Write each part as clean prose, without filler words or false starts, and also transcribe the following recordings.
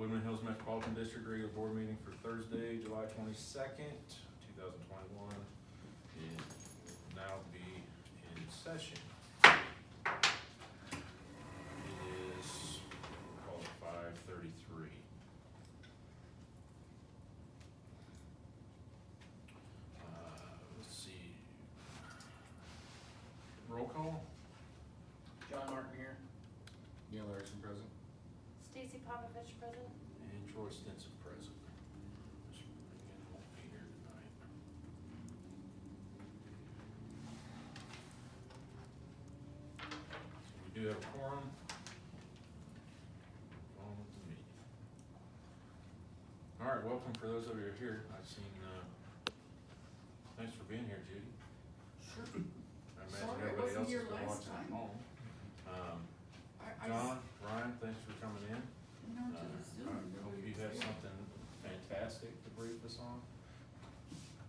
Woodland Hills Metropolitan District regular board meeting for Thursday, July 22nd, 2021. It will now be in session. It is called 5:33. Let's see. Roll call. John Martin here. Neil Erickson present. Stacy Popovich present. And Troy Stinson present. Mr. Reagan won't be here tonight. So we do have a quorum. On with the meeting. All right, welcome for those of you who are here. I've seen, thanks for being here, Judy. Sure. I imagine Sorry, I everybody wasn't else here is still last watching at time. home. I John, Ryan, thanks for coming in. No, to the Zoom. I hope you have something fantastic to brief us on.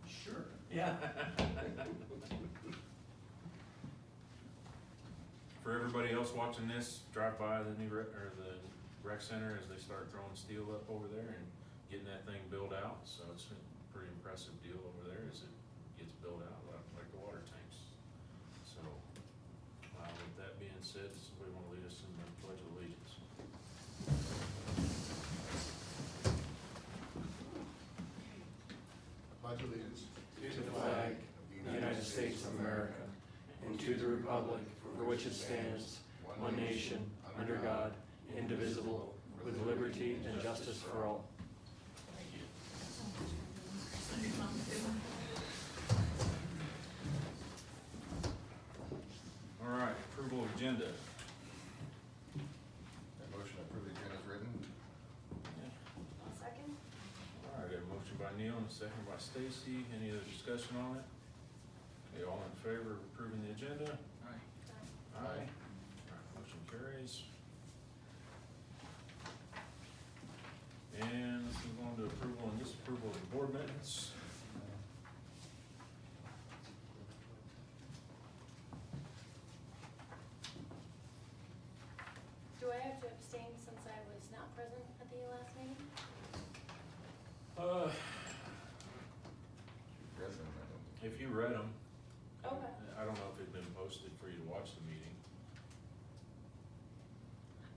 Sure. Yeah. For everybody else watching this, drive by the new the rec center as they start throwing steel up over there and getting that thing built out. So it's a pretty impressive deal over there as it gets built out, like the water tanks. So, with that being said, does somebody want to lead us in the Pledge of Allegiance? Pledge allegiance to the flag of the United States of America, and to the republic for which it stands, one nation, under God, indivisible, with liberty and justice for all. All right, approval of agenda. That motion to approve the agenda is written. One second. All right, got a motion by Neil and a second by Stacy. Any other discussion on it? Okay, all in favor of approving the agenda? Aye. Aye. All right, motion carries. And let's move on to approval and disapproval of the board minutes. Do I have to abstain since I was not present at the last meeting? President, I don't think. If you read them. Okay. I don't know if it'd been posted for you to watch the meeting.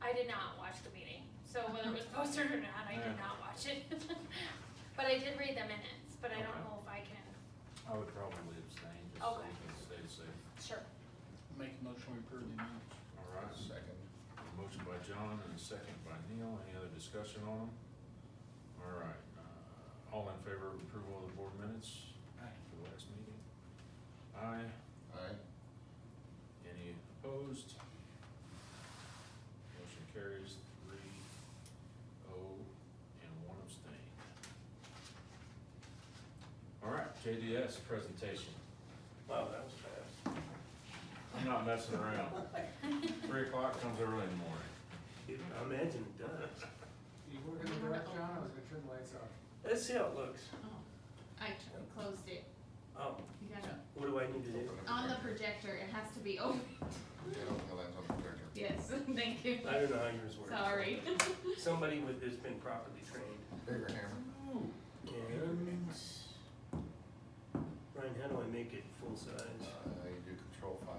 I did not watch the meeting, so whether it was posted or not, I did Yeah. not watch it. But I did read the minutes, but I don't Okay. know if I can. I would probably abstain just so Okay. you can stay safe. Sure. Make a motion we approve the minutes. All right. Second. A motion by John and a second by Neil. Any other discussion on them? All right, all in favor of approval of the board minutes Aye. for the last meeting? Aye. Aye. Any opposed? Motion carries 3-0 and 1 abstain. All right, JDS presentation. Wow, that was fast. I'm not messing around. 3 o'clock comes early in the morning. I imagine it does. You were gonna direct John, I was gonna turn the lights off. Let's see how it looks. Oh, I closed it. Oh, You gotta, what do I need to do? Open the on the projector. projector, it has to be open. Yeah, open the lens on the projector. Yes, thank you. I don't know how yours works. Sorry. Somebody with has been properly trained. Bigger hammer. And Ryan, how do I make it full size? You do control 5.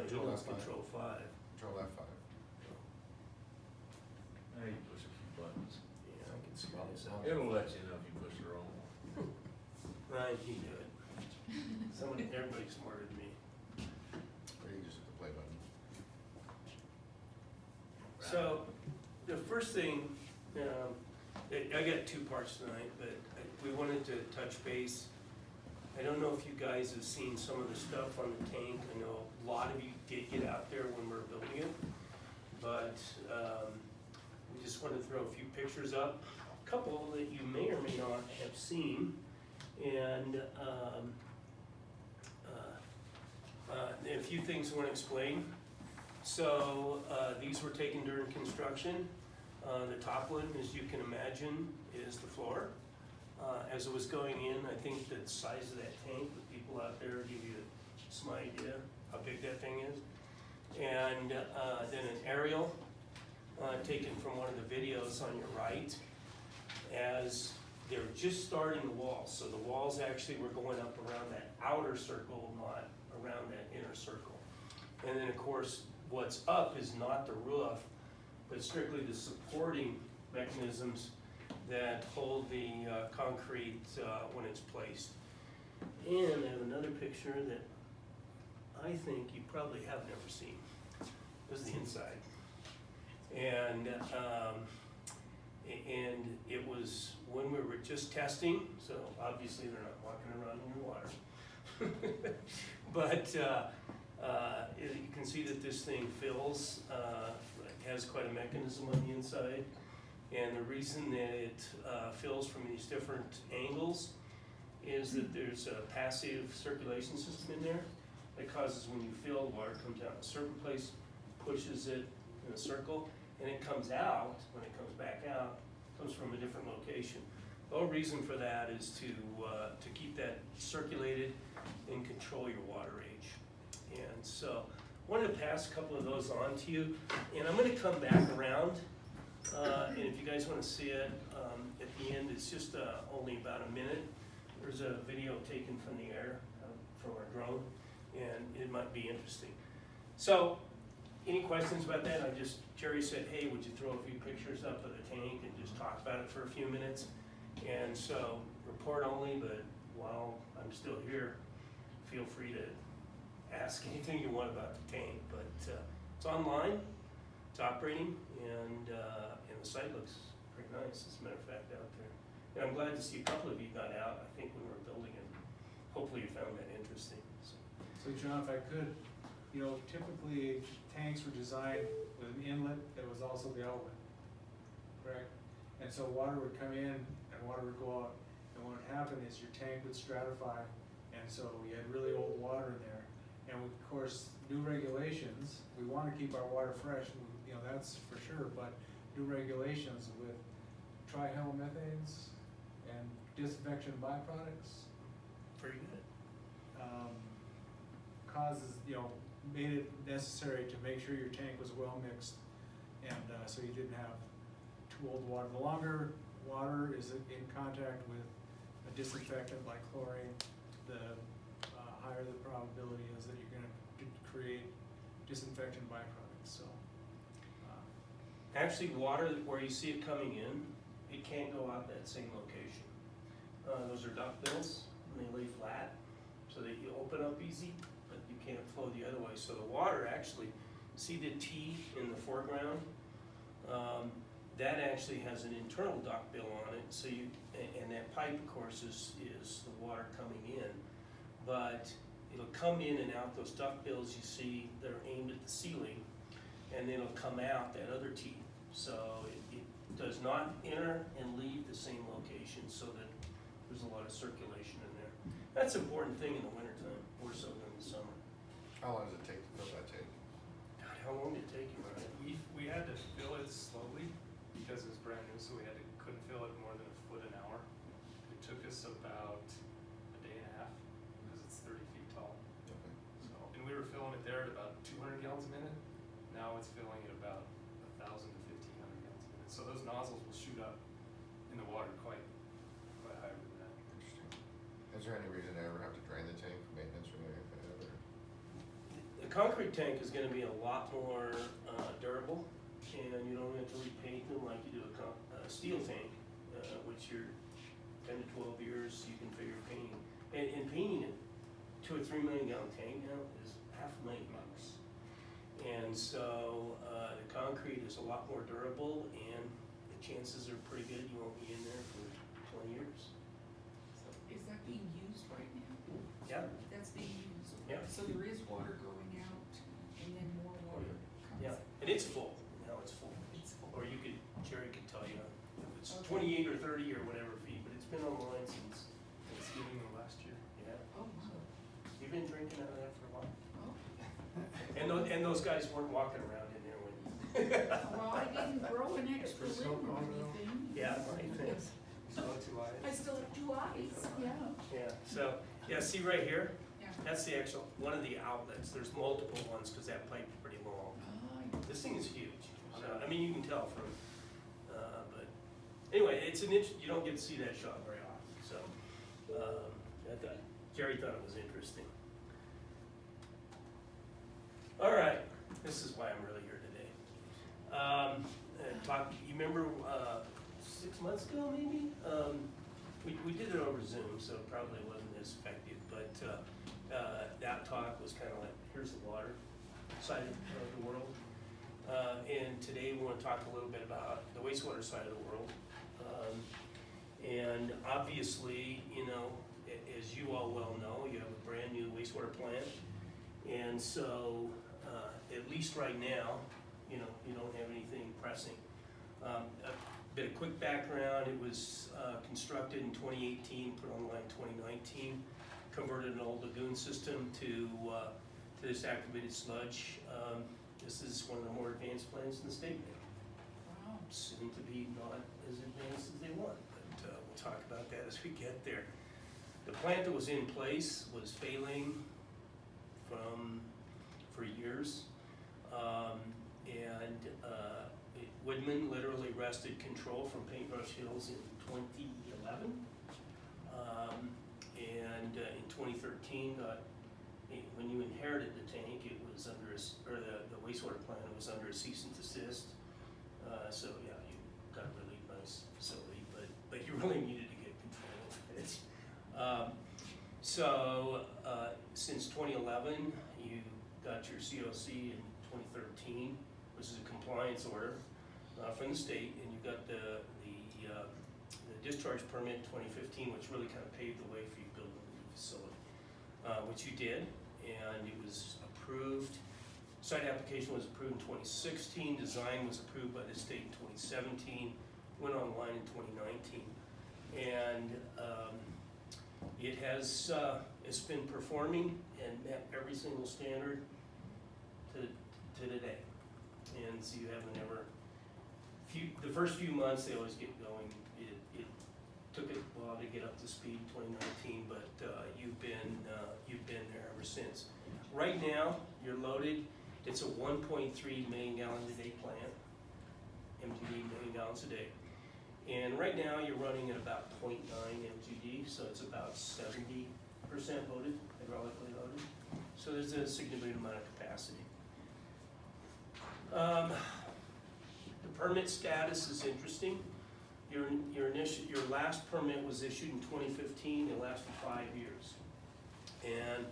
Control F5. Control 5. Control F5. Hey, you push a few buttons. Yeah, I can see this out. It'll let you know if you push the wrong one. Ryan, you do it. Everybody's smarter than me. Or you can just hit the play button. So, the first thing, I got 2 parts tonight, but we wanted to touch base. I don't know if you guys have seen some of the stuff on the tank. I know a lot of you did get out there when we were building it, but we just wanted to throw a few pictures up, a couple that you may or may not have seen, and a few things I want to explain. So these were taken during construction. The top one, as you can imagine, is the floor. As it was going in, I think the size of that tank, the people out there give you some idea how big that thing is. And then an aerial taken from one of the videos on your right, as they're just starting the walls. So the walls actually were going up around that outer circle, not around that inner circle. And then, of course, what's up is not the roof, but strictly the supporting mechanisms that hold the concrete when it's placed. And I have another picture that I think you probably have never seen. This is the inside. And it was when we were just testing, so obviously they're not walking around in your water. But you can see that this thing fills, has quite a mechanism on the inside. And the reason that it fills from these different angles is that there's a passive circulation system in there that causes when you fill, water comes out in a certain place, pushes it in a circle, and it comes out, when it comes back out, comes from a different location. The whole reason for that is to keep that circulated and control your water age. And so, I wanted to pass a couple of those on to you, and I'm gonna come back around, and if you guys wanna see it, at the end, it's just only about a minute. There's a video taken from the air, from our drone, and it might be interesting. So, any questions about that? Jerry said, hey, would you throw a few pictures up of the tank and just talk about it for a few minutes? And so, report only, but while I'm still here, feel free to ask anything you want about the tank. But it's online, it's operating, and the site looks pretty nice, as a matter of fact, out there. And I'm glad to see a couple of you got out, I think, when we were building it. Hopefully you found that interesting. So John, if I could, typically tanks were designed with an inlet that was also the outlet, correct? And so water would come in and water would go out. And what would happen is your tank would stratify, and so you had really old water in there. And of course, new regulations, we want to keep our water fresh, and that's for sure, but new regulations with trihalomethanes and disinfection byproducts Pretty good. causes, made it necessary to make sure your tank was well mixed, and so you didn't have too old water. The longer water is in contact with a disinfectant like chlorine, the higher the probability is that you're going to create disinfection byproducts. So, Actually, water where you see it coming in, it can't go out that same location. Those are duckbills, and they lay flat, so that you open up easy, but you can't flow the other way. So the water actually, see the T in the foreground? That actually has an internal duckbill on it, so and that pipe, of course, is the water coming in. But it'll come in and out, those duckbills you see, they're aimed at the ceiling, and then it'll come out that other T. So it does not enter and leave the same location, so that there's a lot of circulation in there. That's an important thing in the wintertime, more so than the summer. How long does it take to fill that tank? God, how long did it take you, Ryan? We had to fill it slowly because it was brand new, so we couldn't fill it more than a foot an hour. It took us about a day and a half because it's 30 feet tall. Okay. So, and we were filling it there at about 200 gallons a minute. Now it's filling at about 1,000 to 1,500 gallons a minute. So those nozzles will shoot up in the water quite higher than that. Interesting. Is there any reason to ever have to drain the tank for maintenance or anything like that? Or? The concrete tank is gonna be a lot more durable, and you don't have to repaint them like you do a steel tank, which you're 10 to 12 years you can figure painting. And painting it to a 3 million gallon tank now is $500,000. And so the concrete is a lot more durable, and the chances are pretty good you won't be in there for 20 years. So is that being used right now? Yeah. That's being used? Yeah. So there is water going out and then more water comes? Yeah, and it's full, now it's full. It's full. Or Jerry could tell you, if it's Okay. 28 or 30 or whatever feet, but it's been online since, Thanksgiving of last year. yeah. Oh, wow. You've been drinking out of that for a while. Oh. And those guys weren't walking around in there when. Well, I didn't grow an extra limb or anything. Yeah, right, thanks. So two eyes. I still have 2 eyes, yeah. Yeah, so, yeah, see right here? Yeah. That's the actual, one of the outlets. There's multiple ones because that pipe is pretty long. Ah, This thing is huge. So, I mean, you can tell from, but anyway, it's you don't get to see that shot very often, so, Jerry thought it was interesting. All right, this is why I'm really here today. You remember, 6 months ago maybe? We did it over Zoom, so it probably wasn't as effective, but, that talk was kind of like, here's the water side of the world. And today we want to talk a little bit about the wastewater side of the world. And obviously, you know, as you all well know, you have a brand new wastewater plant. And so, at least right now, you know, you don't have anything pressing. A bit of quick background, it was constructed in 2018, put online in 2019, converted an old lagoon system to this activated sludge. This is one of the more advanced plants in the state now. Wow. Soon to be not as advanced as they want, but we'll talk about that as we get there. The plant that was in place was failing for years. Woodman literally wrested control from Paintbrush Hills in 2011. In 2013, when you inherited the tank, it was under, or the wastewater plant, it was under a cease and desist. So yeah, you got a really nice facility, but you really needed to get control of it. Since 2011, you got your COC in 2013, which is a compliance order from the state, and you got the discharge permit in 2015, which really kind of paved the way for you building a new facility, which you did, and it was approved. Site application was approved in 2016, design was approved by the state in 2017, went online in 2019, and it has it's been performing and met every single standard to today. And so you haven't ever, the first few months they always get going. It took a while to get up to speed in 2019, but you've been there ever since. Right now, you're loaded. It's a 1.3 million gallons a day plant, MGD, million gallons a day. And right now, you're running at about 0.9 MGD, so it's about 70% loaded, hydraulically loaded. So there's a significant amount of capacity. The permit status is interesting. Your last permit was issued in 2015. It lasted 5 years, and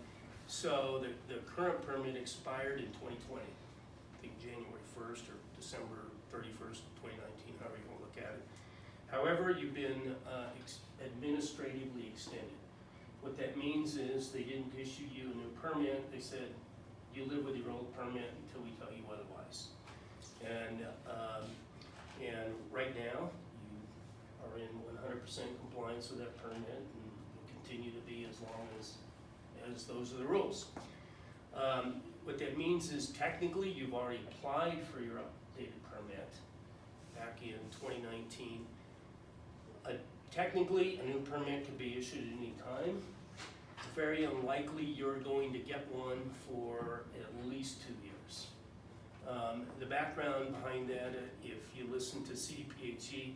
so the current permit expired in 2020. I think January 1st or December 31st, 2019, however you want to look at it. However, you've been administratively extended. What that means is they didn't issue you a new permit. They said you live with your old permit until we tell you otherwise. And right now, you are in 100% compliance with that permit and will continue to be as long as those are the rules. What that means is technically you've already applied for your updated permit back in 2019. Technically, a new permit could be issued at any time. It's very unlikely you're going to get one for at least 2 years. The background behind that, if you listen to CDPHE,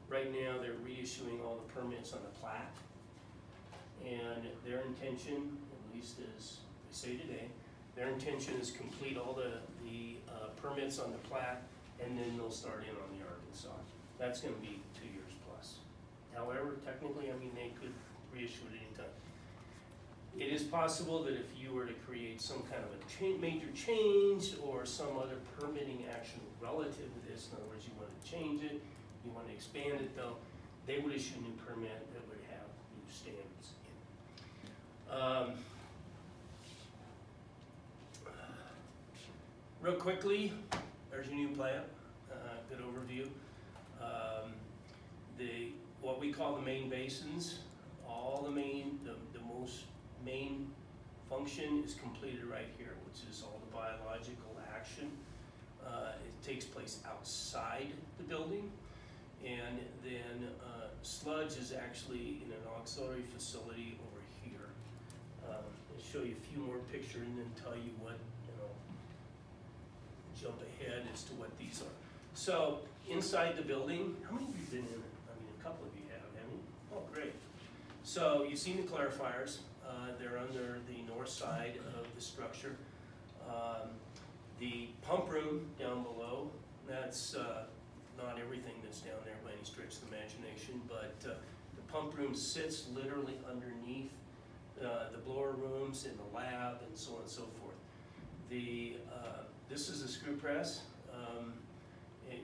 right now they're reissuing all the permits on the plat. And their intention, at least as they say today, their intention is complete all the permits on the plat, and then they'll start in on the Arkansas. That's gonna be 2 years plus. However, technically, I mean, they could reissue it anytime. It is possible that if you were to create some kind of a major change or some other permitting action relative to this, in other words, you want to change it, you want to expand it though, they would issue a new permit that would have new standards in it. Real quickly, there's your new plant, good overview. What we call the main basins, all the most main function is completed right here, which is all the biological action. It takes place outside the building, and then sludge is actually in an auxiliary facility over here. I'll show you a few more pictures and then tell you what, jump ahead as to what these are. So, inside the building, how many of you been in it? I mean, a couple of you have, haven't you? Oh, great. So, you've seen the clarifiers, they're under the north side of the structure. The pump room down below, that's not everything that's down there by any stretch of the imagination, but the pump room sits literally underneath the blower rooms and the lab and so on and so forth. This is a screw press.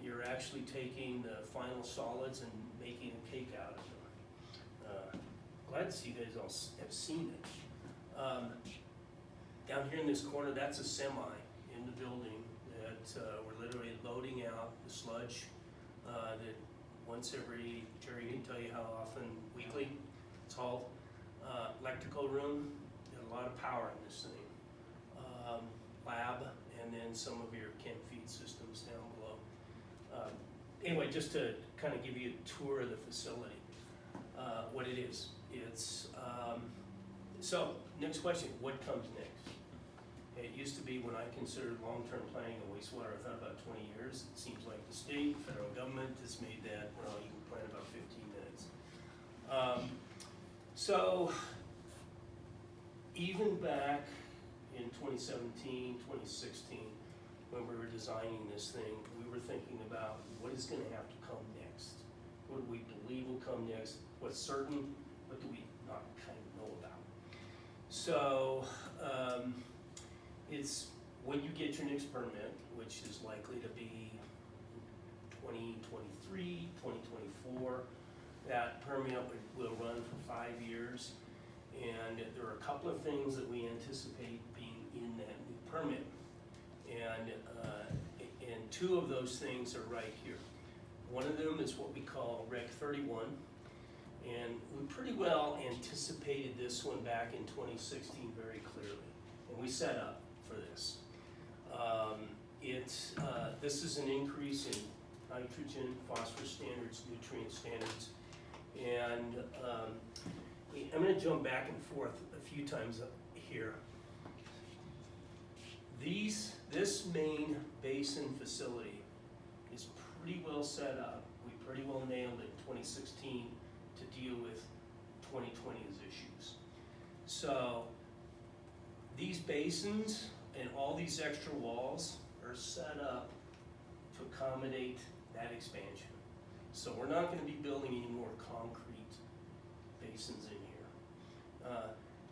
You're actually taking the final solids and making a cake out of them. Glad to see you guys all have seen it. Down here in this corner, that's a semi in the building that we're literally loading out the sludge that once every, Jerry can tell you how often, weekly, it's hauled. Electrical room, got a lot of power in this thing. Lab, and then some of your chem feed systems down below. Anyway, just to kind of give you a tour of the facility, what it is. It's, so, next question, what comes next? It used to be when I considered long-term planning of wastewater, I thought about 20 years. It seems like the state, federal government has made that, well, you can plan about 15 minutes. So, even back in 2017, 2016, when we were designing this thing, we were thinking about what is gonna have to come next. What do we believe will come next? What's certain? What do we not kind of know about? So, it's when you get your next permit, which is likely to be 2023, 2024, that permit will run for 5 years. And there are a couple of things that we anticipate being in that new permit. And two of those things are right here. One of them is what we call Reg 31. And we pretty well anticipated this one back in 2016 very clearly. And we set up for this. This is an increase in nitrogen, phosphorus standards, nutrient standards. And I'm gonna jump back and forth a few times up here. This main basin facility is pretty well set up. We pretty well nailed it in 2016 to deal with 2020's issues. So these basins and all these extra walls are set up to accommodate that expansion. So we're not gonna be building any more concrete basins in here.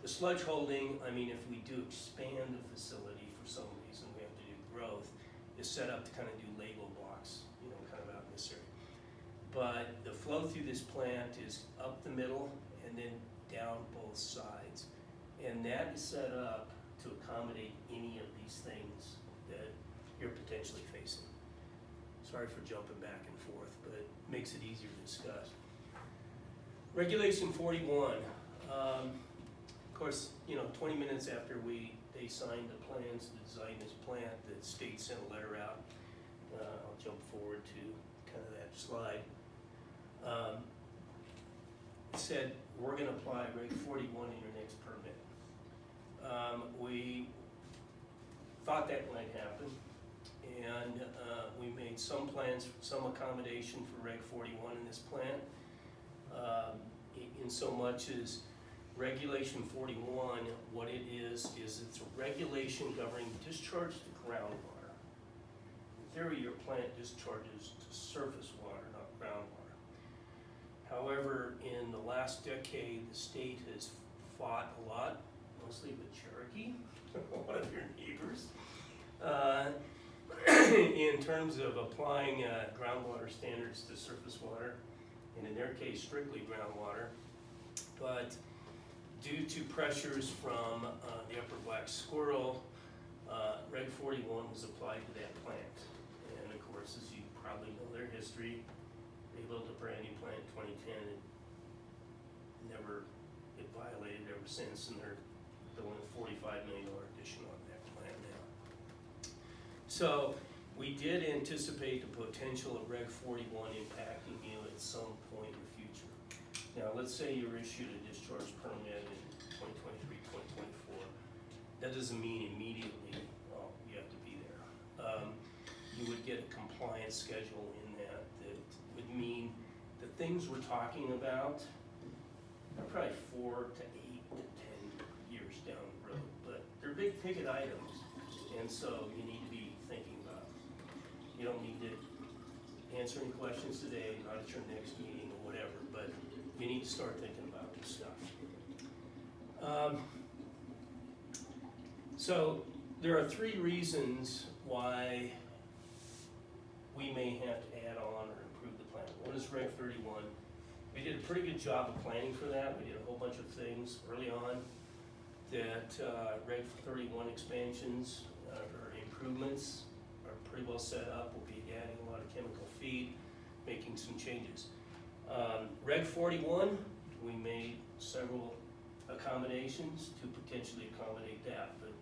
The sludge holding, I mean, if we do expand the facility for some reason, we have to do growth, is set up to kind of do Lego blocks, you know, kind of out in this area. But the flow through this plant is up the middle and then down both sides. And that is set up to accommodate any of these things that you're potentially facing. Sorry for jumping back and forth, but it makes it easier to discuss. Regulation 41. Of course, you know, 20 minutes after they signed the plans to design this plant, the state sent a letter out. I'll jump forward to kind of that slide. It said, we're gonna apply Reg 41 in your next permit. We thought that might happen, and we made some plans, some accommodation for Reg 41 in this plant, in so much as Regulation 41, what it is it's a regulation governing discharge to groundwater. In theory, your plant discharges to surface water, not groundwater. However, in the last decade, the state has fought a lot, mostly with Cherokee, one of your neighbors, in terms of applying groundwater standards to surface water, and in their case, strictly groundwater. But due to pressures from the upper black squirrel, Reg 41 was applied to that plant. And of course, as you probably know their history, they built a brand new plant in 2010. It violated ever since, and they're doing a $45 million addition on that plant now. So we did anticipate the potential of Reg 41 impacting you at some point in the future. Now, let's say you're issued a discharge permit in 2023, 2024. That doesn't mean immediately, well, you have to be there. You you would get a compliance schedule in that would mean the things we're talking about are probably 4 to 8 to 10 years down the road, but they're big ticket items, and so you need to be thinking about it. You don't need to answer any questions today, not at your next meeting or whatever, but you need to start thinking about this stuff. So there are 3 reasons why we may have to add on or improve the plan. One is Reg 31. We did a pretty good job of planning for that. We did a whole bunch of things early on that Reg 31 expansions or improvements are pretty well set up. We'll be adding a lot of chemical feed, making some changes. Reg 41, we made several accommodations to potentially accommodate that, but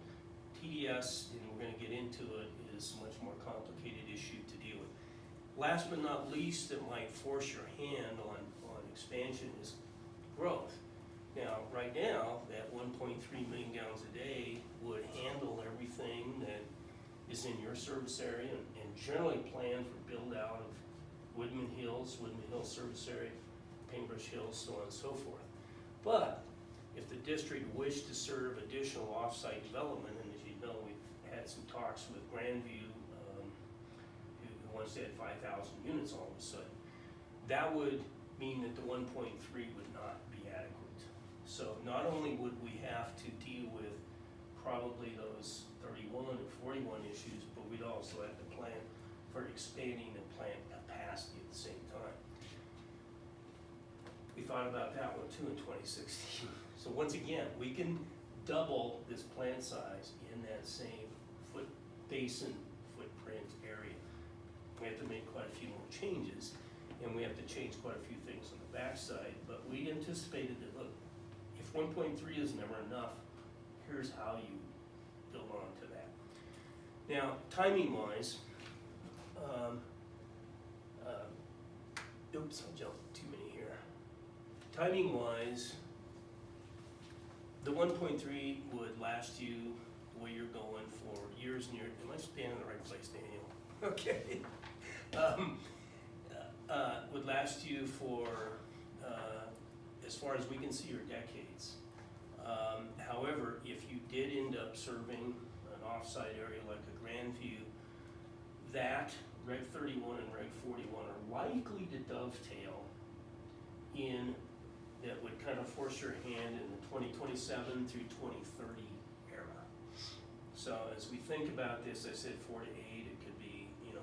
TDS, and we're going to get into it, is a much more complicated issue to deal with. Last but not least, that might force your hand on expansion is growth. Now, right now, that 1.3 million gallons a day would handle everything that is in your service area and generally plan for build out of Woodman Hills service area, Paintbrush Hills, so on and so forth. But if the district wished to serve additional off-site development, and as you know, we've had some talks with Grandview, who wants to add 5,000 units all of a sudden, that would mean that the 1.3 would not be adequate. So not only would we have to deal with probably those 31 or 41 issues, but we'd also have to plan for expanding the plant capacity at the same time. We thought about that one too in 2016. So once again, we can double this plant size in that same basin footprint area. We have to make quite a few more changes, and we have to change quite a few things on the backside, but we anticipated that, look, if 1.3 is never enough, here's how you build on to that. Now, timing-wise, oops, I jumped too many here. Timing-wise, the 1.3 would last you the way you're going for years near. Am I standing in the right place, Daniel? Okay. Would last you for as far as we can see, your decades. However, if you did end up serving an offsite area like a Grandview, that Reg 31 and Reg 41 are likely to dovetail in that would kind of force your hand in the 2027 through 2030 era. So as we think about this, I said 4 to 8, it could be, even,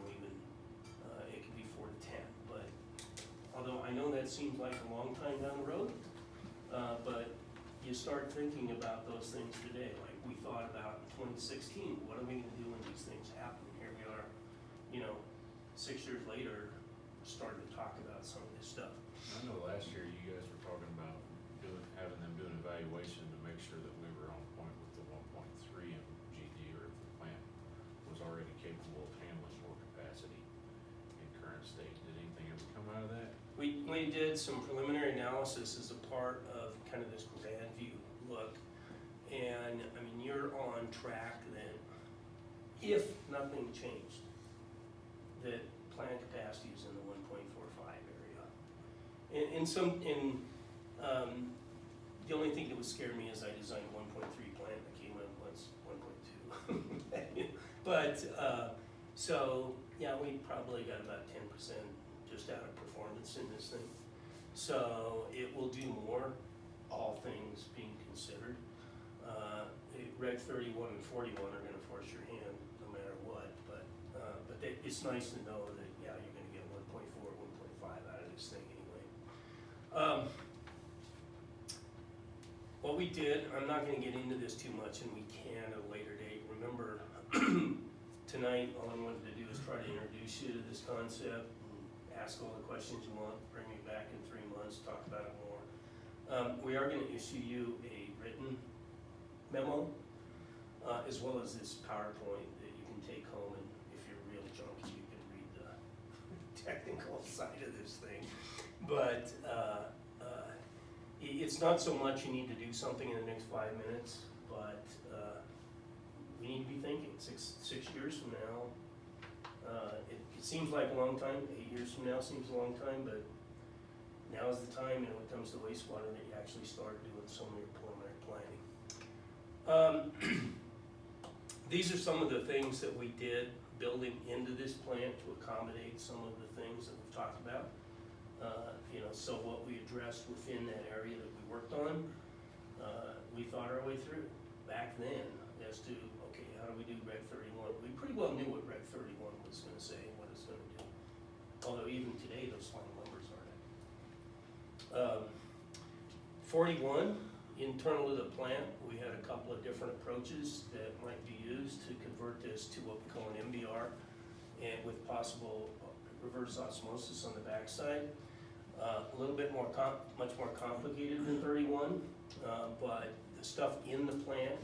it could be 4 to 10. But although I know that seems like a long time down the road, but you start thinking about those things today, like we thought about in 2016, what are we gonna do when these things happen? Here we are, 6 years later, starting to talk about some of this stuff. I know last year you guys were talking about having them do an evaluation to make sure that we were on point with the 1.3 MGD, or if the plant was already capable of handling more capacity in current state. Did anything ever come out of that? We did some preliminary analysis as a part of kind of this Grandview look, and I mean, you're on track then, if nothing changed, that plant capacity is in the 1.45 area. The only thing that would scare me is I designed a 1.3 plant that came in once 1.2. But, so, yeah, we probably got about 10% just out of performance in this thing. So it will do more, all things being considered. Reg 31 and 41 are gonna force your hand no matter what, but it's nice to know that, yeah, you're gonna get 1.4, 1.5 out of this thing anyway. What we did, I'm not gonna get into this too much, and we can at a later date. Remember, tonight, all I wanted to do is try to introduce you to this concept, and ask all the questions you want, bring me back in 3 months, talk about it more. We are gonna issue you a written memo, as well as this PowerPoint that you can take home, and if you're real junky, you can read the technical side of this thing. But it's not so much you need to do something in the next 5 minutes, but we need to be thinking six years from now, seems like a long time, 8 years from now seems a long time, but now is the time, when it comes to wastewater, that you actually start doing some of your preliminary planning. These are some of the things that we did building into this plant to accommodate some of the things that we've talked about. So what we addressed within that area that we worked on, we thought our way through back then as to, okay, how do we do Reg 31? We pretty well knew what Reg 31 was gonna say and what it's gonna do. Although even today, those final numbers aren't. 41, internal to the plant, we had a couple of different approaches that might be used to convert this to what we call an MBR, and with possible reverse osmosis on the backside. A little bit more, much more complicated than 31, but the stuff in the plant,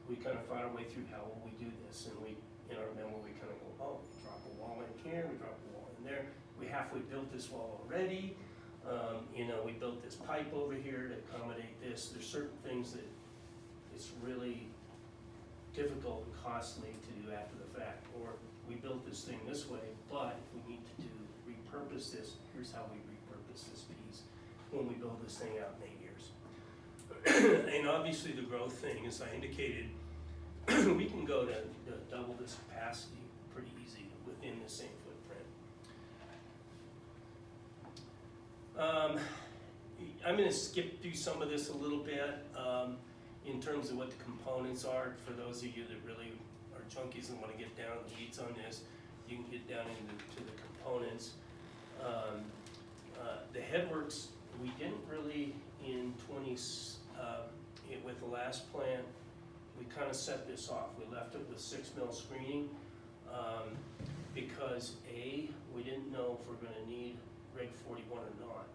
we kind of fought our way through how will we do this, and we, in our memo, we kind of go, oh, we drop a wall in here, we drop a wall in there, we halfway built this wall already, we built this pipe over here to accommodate this. There's certain things that it's really difficult and costly to do after the fact, or we built this thing this way, but if we need to repurpose this, here's how we repurpose this piece when we build this thing out in 8 years. And obviously the growth thing, as I indicated, we can go to double this capacity pretty easy within the same footprint. I'm gonna skip through some of this a little bit in terms of what the components are. For those of you that really are junkies and wanna get down in the weeds on this, you can get down into the components. The headworks, we didn't really with the last plant, we kind of set this off. We left it with 6 mil screening because A, we didn't know if we're gonna need Reg 41 or not.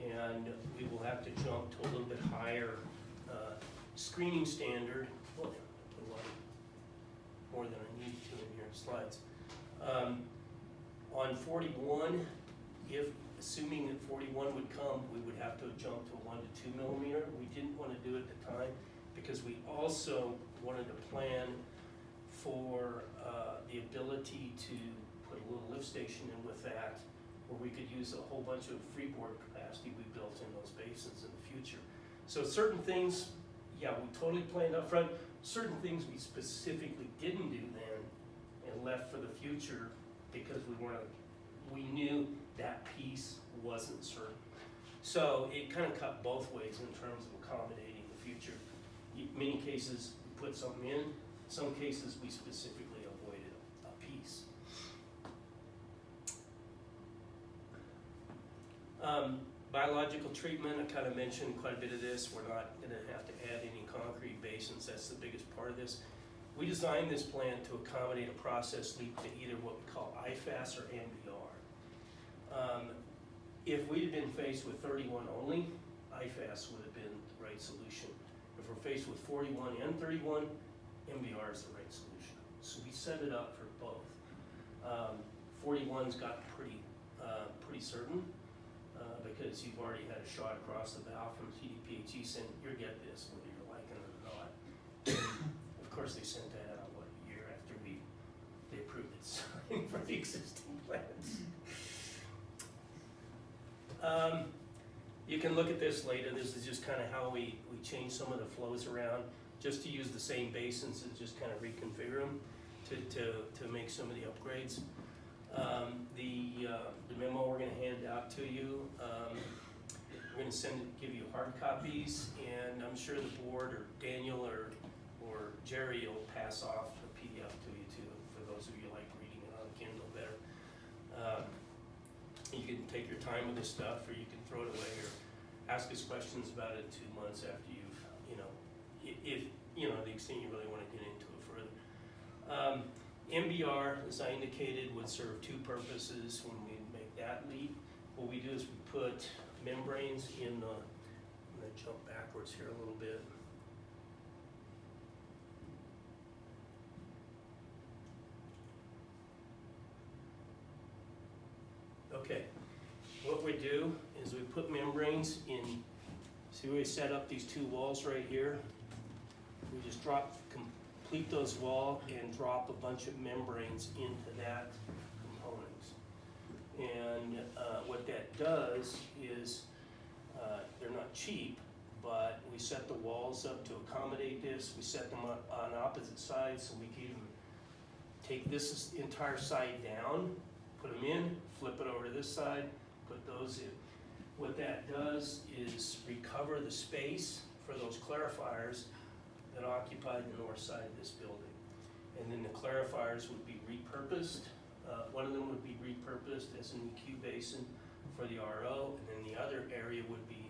And we will have to jump to a little bit higher screening standard. Oh, I put a lot more than I need to in here, slides. On 41, assuming that 41 would come, we would have to jump to a 1 to 2 millimeter. We didn't want to do it at the time because we also wanted to plan for the ability to put a little lift station in with that, where we could use a whole bunch of freeboard capacity we built in those basins in the future. So certain things, yeah, we totally planned up front. Certain things we specifically didn't do then and left for the future because we knew that piece wasn't certain. So it kind of cut both ways in terms of accommodating the future. In many cases, we put something in. Some cases, we specifically avoided a piece. Biological treatment, I kind of mentioned quite a bit of this. We're not going to have to add any concrete basins. That's the biggest part of this. We designed this plant to accommodate a process leap to either what we call IFAS or MBR. If we'd have been faced with 31 only, IFAS would have been the right solution. If we're faced with 41 and 31, MBR is the right solution. So we set it up for both. 41's got pretty certain because you've already had a shot across the bow from TDPHE saying, you'll get this whether you're liking it or not. Of course, they sent that out, a year after they approved it for the existing plants. You can look at this later. This is just kind of how we change some of the flows around just to use the same basins and just kind of reconfigure them to make some of the upgrades. The memo we're going to hand out to you, we're going to give you hard copies, and I'm sure the board or Daniel or Jerry will pass off the PDF to you too, for those of you like reading it on Kindle better. You can take your time with this stuff, or you can throw it away, or ask us questions about it 2 months after you've, if the extent you really want to get into it further. MBR, as I indicated, would serve 2 purposes when we make that leap. What we do is we put membranes in the, I'm going to jump backwards here a little bit. Okay, what we do is we put membranes in, see we set up these 2 walls right here. We just complete those walls and drop a bunch of membranes into that components. And what that does is, they're not cheap, but we set the walls up to accommodate this. We set them up on opposite sides so we can even take this entire side down, put them in, flip it over to this side, put those in. What that does is recover the space for those clarifiers that occupy the north side of this building. And then the clarifiers would be repurposed. One of them would be repurposed as an EQ basin for the RO, and then the other area would be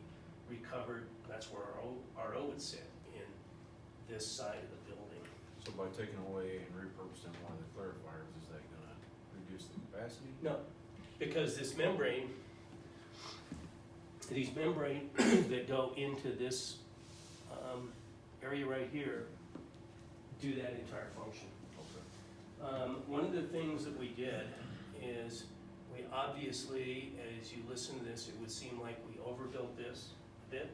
recovered. That's where our RO would sit, in this side of the building. So by taking away and repurposing one of the clarifiers, is that gonna reduce the capacity? No, because these membrane that go into this area right here do that entire function. Okay. One of the things that we did is we obviously, as you listen to this, it would seem like we overbuilt this a bit,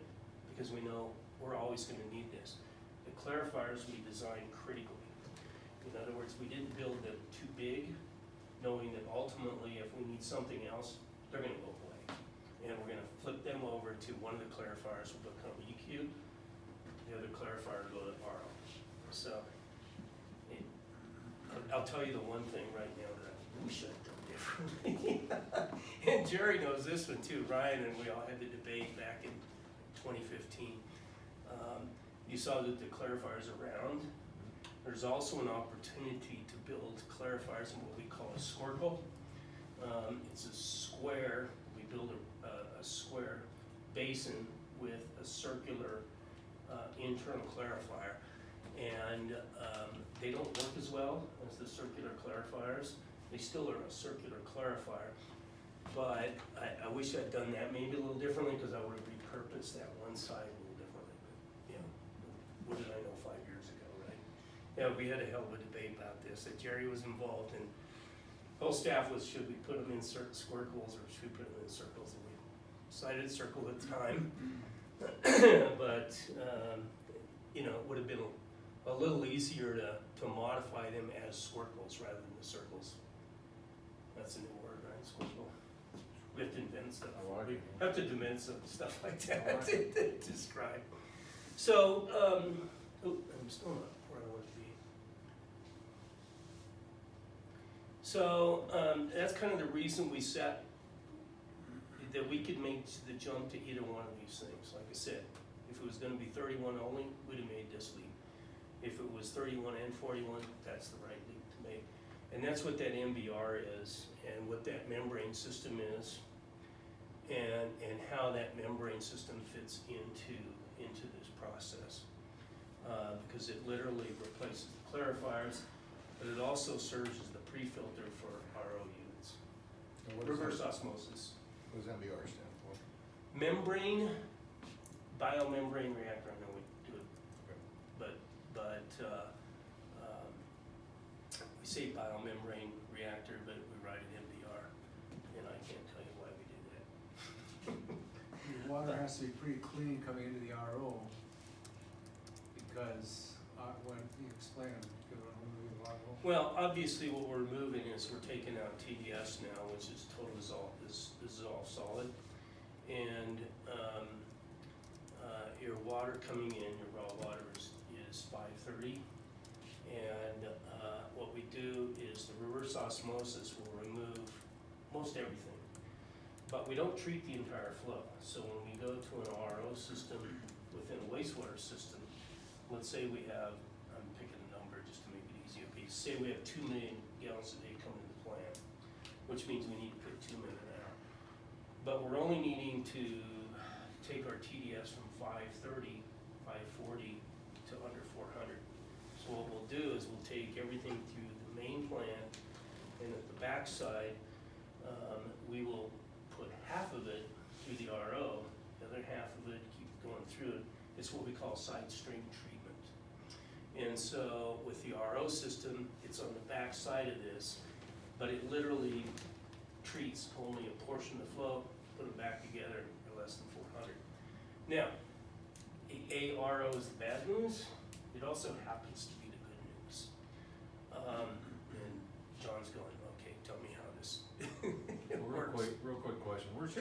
because we know we're always gonna need this. The clarifiers we designed critically. In other words, we didn't build them too big, knowing that ultimately if we need something else, they're gonna go away. And we're gonna flip them over to one of the clarifiers will become EQ, the other clarifier will go to RO. So, I'll tell you the one thing right now that I wish I'd done differently. And Jerry knows this one too, Ryan, and we all had the debate back in 2015. You saw that the clarifiers around. There's also an opportunity to build clarifiers in what we call a squircle. It's a square, we build a square basin with a circular internal clarifier. And they don't work as well as the circular clarifiers. They still are a circular clarifier. But I wish I'd done that maybe a little differently, because I would have repurposed that one side a little differently. But, you know, what did I know 5 years ago, right? Yeah, we had a hell of a debate about this, that Jerry was involved in. Whole staff was, should we put them in certain squircles or should we put them in circles? And we decided circle at the time. But, you know, it would have been a little easier to modify them as squircles rather than the circles. That's a new word, right? Squircle. We have to invent stuff. I like We it. have to invent stuff like I that like to describe. So, I'm still not where I want to be. So, that's kind of the reason we set, that we could make the jump to either one of these things. Like I said, if it was gonna be 31 only, we'd have made this leap. If it was 31 and 41, that's the right leap to make. And that's what that MBR is, and what that membrane system is, and how that membrane system fits into this process. Because it literally replaces the clarifiers, but it also serves as the pre-filter for RO units. And what does Reverse that- osmosis. What does MBR stand for? Membrane, biomembrane reactor, I know we do it, Okay. but we say biomembrane reactor, but we write it MBR, and I can't tell you why we did that. The water has to be pretty clean coming into the RO, because when you explain them, you want to move the RO. Well, obviously what we're moving is we're taking out TDS now, which is total dissolved solid. And your water coming in, your raw water is 530. And what we do is the reverse osmosis will remove most everything. But we don't treat the entire flow. So when we go to an RO system within a wastewater system, let's say we have, I'm picking a number just to make it easier, but say we have 2 million gallons a day coming to the plant, which means we need to put 2 million out. But we're only needing to take our TDS from 530, 540 to under 400. So what we'll do is we'll take everything through the main plant, and at the backside, we will put half of it through the RO, the other half of it keep going through it. It's what we call side stream treatment. And so with the RO system, it's on the back side of this, but it literally treats only a portion of the flow, put them back together, or less than 400. Now, RO is the bad news. It also happens to be the good news. And John's going, okay, tell me how this works.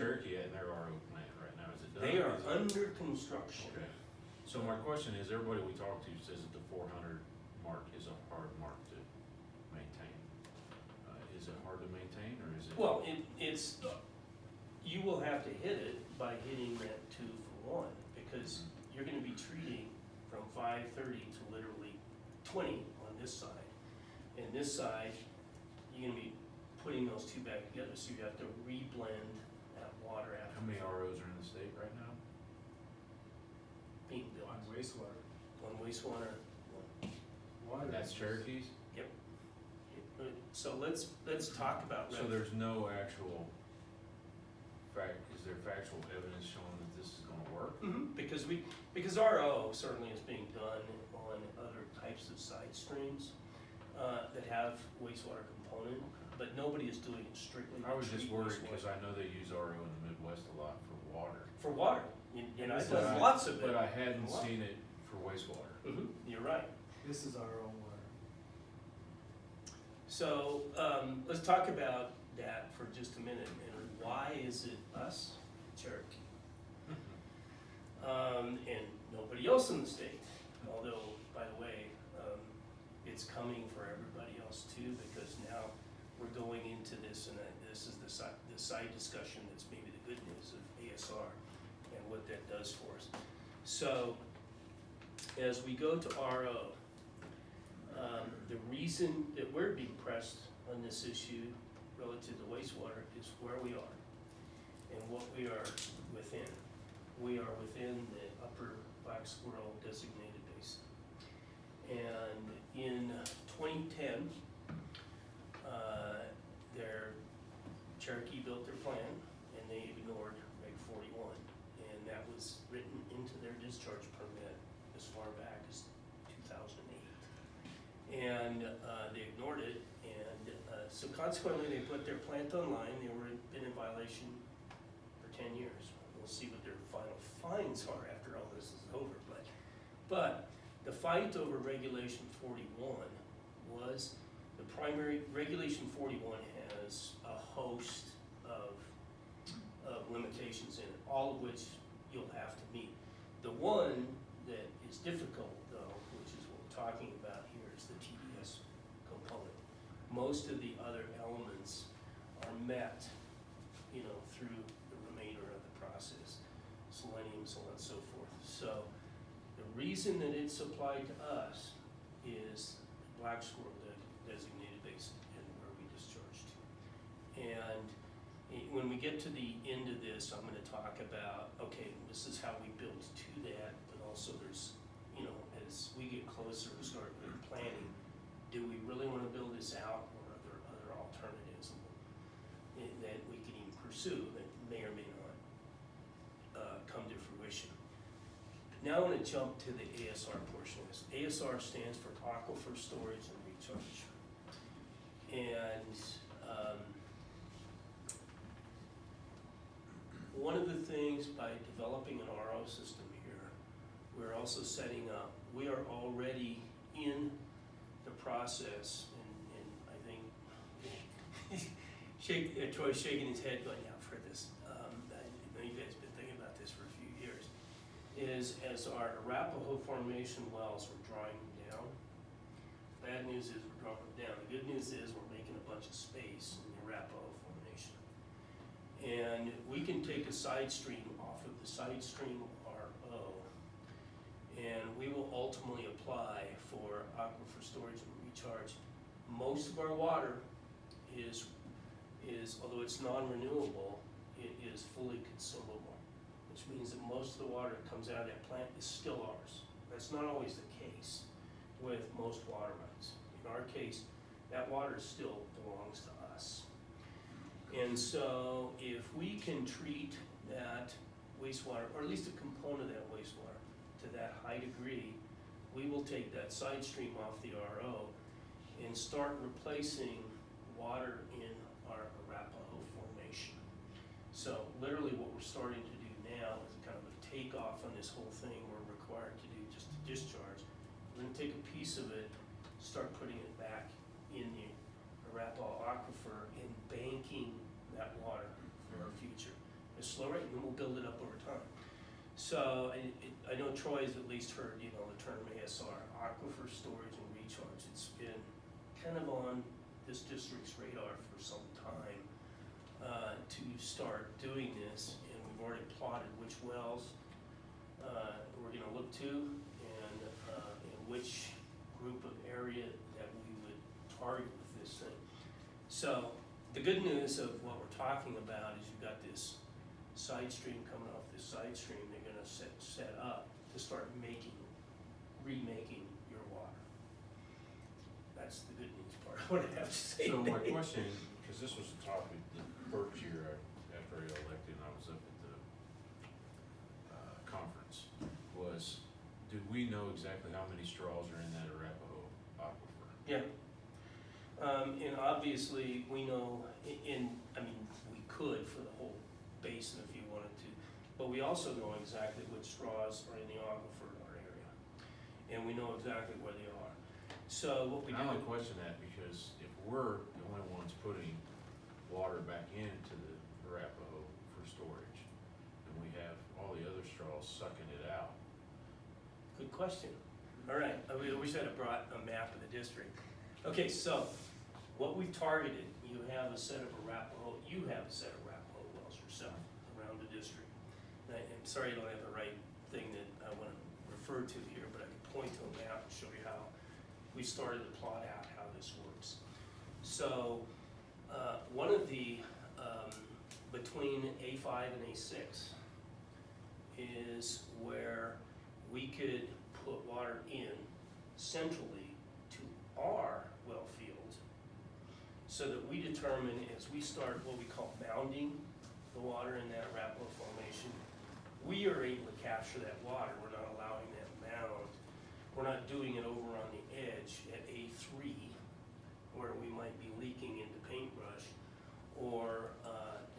Cherokee at their RO plant right now? Is it done? They are Is it- under construction. Okay. So my question is, everybody we talk to says that the 400 mark is a hard mark to maintain. Is it hard to maintain, or is it? Well, it's, you will have to hit it by hitting that 2 for 1, because you're gonna be treating from 5:30 to literally 20 on this side. And this side, you're gonna be putting those two back together, so you have to reblend that water How after many ROs are in the state right now? being built. On wastewater. One wastewater, Water. That's Cherokee's? so let's talk about. So there's no actual is there factual evidence showing that this is gonna work? Because RO certainly is being done on other types of side streams that have wastewater component, but nobody is doing it strictly to I was just treat worried, wastewater. because I know they use RO in the Midwest a lot for water. For water, and I've But done I- lots of it. But I hadn't Wow. seen it for wastewater. You're right. This is our own water. So, let's talk about that for just a minute, and why is it us, Cherokee? And nobody else in the state, although, by the way, it's coming for everybody else too, because now we're going into this, and this is the side discussion that's maybe the good news of ASR and what that does for us. So, as we go to RO, the reason that we're being pressed on this issue relative to wastewater is where we are and what we are within. We are within the upper Black Squirrel designated basin. And in 2010, Cherokee built their plan and they ignored Reg 41. And that was written into their discharge permit as far back as 2008. And they ignored it, and so consequently they put their plant online. They were been in violation for 10 years. We'll see what their final fines are after all this is over. But the fight over Regulation 41 was the primary. Regulation 41 has a host of limitations in it, all of which you'll have to meet. The one that is difficult, though, which is what we're talking about here, is the TDS component. Most of the other elements are met, through the remainder of the process, selenium, so on and so forth. So the reason that it's applied to us is Black Squirrel designated basin and where we discharge to. And when we get to the end of this, I'm going to talk about, okay, this is how we build to that, but also there's, as we get closer and start planning, do we really want to build this out, or are there other alternatives that we can even pursue that may or may not come to fruition? Now I want to jump to the ASR portion of this. ASR stands for Aquifer Storage and Recharge. And one of the things by developing an RO system here, we're also setting up, we are already in the process, and I think Troy's shaking his head going, yeah, I've heard this. I know you guys have been thinking about this for a few years. Is as our Arapahoe Formation wells are drawing down. Bad news is we're drawing them down. The good news is we're making a bunch of space in the Arapahoe Formation. And we can take a side stream off of the side stream RO, and we will ultimately apply for aquifer storage and recharge. Most of our water is although it's non-renewable, it is fully consumable, which means that most of the water that comes out of that plant is still ours. That's not always the case with most water rights. In our case, that water still belongs to us. And so if we can treat that wastewater, or at least a component of that wastewater, to that high degree, we will take that side stream off the RO and start replacing water in our Arapahoe Formation. So literally what we're starting to do now is kind of a takeoff on this whole thing we're required to do just to discharge. We're gonna take a piece of it, start putting it back in the Arapahoe Aquifer and banking that water for our future. a slow rate, and then we'll build it up over time. So, I know Troy has at least heard, you know, the term ASR, aquifer storage and recharge. It's been kind of on this district's radar for some time to start doing this, and we've already plotted which wells we're gonna look to, and which group of area that we would target with this thing. So, the good news of what we're talking about is you've got this side stream coming off this side stream, they're gonna set up to start remaking your water. That's the good news part, of what I have to say. So my today. question, because this was a topic the first year after I got elected, and I was up at the conference, was, do we know exactly how many straws are in that Arapahoe aquifer? Yeah. And obviously, we know, I mean, we could for the whole basin if you wanted to, but we also know exactly which straws are in the aquifer in our area. And we know exactly where they are. So what we I do. only question that because if we're the only ones putting water back into the Arapahoe for storage, and we have all the other straws sucking it out. Good question. All right, I wish I'd have brought a map of the district. Okay, so what we've targeted, you have a set of Arapahoe wells yourself around the district. And I'm sorry I don't have the right thing that I want to refer to here, but I can point to a map and show you how we started to plot out how this works. So one of the, between A5 and A6 is where we could put water in centrally to our well field, so that we determine as we start what we call bounding the water in that Arapahoe formation, we are able to capture that water. We're not allowing that mound. We're not doing it over on the edge at A3 where we might be leaking into paintbrush, or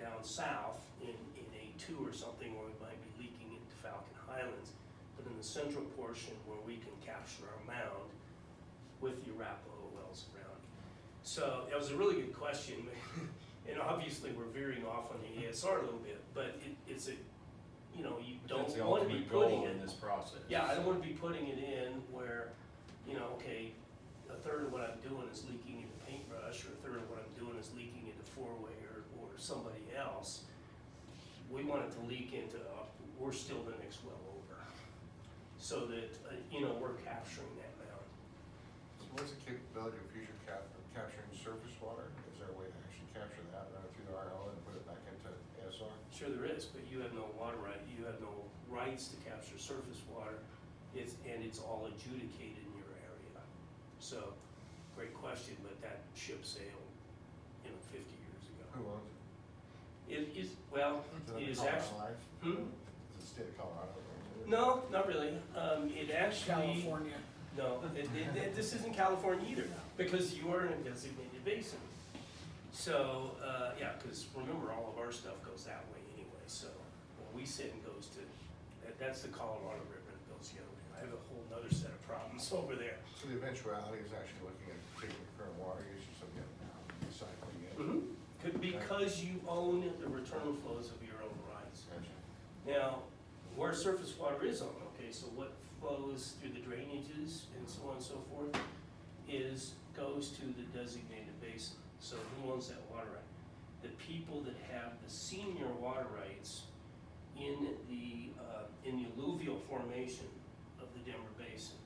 down south in A2 or something where we might be leaking into Falcon Highlands, but in the central portion where we can capture our mound with the Arapahoe wells around it. So that was a really good question, and obviously we're veering off on the ASR a little bit, but it's a, you know, you But that's don't the want to be ultimate putting goal it. in this process. Yeah, I don't want to be putting it in where, you know, okay, a third of what I'm doing is leaking into paintbrush, or a third of what I'm doing is leaking into four-way or somebody else. We want it to leak into, we're still the next well over, so that, you know, we're capturing that mound. So what's the capability of future capturing surface water? Is there a way to actually capture that, run it through the RO and put it back into ASR? Sure there is, but you have no water right, you have no rights to capture surface water, and it's all adjudicated in your area. So, great question, but that ship sailed, you know, 50 years ago. Who owns it? It is, well, it is actually, Is it the state of Colorado? that owns it? no, not really, it actually. California. No, this isn't California either, because you are in a designated basin. So, yeah, because remember, all of our stuff goes that way anyway, so when we sit and goes to, that's the Colorado River that goes the other way. I have a whole other set of problems over there. So the eventuality is actually looking at taking the current water usage of it now, recycling it. Because you own the return flows of your own rights. Gotcha. Now, where surface water is owned, okay, so what flows through the drainages and so on and so forth goes to the designated basin. So who owns that water right? The people that have the senior water rights in the alluvial formation of the Denver Basin.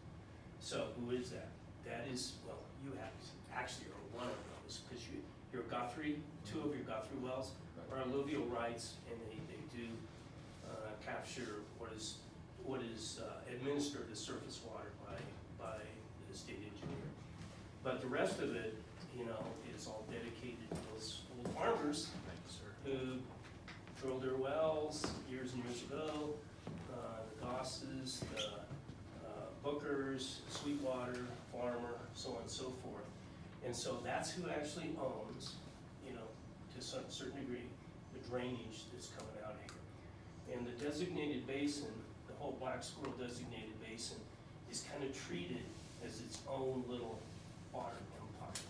So who is that? That is, well, you actually are one of those, because your Guthrie, two of your Guthrie wells are alluvial rights, and they do capture what is administered as surface water by the state engineer. But the rest of it, you know, is all dedicated to those old farmers Thank you, sir. who drilled their wells years and years ago, the Gosses, the Bookers, Sweetwater, Farmer, so on and so forth. And so that's who actually owns, you know, to some certain degree, the drainage that's coming out of here. And the designated basin, the whole Black Squirrel designated basin, is kind of treated as its own little water empire.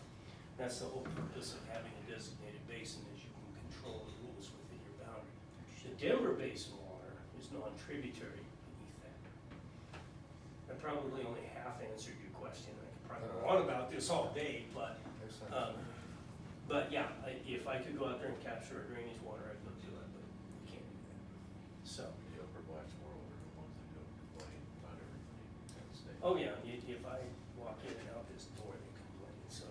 That's the whole purpose of having a designated basin, is you can control the rules within your boundary. The Denver Basin water is non-tributary beneath that. I probably only half answered your question. I could probably go on about this all day, but, Excellent. yeah, if I could go out there and capture our drainage water, I'd go do it, but we can't do that. So, The upper blacks world are the ones that go complain about everything in the state. oh yeah, if I walk in and out this door, they complain, so.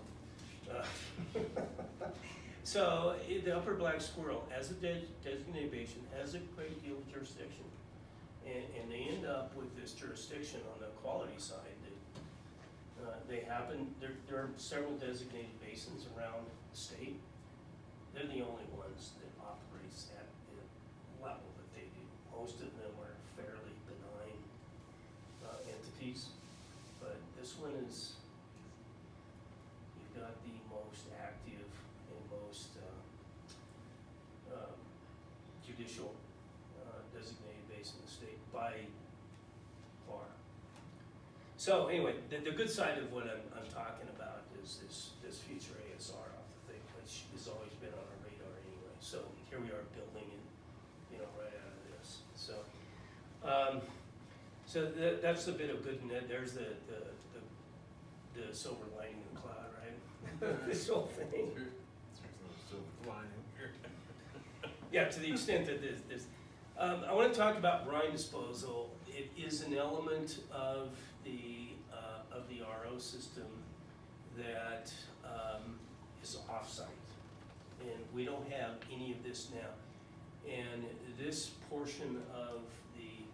So, the Upper Black Squirrel, as a designated basin, has a great deal of jurisdiction. And they end up with this jurisdiction on the quality side that, they happen, there are several designated basins around the state. They're the only ones that operates at the level that they do. Most of them are fairly benign, entities, but this one is, you've got the most active and most judicial designated basin in the state by far. So anyway, the good side of what I'm talking about is this future ASR off the thing, which has always been on our radar anyway. So here we are building it, you know, right out of this. So that's a bit of good news. There's the silver lining in the cloud, right? This whole thing. There's no silver lining here. Yeah, to the extent that this, I want to talk about brine disposal. It is an element of the RO system that is offsite, and we don't have any of this now. And this portion of the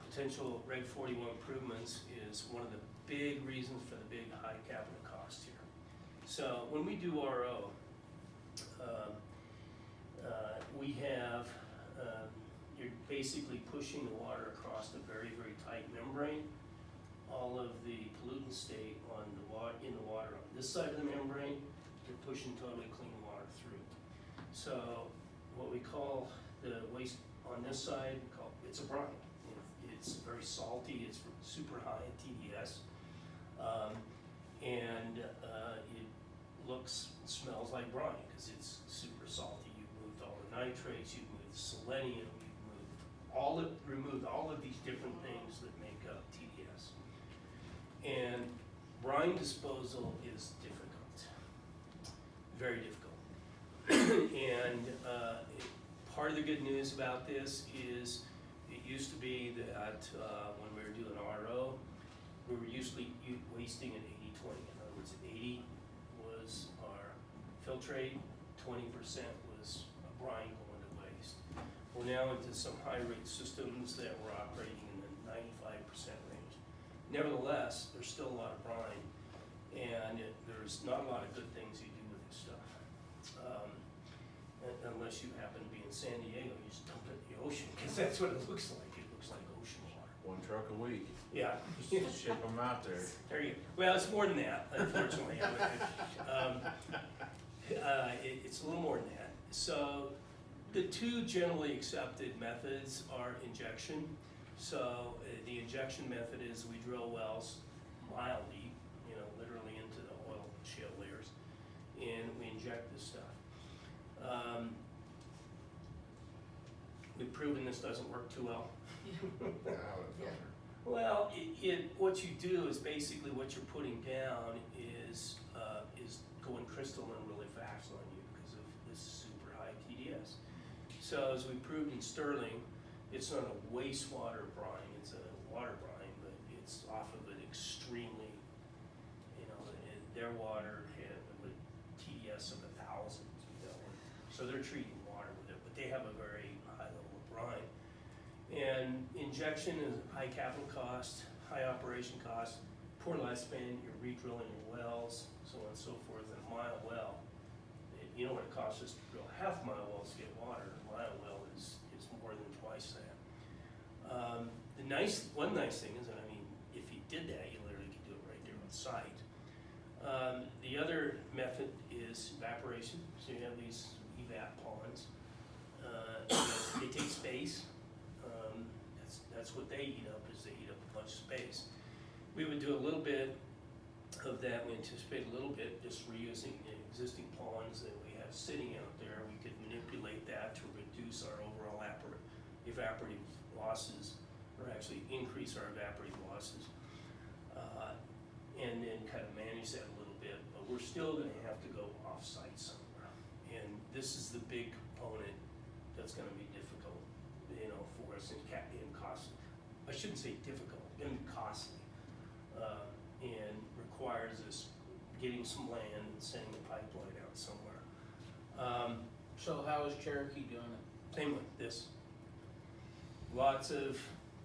potential Reg 41 improvements is one of the big reasons for the big high capital cost here. So when we do RO, we have, you're basically pushing the water across a very, very tight membrane. All of the pollutant state on the in the water on this side of the membrane, you're pushing totally clean water through. So what we call the waste on this side, it's a brine. It's very salty, it's super high in TDS. And it smells like brine because it's super salty. You've moved all the nitrates, you've moved the selenium, removed all of these different things that make up TDS. And brine disposal is difficult, very difficult. And part of the good news about this is it used to be that when we were doing RO, we were usually wasting an 80-20. In other words, 80 was our filtrate, 20% was a brine going to waste. We're now into some high rate systems that we're operating in the 95% range. Nevertheless, there's still a lot of brine, and there's not a lot of good things you do with this stuff. Unless you happen to be in San Diego, you just dump it in the ocean, because that's what it looks like. It looks like ocean water. One truck a week, Yeah. just ship them out there. There you go. Well, it's more than that, unfortunately. It's a little more than that. So the two generally accepted methods are injection. So the injection method is we drill wells mile deep, you know, literally into the oil shale layers, and we inject this stuff. We've proven this doesn't work too well. Yeah, how would it filter? Well, what you do is basically what you're putting down is going crystalline really fast on you because of this super high TDS. So as we proved in Sterling, it's not a wastewater brine, it's a water brine, but it's off of an extremely, you know, their water had a TDS of 1,000, you know, so they're treating water with it, but they have a very high level of brine. And injection is high capital cost, high operation cost, poor lifespan, you're re-drilling your wells, so on and so forth. And a mile well, you know what it costs us to drill half-mile wells to get water. A mile well is more than twice that. One nice thing is that, I mean, if you did that, you literally could do it right there on site. The other method is evaporation. So you have these evap ponds. They take space. That's what they eat up, is they eat up a bunch of space. We would do a little bit of that. We anticipate a little bit just reusing the existing ponds that we have sitting out there. We could manipulate that to reduce our overall evaporative losses, or actually increase our evaporative losses. And then kind of manage that a little bit, but we're still gonna have to go off-site somewhere. And this is the big component that's gonna be difficult, you know, for us and costly. I shouldn't say difficult, gonna be costly. And requires us getting some land and sending a pipeline out somewhere. So how is Cherokee doing it? Same with this. Lots of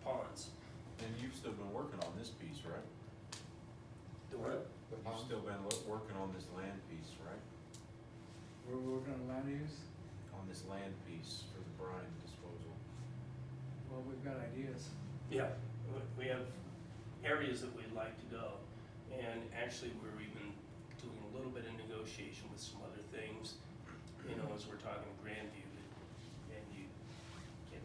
ponds. And you've still been working on this piece, right? The what? The You've pond? still been working on this land piece, right? We're working on land use, On this land piece for the brine disposal. well, we've got ideas. Yeah, we have areas that we'd like to go. And actually, we're even doing a little bit of negotiation with some other things, you know, as we're talking Grandview. And you can't,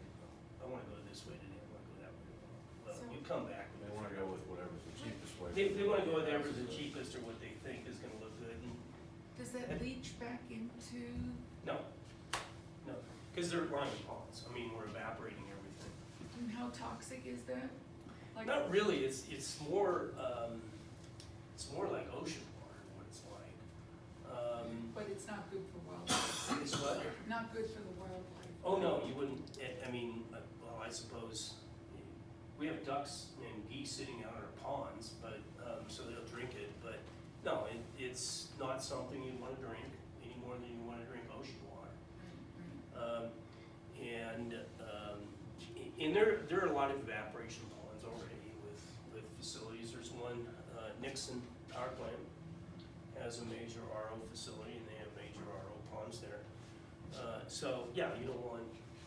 I wanna go this way today, I wanna go that way. Well, you come back. They wanna go with whatever's the cheapest way. They wanna go with whatever's the cheapest or what they think is gonna look good. And Does that leach back into, no, cause they're lined ponds. I mean, we're evaporating everything. and how toxic is that? Like- Not really, it's more like ocean water, what it's like. But it's not good for wildlife, It's what? not good for the wildlife. Oh, no, you wouldn't, I mean, well, I suppose, we have ducks and geese sitting out in our ponds, but, so they'll drink it, but no, it's not something you wanna drink any more than you wanna drink ocean water. And there are a lot of evaporation ponds already with facilities. There's one, Nixon Power Plant has a major RO facility and they have major RO ponds there. So, yeah, you don't want,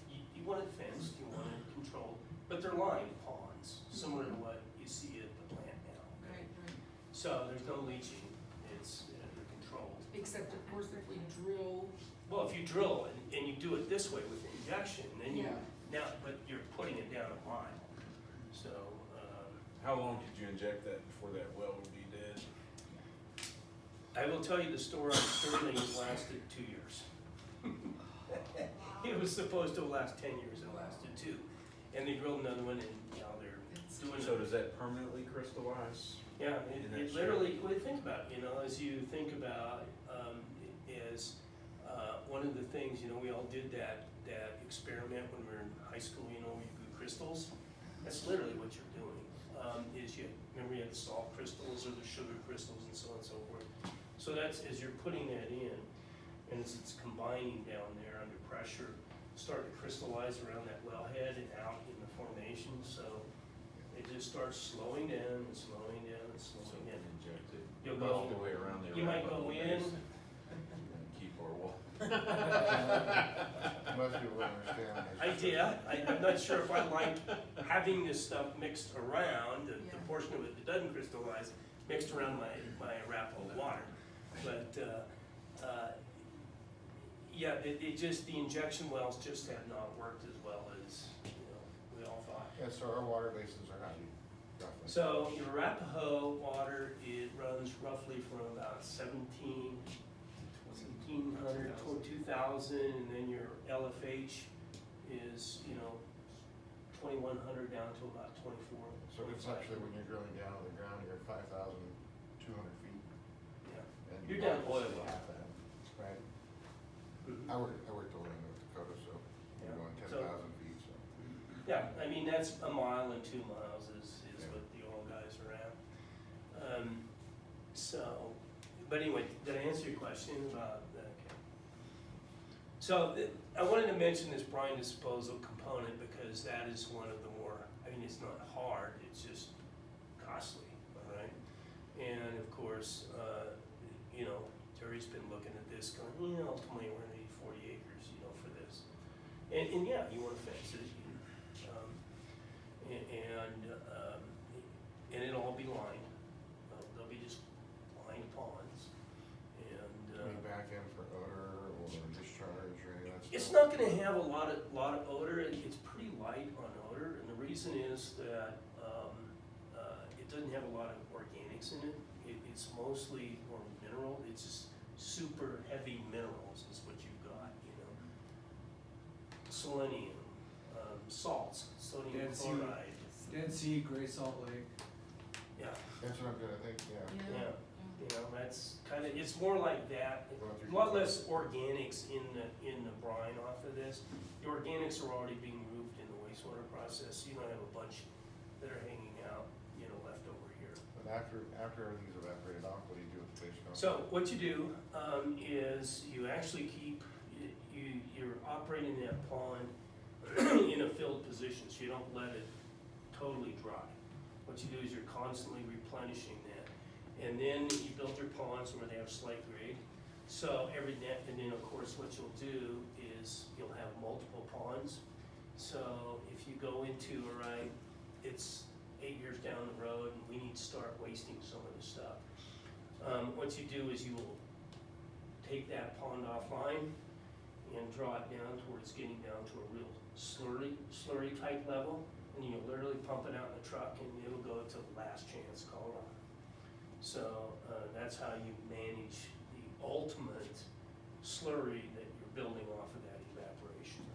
you want it fenced, you want it controlled, but they're lined ponds, similar to what you see at the plant now. Right, right. So there's no leaching, it's, they're controlled. Except of course if we drill, Well, if you drill and you do it this way with injection, then you, Yeah. now, but you're putting it down a mile. So, How long did you inject that before that well would be dead? I will tell you the story on Sterling lasted 2 years. It was supposed to last 10 years, it lasted 2. And they drilled another one and now they're doing So it. does that permanently crystallize? Yeah, in that it literally, what do you think about, you know, as you think about, one of the things, you know, we all did that experiment when we were in high school, you know, we do crystals. That's literally what you're doing, is you, remember you had the salt crystals or the sugar crystals and so on and so forth. So that's, as you're putting that in, and as it's combining down there under pressure, start to crystallize around that wellhead and out in the formation, so it just starts slowing down and slowing down and So slowing we down. can inject it. You'll all go- the way around the. you might go in. Keep our wall. Most people understand. I'm not sure if I like having this stuff mixed around, the Yeah. portion of it that doesn't crystallize, mixed around my Arapahoe water. But, yeah, it just, the injection wells just have not worked as well as, you know, we all thought. Yeah, so our water basins are how deep, roughly? So your Arapahoe water, it runs roughly from about 1,700 to 2,000, and then your LFH is, you know, 2,100 down to about 24. So conceptually, when you're drilling down on the ground, you're 5,200 feet. Yeah. And You're down oil oil. half that, right? I worked over in North Dakota, so Yeah. we're going So- 10,000 feet, so. Yeah, I mean, that's a mile and 2 miles is Yeah. what the oil guys are at. So, but anyway, did I answer your question about that? Okay. So, I wanted to mention this brine disposal component because that is one of the more, I mean, it's not hard, it's just costly, all right? And of course, you know, Terry's been looking at this going, you know, ultimately we're gonna need 40 acres, you know, for this. And yeah, you wanna fence it, and it'll all be lined. They'll be just lined ponds, and, Any back end for odor or discharge or any of that stuff? it's not gonna have a lot of odor, it's pretty light on odor, and the reason is that, it doesn't have a lot of organics in it. It's mostly more mineral, it's just super heavy minerals is what you've got, you know. Selenium, salts, sodium Dead Sea. chloride. Dead Sea, Great Salt Lake. Yeah, That's what I'm gonna think, yeah. yeah, you know, that's kind of, it's more like that. Going through A lot less organics in the brine off of this. The organics are already being moved in the wastewater process, so you don't have a bunch that are hanging out, you know, left over here. But after everything's evaporated off, what do you do with the fish? So what you do, is you actually keep, you're operating that pond in a filled position, so you don't let it totally dry. What you do is you're constantly replenishing that. And then you build your ponds where they have slight grade. So every net, and then of course what you'll do is you'll have multiple ponds. So if you go into, all right, it's 8 years down the road and we need to start wasting some of the stuff. What you do is you will take that pond offline and draw it down to where it's getting down to a real slurry type level. And you'll literally pump it out in the truck and it'll go to last chance Colorado. So that's how you manage the ultimate slurry that you're building off of that evaporation.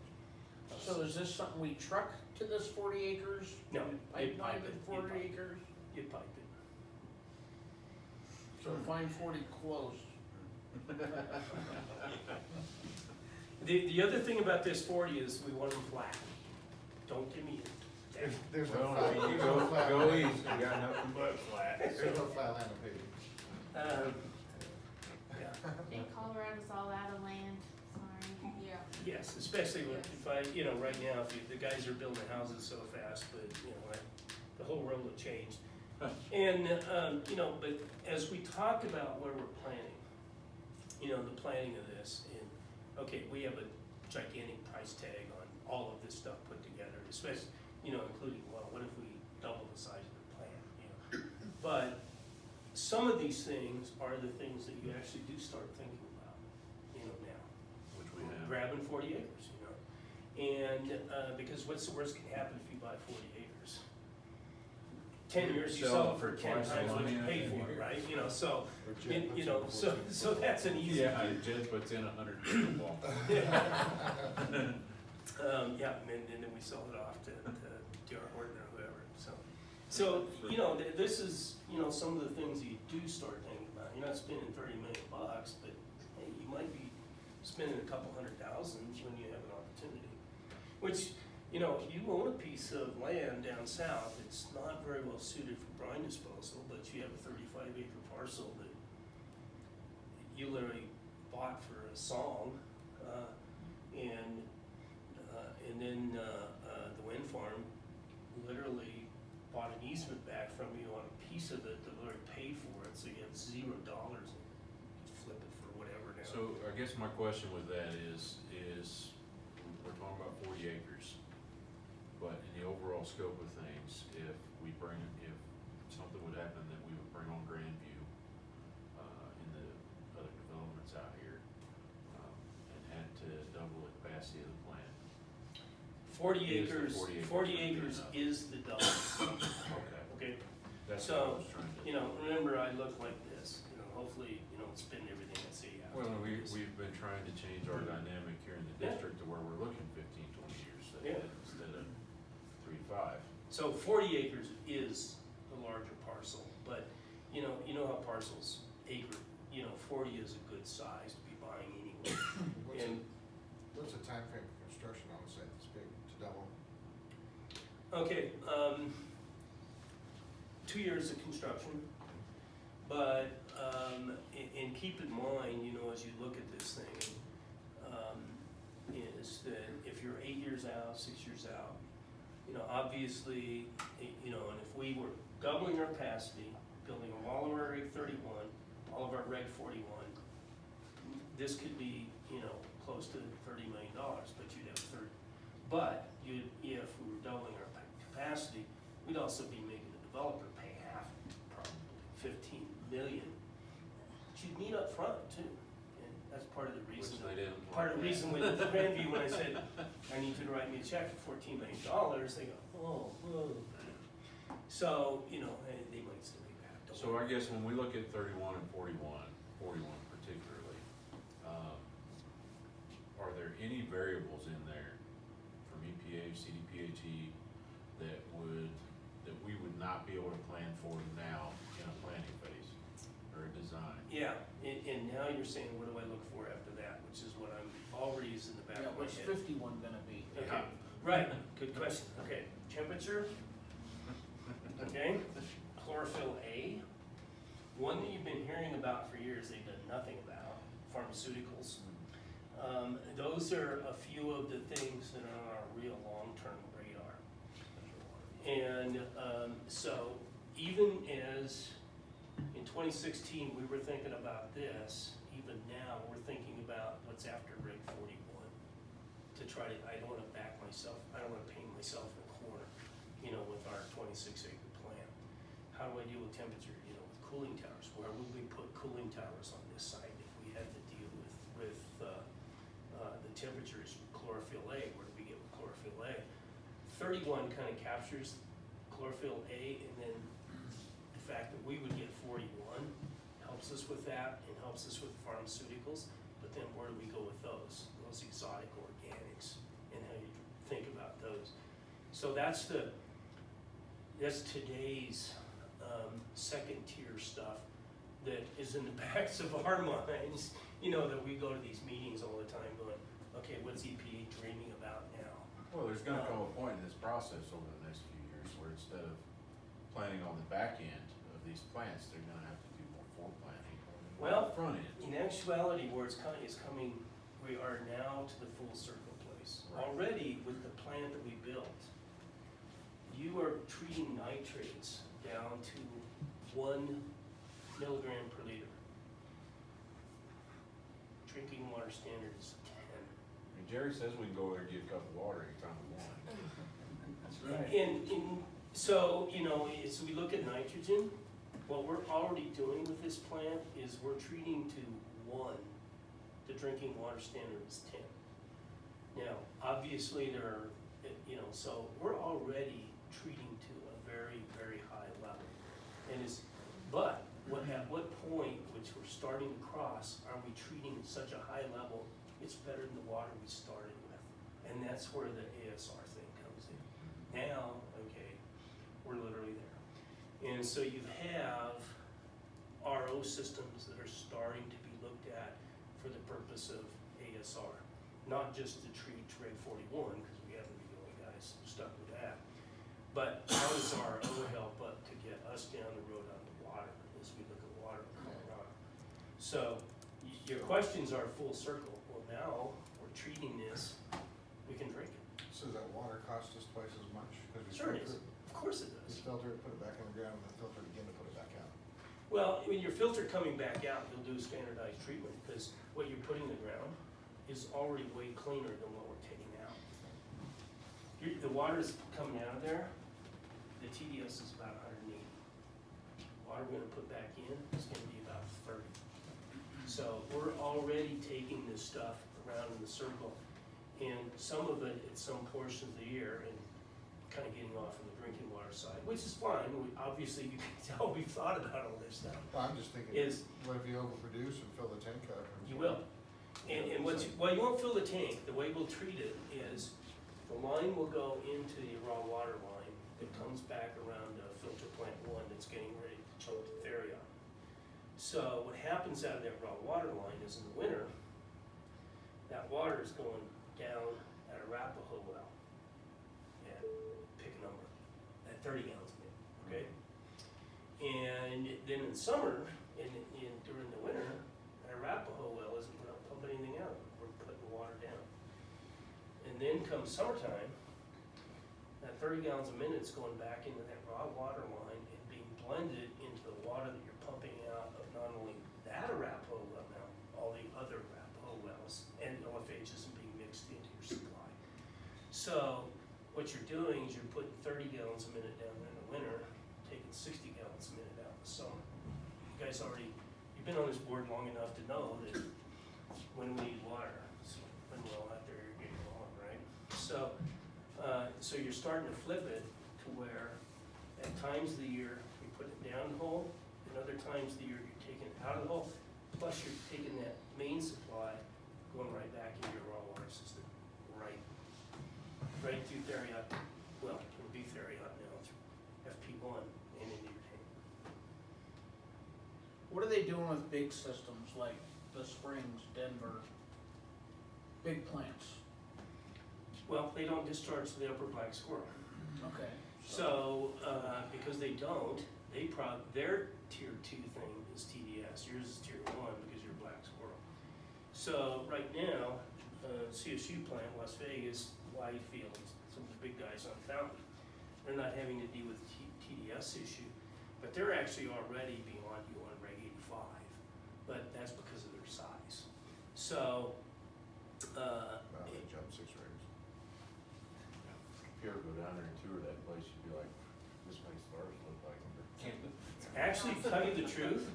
So is this something we truck to this 40 acres? No, Pipe you line pipe to it, 40 you pipe it. acres? You pipe it. So find 40 close. The other thing about this 40 is we want them flat. Don't give me There's no Well, flat, you there's go, no flat go land. east, you got nothing but flat. There's no flat land to pay. yeah. And Colorado's all out of land, sorry. Yeah. Yes, especially if I, you know, right now, if the guys are building houses so fast, but, you know, the whole world will change. And, you know, but as we talk about where we're planning, you know, the planning of this, and, okay, we have a gigantic price tag on all of this stuff put together, especially, you know, including, well, what if we double the size of the plant, you know? But some of these things are the things that you actually do start thinking about, you know, now. Which we have. Grabbing 40 acres, you know? And, because what's the worst can happen if you buy 40 acres? 10 years, you sell it for 10 twice the times what you money, paid I for think. it, right? You know, so, Or Jet puts you know, in so that's an easy. Yeah, Jed puts in 100 ball. Yeah, and then we sell it off to D.R. Horton or whoever, so, you know, this is, you know, some of the things you do start thinking about. You're not spending $30 million, but hey, you might be spending a couple $100,000 when you have an opportunity. Which, you know, you own a piece of land down south, it's not very well suited for brine disposal, but you have a 35-acre parcel that you literally bought for a song, and then the wind farm literally bought an easement back from you on a piece of it that literally paid for it, so you have $0 and you flip it for whatever now. So I guess my question with that is we're talking about 40 acres, but in the overall scope of things, if something would happen that we would bring on Grandview, in the other developments out here, and had to double the capacity of the plant. 40 Is the acres, 40 40 acres acres enough? is the double, Okay, okay? that's So, what I was trying to. You know, remember I look like this, you know, hopefully you don't spend everything I see out. Well, we've been trying to change our dynamic here in the Yeah. district to where we're looking 15, 20 years Yeah. ahead instead of 3 to 5. So 40 acres is the larger parcel, but you know how parcels acre, you know, 40 is a good size to be buying anyway. And, What's the time frame for construction on a site this big to double? okay, 2 years of construction, but, and keep in mind, you know, as you look at this thing, is that if you're 8 years out, 6 years out, you know, obviously, you know, and if we were doubling our capacity, building all of our Reg 31, all of our Reg 41, this could be, you know, close to $30 million, but you'd have 30. But if we were doubling our capacity, we'd also be making the developer pay half, probably 15 million. But you'd need up front too, and that's part of the reason. Which they didn't Part of the want. reason with Grandview, when I said, I need you to write me a check for $14 million, they go, oh, whoa. So, you know, they might still be back. Don't So worry. I guess when we look at 31 and 41 particularly, are there any variables in there from EPA, CDPHE, that we would not be able to plan for now in a planning phase or a design? Yeah, and now you're saying, what do I look for after that, which is what I'm already is in the back Yeah, of my what's head. 51 gonna be? Okay, right, good question, okay, temperature, okay, chlorophyll A. One that you've been hearing about for years, they've done nothing about, pharmaceuticals. Those are a few of the things that are on our real long-term radar. And so even as in 2016, we were thinking about this, even now, we're thinking about what's after Reg 41. To try to, I don't wanna back myself, I don't wanna paint myself in a corner, with our 26-acre plan. How do I deal with temperature, with cooling towers? Where would we put cooling towers on this site if we had to deal with the temperatures, chlorophyll A? Where do we get with chlorophyll A? 31 kind of captures chlorophyll A, and then the fact that we would get 41 helps us with that and helps us with pharmaceuticals. But then where do we go with those exotic organics, and how you think about those? So that's today's second tier stuff that is in the backs of our minds, that we go to these meetings all the time going, okay, what's EPA dreaming about now? Well, there's gonna come a point in this process over the next few years where instead of planning on the back end of these plants, they're gonna have to do more foreplanning on Well, the front end. in actuality, where it's coming, we are now to the full circle place. Right. Already with the plant that we built, you are treating nitrates down to 1 milligram per liter. Drinking water standard is 10. I mean, Jerry says we can go over there and get a cup of water anytime we want. That's right. So we look at nitrogen. What we're already doing with this plant is we're treating to 1. The drinking water standard is 10. Now, obviously there are, so we're already treating to a very, very high level. But at what point, which we're starting to cross, are we treating at such a high level, it's better than the water we started with? And that's where the ASR thing comes in. Now, okay, we're literally there. And so you have RO systems that are starting to be looked at for the purpose of ASR. Not just to treat Reg 41, because we haven't been the only guys stuck with that. But how does RO help to get us down the road on the water as we look at water in Colorado? So your questions are full circle. Well, now we're treating this, we can drink it. So does that water cost us twice as much? 'Cause we Sure it filter is. Of course it We does. filter it, put it back in the ground, and then filter it again to put it back out. Well, when your filter coming back out, you'll do standardized treatment, because what you're putting in the ground is already way cleaner than what we're taking out. The water's coming out of there, the TDS is about 180. Water we're gonna put back in is gonna be about 30. So we're already taking this stuff around in the circle, and some of it at some portion of the year, and kind of getting off on the drinking water side, which is fine. Obviously, you can tell we've thought about all this stuff. Well, I'm just thinking, what if you overproduce and fill the tank up? You will. And you won't fill the tank. The way we'll treat it is the line will go into the raw water line that comes back around filter plant 1 that's getting ready to choke the Therion. So what happens out of that raw water line is in the winter, that water is going down at Arapahoe well. And pick a number, at 30 gallons a minute, okay? And then in summer, during the winter, Arapahoe well isn't gonna pump anything out, we're putting water down. And then come summertime, that 30 gallons a minute is going back into that raw water line and being blended into the water that you're pumping out of not only that Arapahoe well now, all the other Arapahoe wells, and OFHs and being mixed into your supply. So what you're doing is you're putting 30 gallons a minute down there in the winter, taking 60 gallons a minute out in the summer. You guys you've been on this board long enough to know that when we need water, it's when we're all out there irrigating lawn, right? So you're starting to flip it to where at times of the year you put it down the hole, and other times of the year you're taking it out of the hole, plus you're taking that main supply, going right back into your raw water system, right right through Theriot, well, it'll be Theriot now, through FP1 and into your tank. What are they doing with big systems like the Springs, Denver, big plants? Well, they don't discharge to the upper black squirrel. Okay. So, because they don't, their tier 2 thing is TDS, yours is tier 1 because you're black squirrel. So, right now, CSU plant, Las Vegas, Whitefield, some of the big guys on Fountain, they're not having to deal with TDS issue, but they're actually already beyond you on Reg 85, but that's because of their size. So, Wow, they jumped 6 rigs. If you ever go down there and tour that place, you'd be like, this makes ours look like them. actually, to tell you the truth,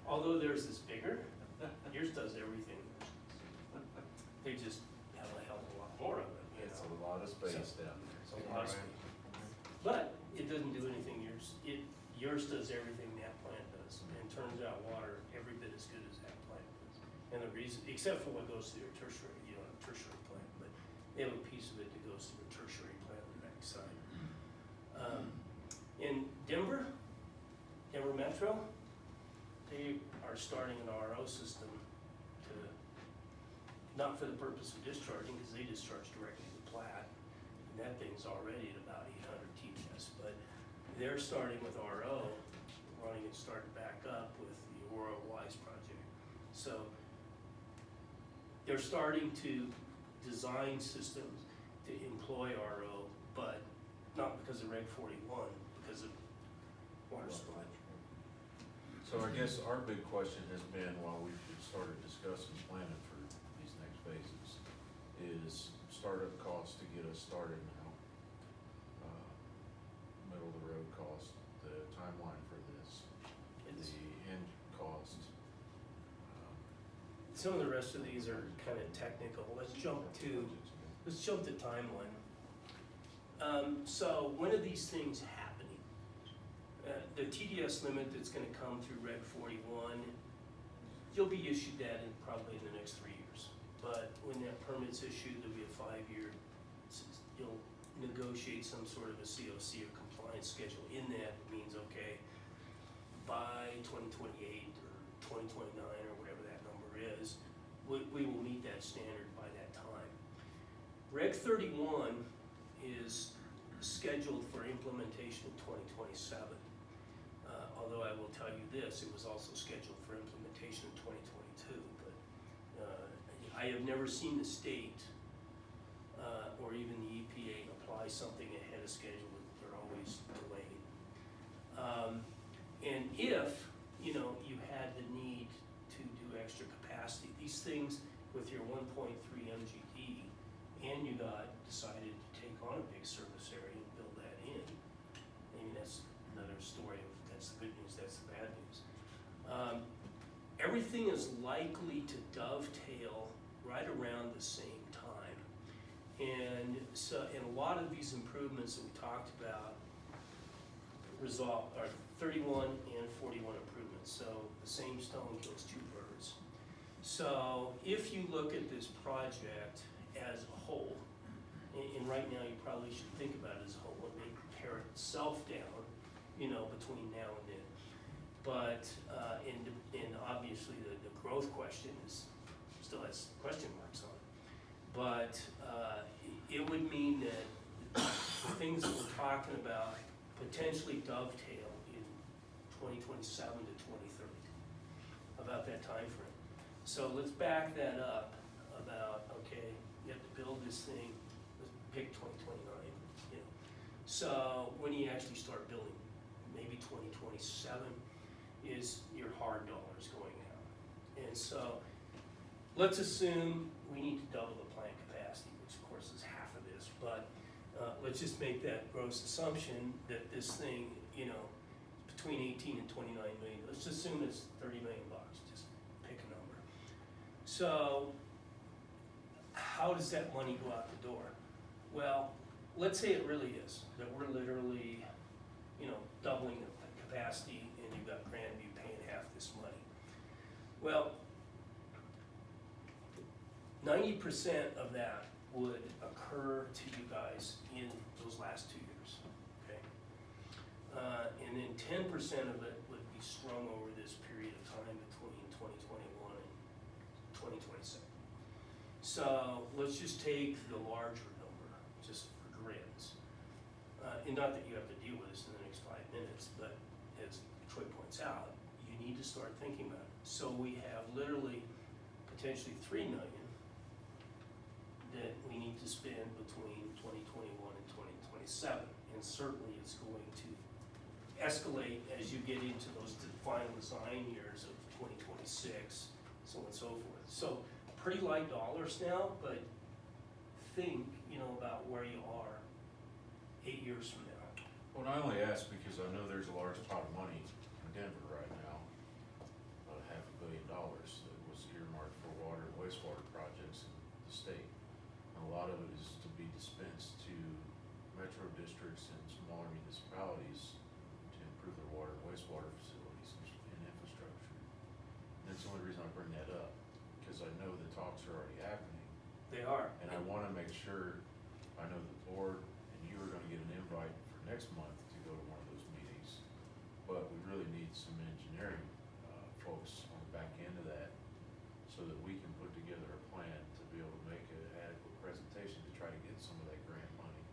although theirs is bigger, yours does everything. They just have a hell of a lot more of it, you It's know. a lot of space down there. It's a lot of space. But it doesn't do anything, yours does everything that plant does. And turns out water every bit as good as that plant does. And the reason, except for what goes to their tertiary, you know, tertiary plant, but they have a piece of it that goes to the tertiary plant on the backside. In Denver Metro, they are starting an RO system to, not for the purpose of discharging, because they discharge directly to Platte, and that thing's already at about 800 TDS, but they're starting with RO, running it starting back up with the Aurora Wise project. So they're starting to design systems to employ RO, but not because of Reg 41, because of water supply. So I guess our big question has been, while we've started discussing planning for these next phases, is startup costs to get us started now. Middle of the road cost, the timeline for this, It's- the end cost. Some of the rest of these are kind of technical. Let's jump to timeline. So when are these things happening? The TDS limit that's gonna come through Reg 41, you'll be issued that in probably in the next 3 years. But when that permit's issued, there'll be a 5-year, you'll negotiate some sort of a COC or compliance schedule. In that, it means, okay, by 2028 or 2029 or whatever that number is, we will meet that standard by that time. Reg 31 is scheduled for implementation in 2027. Although I will tell you this, it was also scheduled for implementation in 2022, but I have never seen the state or even the EPA apply something ahead of schedule. They're always delayed. And if, you know, you had the need to do extra capacity, these things with your 1.3 MGD, and you decided to take on a big service area and build that in, I mean, that's another story of, that's the good news, that's the bad news. Everything is likely to dovetail right around the same time. And so, and a lot of these improvements that we talked about are 31 and 41 improvements. So the same stone kills 2 birds. So if you look at this project as a whole, and right now you probably should think about it as a whole, it may pare itself down, you know, between now and then. But, and obviously the growth question still has question marks on it. But it would mean that the things that we're talking about potentially dovetail in 2027 to 2030, about that time frame. So let's back that up about, okay, you have to build this thing, let's pick 2029, you know. So when you actually start building, maybe 2027 is your hard dollars going out. And so let's assume we need to double the plant capacity, which of course is half of this, but let's just make that gross assumption that this thing, you know, between 18 and 29 million, let's assume it's 30 million bucks, just pick a number. So how does that money go out the door? Well, let's say it really is, that we're literally, you know, doubling the capacity and you've got Grandview paying half this money. Well, 90% of that would occur to you guys in those last 2 years, okay? And then 10% of it would be strung over this period of time between 2021 and 2027. So let's just take the larger number, just for grins. And not that you have to deal with this in the next 5 minutes, but as Troy points out, you need to start thinking about it. So we have literally potentially $3 million that we need to spend between 2021 and 2027. And certainly it's going to escalate as you get into those final design years of 2026, so on and so forth. So pretty light dollars now, but think, about where you are 8 years from now. Well, I only ask because I know there's a large pot of money in Denver right now, about $500 million that was earmarked for water and wastewater projects in the state. And a lot of it is to be dispensed to metro districts and smaller municipalities to improve their water and wastewater facilities and infrastructure. And that's the only reason I bring that up, because I know the talks are already happening. They are. And I wanna make sure, I know the board and you are gonna get an invite for next month to go to one of those meetings. But we really need some engineering, folks on the back end of that, so that we can put together a plan to be able to make an adequate presentation to try to get some of that grant money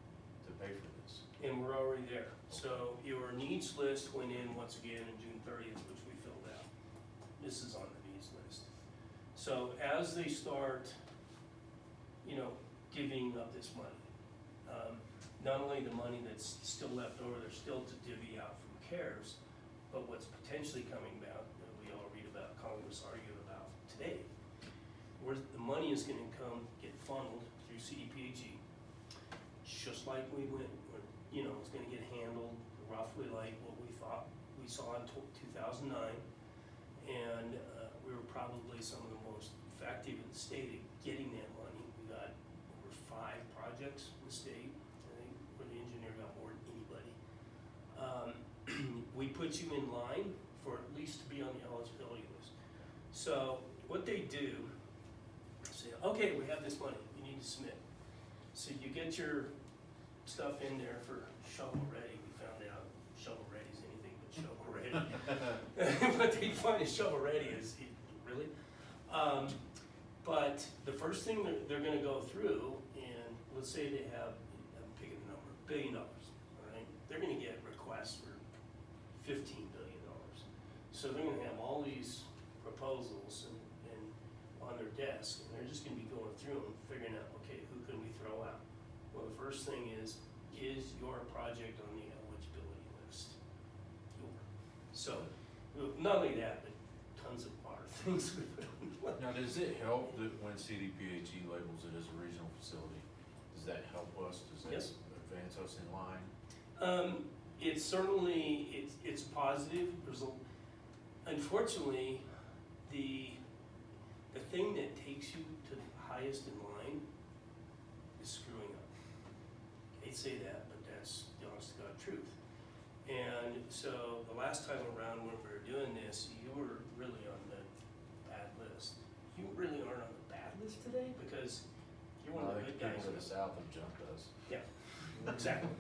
to pay for this. And we're already there. So your needs list went in once again on June 30th, which we filled out. This is on the needs list. So as they start, divvying up this money, not only the money that's still left over, there's still to divvy out from CARES, but what's potentially coming about, that we all read about, Congress argue about today, where the money is gonna get funneled through CDPHE, just like we went, it's gonna get handled roughly like what we thought we saw in 2009. And we were probably some of the most effective in the state at getting that money. We got over 5 projects in the state, I think, where the engineer got more than anybody. We put you in line for at least to be on the eligibility list. So what they do, say, okay, we have this money, you need to submit. So you get your stuff in there for shovel ready. We found out shovel ready is anything but shovel ready. What they find is shovel ready is, really? But the first thing they're gonna go through, and let's say they have, I'm picking a number, $1 billion, all right? They're gonna get requests for $15 billion. So they're gonna have all these proposals and on their desk, and they're just gonna be going through them, figuring out, okay, who can we throw out? Well, the first thing is your project on the eligibility list? So, not only that, but tons of other things we put on. Now, does it help that when CDPHE labels it as a regional facility, does that help us? Does that Yes. advance us in line? It's certainly, it's positive. Unfortunately, the thing that takes you to the highest in line is screwing up. I hate to say that, but that's the honest to God truth. And so the last time around when we were doing this, you were really on the bad list. You really aren't on the bad list today because you're one of the good guys. People to the south have jumped us. Yeah, exactly.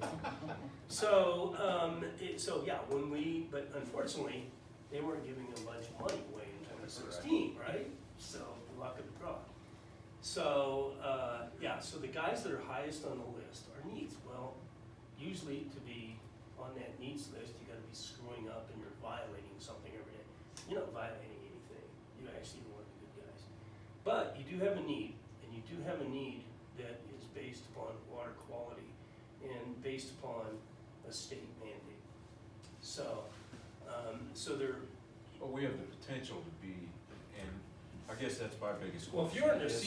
So, but unfortunately, they weren't giving a bunch of money away in 2016, right? So, luck of the draw. So, so the guys that are highest on the list are needs. Well, usually to be on that needs list, you gotta be screwing up and you're violating something every day. You're not violating anything. You're actually one of the good guys. But you do have a need, and you do have a need that is based upon water quality and based upon a state mandate. So, they're. Well, we have the potential to be, and I guess that's my biggest question. Well, if you're under is-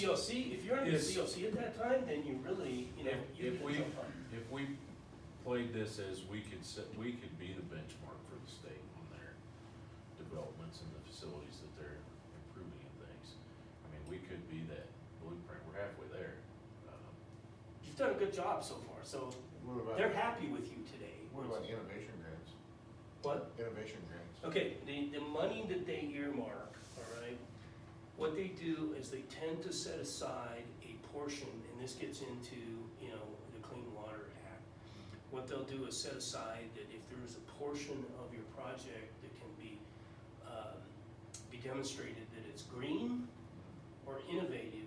COC, at that time, then you really, you If can we, jump on. if we played this as we could be the benchmark for the state on their developments and the facilities that they're improving and things. I mean, we could be that blueprint, we're halfway there. You've done a good job so far, so What about, they're happy with you today. what about innovation grants? What? Innovation grants. Okay, the money that they earmark, all right, what they do is they tend to set aside a portion, and this gets into, you know, the Clean Water Act. What they'll do is set aside that if there is a portion of your project that can be demonstrated that it's green or innovative,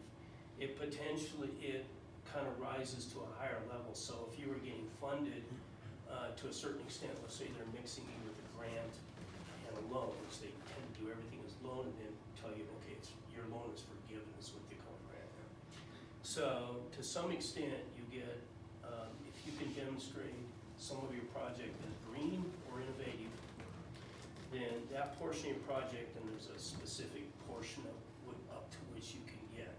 it kind of rises to a higher level. So if you were getting funded to a certain extent, let's say they're mixing you with a grant and a loan, which they tend to do everything as loan and then tell you, okay, your loan is forgiven, is what they call a grant. So to some extent, you get, if you can demonstrate some of your project as green or innovative, then that portion of your project, and there's a specific portion of up to which you can get,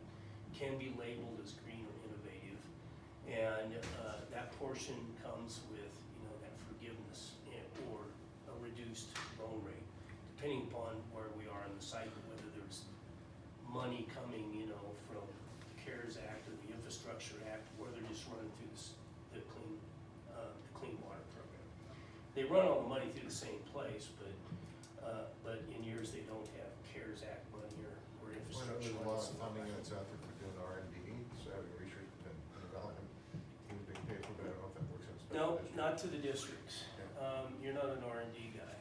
can be labeled as green or innovative. And that portion comes with, you know, that forgiveness or a reduced loan rate, depending upon where we are in the cycle, whether there's money coming, you know, from the CARES Act or the Infrastructure Act, or they're just running through the Clean Water Program. They run all the money through the same place, but in years they don't have CARES Act money or infrastructure There's a money. lot of funding that's out there for doing R&D, so having research and development, even big paper, but I don't know if that works in a special No, district. not to the districts. You're not an R&D guy,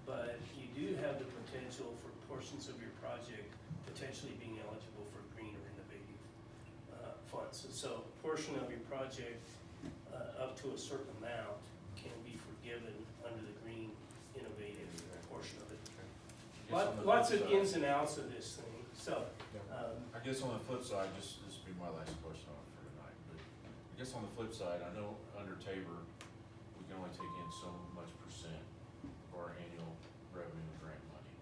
but you do have the potential for portions of your project potentially being eligible for green or innovative funds. So a portion of your project up to a certain amount can be forgiven under the green innovative portion of it. Lots of ins and outs of this thing, so. I guess on the flip side, this will be my last question on it for tonight, but I guess on the flip side, I know under Tabor, we can only take in so much percent of our annual revenue and grant money.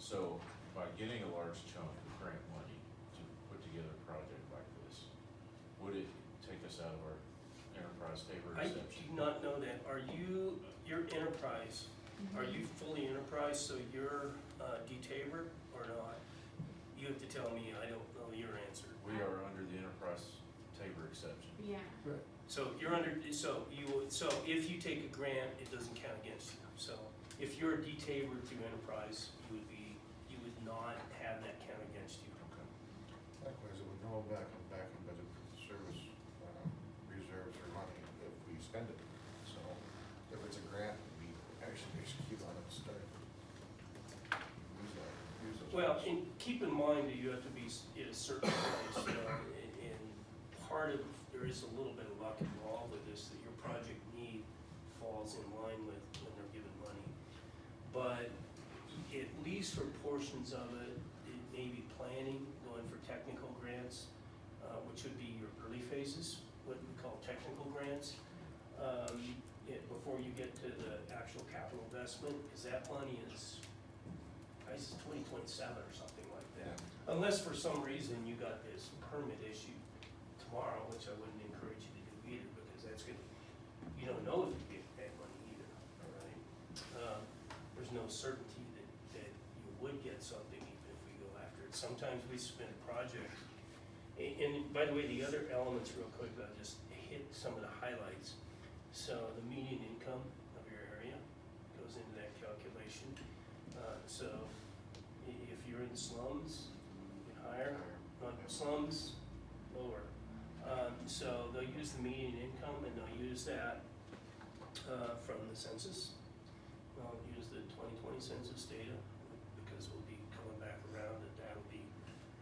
So by getting a large chunk of grant money to put together a project like this, would it take us out of our enterprise Tabor I exception? do not know that. Are you, your enterprise, are you fully enterprise, so you're de-tabored or not? You have to tell me, I don't know your answer. We are under the enterprise Tabor exception. Yeah. So you're under, so if you take a grant, it doesn't count against you. So if you're de-tabored through enterprise, you would not have that count against you. Likewise, it would go back in budget service reserves or money if we spend it. So if it's a grant, we actually execute on it, start. Use those Well, funds. and keep in mind that you have to be in a certain place, and part of, there is a little bit of luck involved with this, that your project need falls in line with when they're given money. But at least for portions of it, it may be planning, going for technical grants, which would be your early phases, what we call technical grants. Before you get to the actual capital investment, because that money is, price is 2027 or something like that. Unless for some reason you got this permit issued tomorrow, which I wouldn't encourage you to do either, because that's gonna, you don't know if you get that money either, all right? There's no certainty that you would get something even if we go after it. Sometimes we submit a project, and by the way, the other elements real quick, I'll just hit some of the highlights. So the median income of your area goes into that calculation. So if you're in slums, higher, not slums, lower. So they'll use the median income and they'll use that from the census. They'll use the 2020 census data because we'll be coming back around and that'll be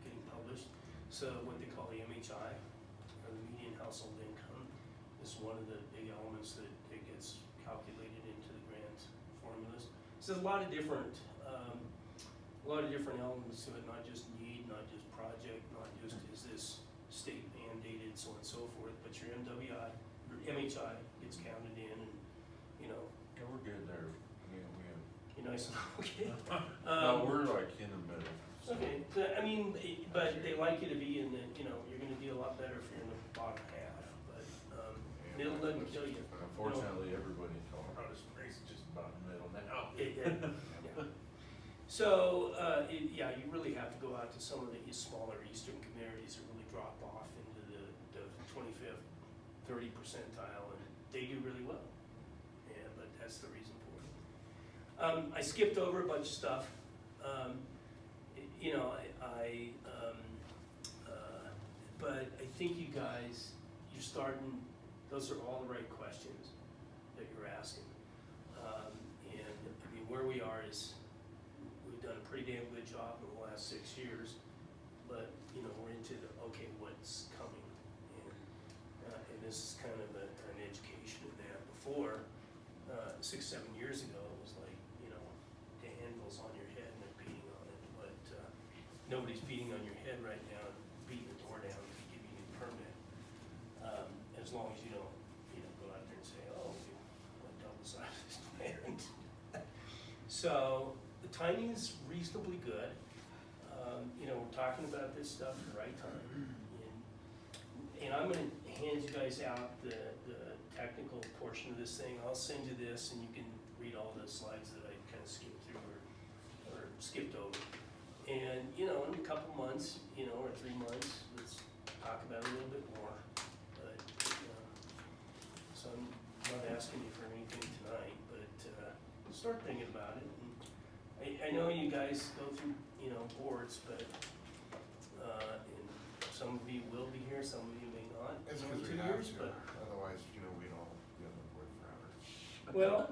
getting published. So what they call the MHI, or the median household income, is one of the big elements that it gets calculated into the grant formulas. So there's a lot of different elements to it, not just need, not just project, not just is this state mandated, so on and so forth, but your MWI, your MHI gets counted in, and you know. Yeah, we're good there. We have. You're nice and okay. No, we're like in the middle. So. Okay, I mean, but they like you to be in the, you know, you're gonna do a lot better if you're in the bottom half, but middle doesn't kill you. But unfortunately, everybody in Colorado Springs is just about in the middle now. Yeah. So, yeah, you really have to go out to some of the smaller eastern communities that really drop off into the 25th, 30 percentile, and they do really well. Yeah, but that's the reason for it. I skipped over a bunch of stuff. but I think you guys, you're starting, those are all the right questions that you're asking. And I mean, where we are is, we've done a pretty damn good job in the last 6 years, but, you know, we're into the, okay, what's coming? And this is kind of an education in that. Before, 6, 7 years ago, it was like, you know, the anvil's on your head and they're beating on it, but nobody's beating on your head right now, beating the door down to give you a new permit. As long as you don't, you know, go out there and say, oh, we went down the side of this land. So the timing is reasonably good. You know, we're talking about this stuff at the right time. And I'm gonna hand you guys out the technical portion of this thing. I'll send you this and you can read all the slides that I kind of skipped through or skipped over. And, you know, in a couple months, you know, or 3 months, let's talk about it a little bit more. But, so I'm not asking you for anything tonight, but start thinking about it. And I know you guys go through, you know, boards, but and some of you will be here, some of you may not. It's in because 2 we have years, to, but otherwise, you know, we'd all be on the board forever. well,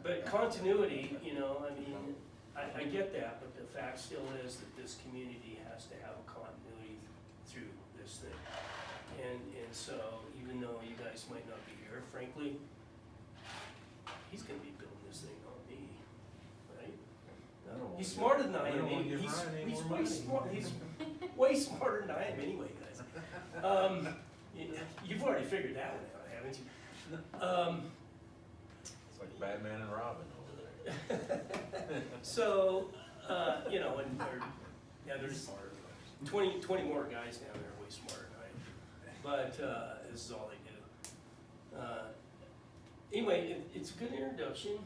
but continuity, you know, I mean, I get that, but the fact still is that this community has to have a continuity through this thing. And so, even though you guys might not be here, frankly, he's gonna be building this thing, not me, right? He's smarter than I We am. don't wanna give He's Ryan any he's more way money. smart, he's way smarter than I am anyway, guys. You've already figured that one out, haven't you? It's like Batman and Robin over there. So, you know, and yeah, there's 20 more guys down there way smarter than I am. But this is all they do. Anyway, it's a good introduction.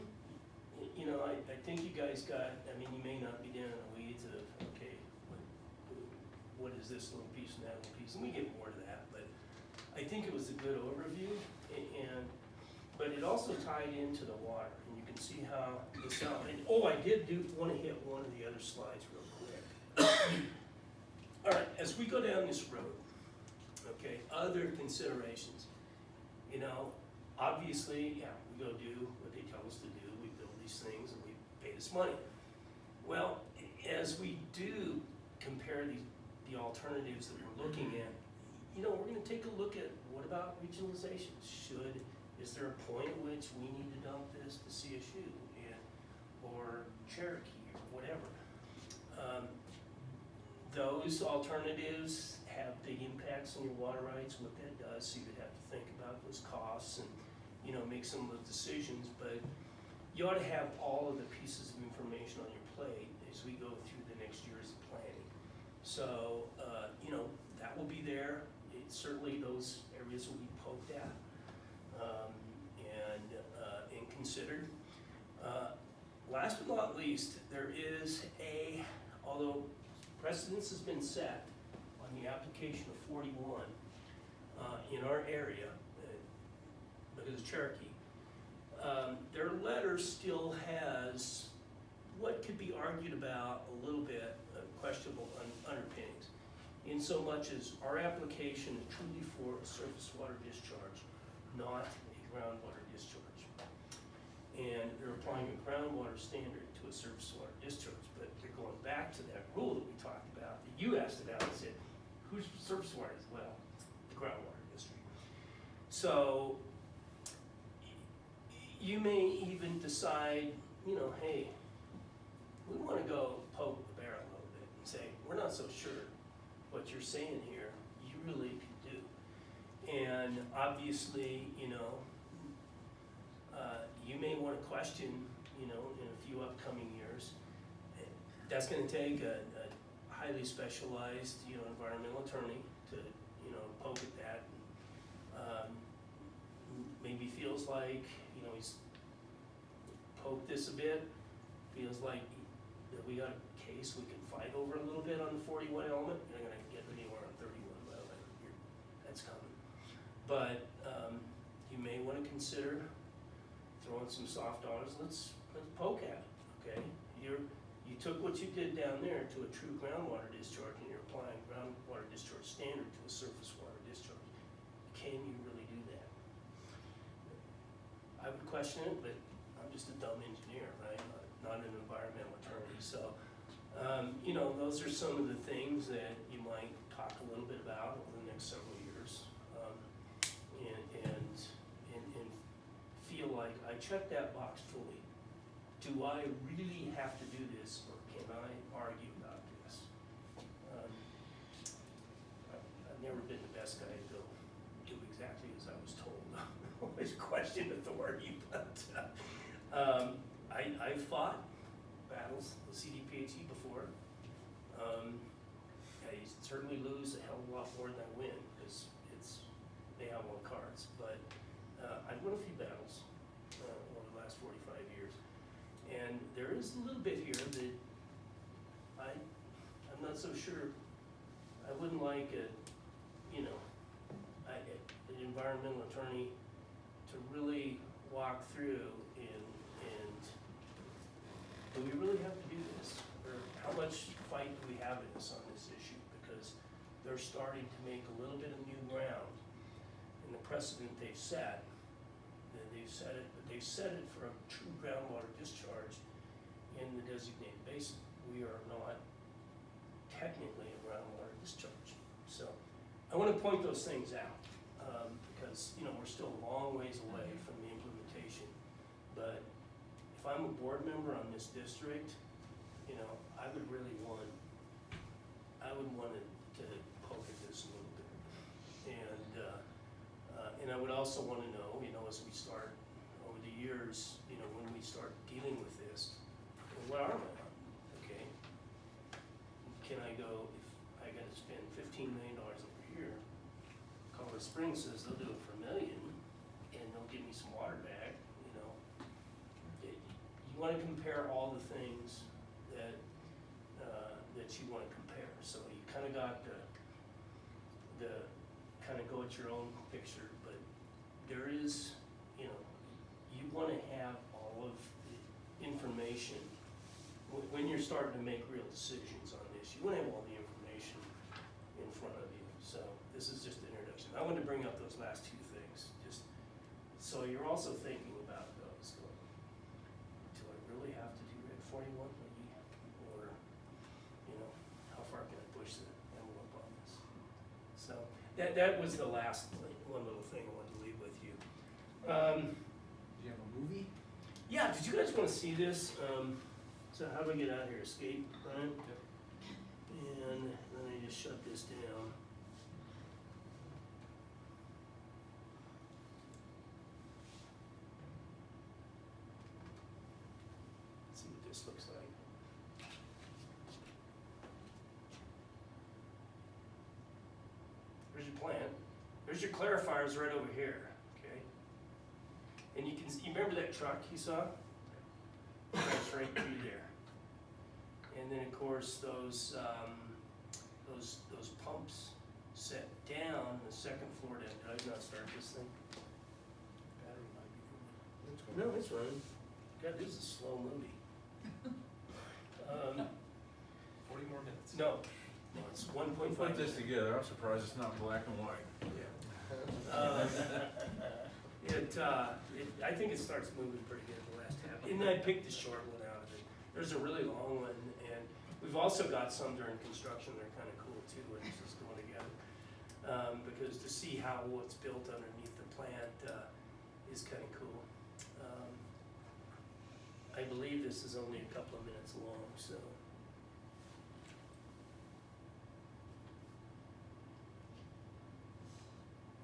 You know, I think you guys got, I mean, you may not be down in the weeds of, okay, what is this little piece and that little piece, and we get more to that, but I think it was a good overview, but it also tied into the water, and you can see how this out. And, oh, I did want to hit one of the other slides real quick. All right, as we go down this road, okay, other considerations, you know, obviously, yeah, we go do what they tell us to do, we build these things and we pay this money. Well, as we do compare the alternatives that we're looking at, you know, we're gonna take a look at what about regionalization? Is there a point at which we need to dump this to CSU or Cherokee or whatever? Those alternatives have big impacts on your water rights, what that does, so you would have to think about those costs and, you know, make some of those decisions, but you ought to have all of the pieces of information on your plate as we go through the next years of planning. So, you know, that will be there. Certainly those areas will be poked at and considered. Last but not least, there is although precedence has been set on the application of 41 in our area, because of Cherokee, their letter still has what could be argued about a little bit questionable underpinnings, in so much as our application is truly for a surface water discharge, not a groundwater discharge. And they're applying a groundwater standard to a surface water discharge, but they're going back to that rule that we talked about, that you asked about and said, whose surface water is? Well, the groundwater district. So you may even decide, you know, hey, we want to go poke the bear a little bit and say, we're not so sure what you're saying here, you really can do. And obviously, you know, you may want to question, you know, in a few upcoming years. That's going to take a highly specialized, you know, environmental attorney to, you know, poke at that. Maybe feels like, you know, he's poked this a bit, feels like that we got a case we can fight over a little bit on the 41 element. You're not going to get anywhere on 31, well, that's coming. But you may want to consider throwing some soft dollars. Let's poke at it, okay? You took what you did down there to a true groundwater discharge and you're applying groundwater discharge standard to a surface water discharge. Can you really do that? I would question it, but I'm just a dumb engineer, right? Not an environmental attorney, so, you know, those are some of the things that you might talk a little bit about over the next several years. And feel like I checked that box fully. Do I really have to do this, or can I argue about this? I've never been the best guy to go do exactly as I was told. I always question authority, but I've fought battles with CDPHE before. I certainly lose a hell of a lot more than I win, because they have all the cards, but I've won a few battles over the last 45 years. And there is a little bit here that I'm not so sure, I wouldn't like an environmental attorney to really walk through and do we really have to do this? Or how much fight do we have in this on this issue? Because they're starting to make a little bit of new ground, and the precedent they've set, they've set it for a true groundwater discharge in the designated basin. We are not technically a groundwater discharge. So I want to point those things out, because, you know, we're still a long ways away from the implementation. But if I'm a board member on this district, you know, I would want to poke at this a little bit. And I would also want to know, you know, as we start over the years, you know, when we start dealing with this, what are my options, okay? Can I go, if I gotta spend $15 million over here, Colorado Springs says they'll do it for $1 million, and they'll give me some water back, you know? You wanna compare all the things that you wanna compare, so you kinda got the kind of go at your own picture, but there is, you know, you want to have all of the information when you're starting to make real decisions on this. You want to have all the information in front of you. So this is just an introduction. I wanted to bring up those last two things, just so you're also thinking about those. Going, do I really have to do Red 41, or you know, how far can I push the envelope on this? So. That was the last one little thing I wanted to leave with you. Do you have a movie? Yeah, did you guys want to see this? So how do we get out of here? Escape, right? Yep. And then I just shut this down. Let's see what this looks like. There's your plant. There's your clarifiers right over here, okay? And you remember that truck you saw? That's right through there. And then of course those pumps set down the second floor down. Did I not start this thing? Battery might be It's going. No, it's running. God, this is slow movie. 40 more minutes. No, it's 1.5. Put this together, I'm surprised it's not black and white. I think it starts moving pretty good the last half. And I picked the short one out of it. There's a really long one, and we've also got some during construction that are kind of cool too, when this is going together. Because to see how what's built underneath the plant is kind of cool. I believe this is only a couple of minutes long, so.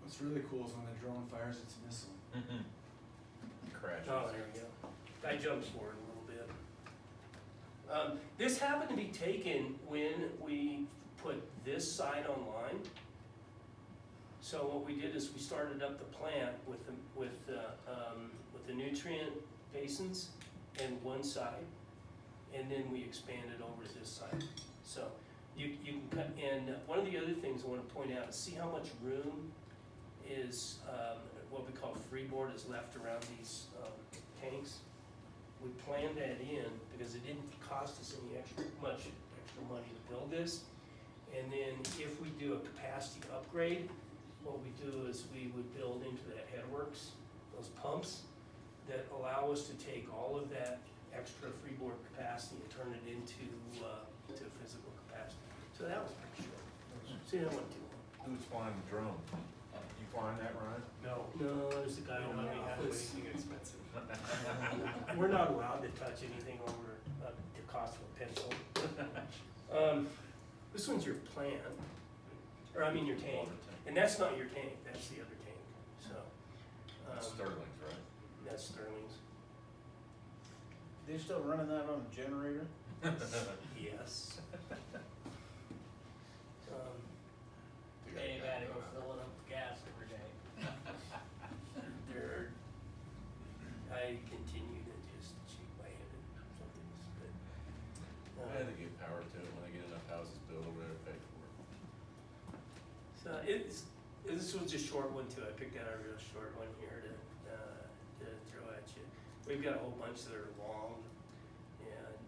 What's really cool is when the drone fires its missile. Crashes. Oh, there we go. I jumped forward a little bit. This happened to be taken when we put this side online. So what we did is we started up the plant with the nutrient basins and one side, and then we expanded over to this side. So you can cut, and one of the other things I want to point out is see how much room is what we call freeboard is left around these tanks. we planned that in because it didn't cost us any much extra money to build this. And then if we do a capacity upgrade, what we do is we would build into that headworks, those pumps that allow us to take all of that extra freeboard capacity and turn it into, to physical capacity. So that was pretty short. See, that went too long. Who's flying the drone? You flying that, Ryan? No, No, there's a guy no, on we my have office. anything expensive. We're not allowed to touch anything over the cost of a pencil. This one's your plant, or I mean your tank, Water tank. and that's not your tank, that's the other tank, so. That's Sterling's, right? That's Sterling's, They still running that on a generator? yes. Anybody go fill it up with gas every day? There, I continue to just shoot my head at some things, but. I had to get power to it when I get enough houses built over there to pay for it. So this was a short one too, I picked out a real short one here to throw at you. We've got a whole bunch that are long, and,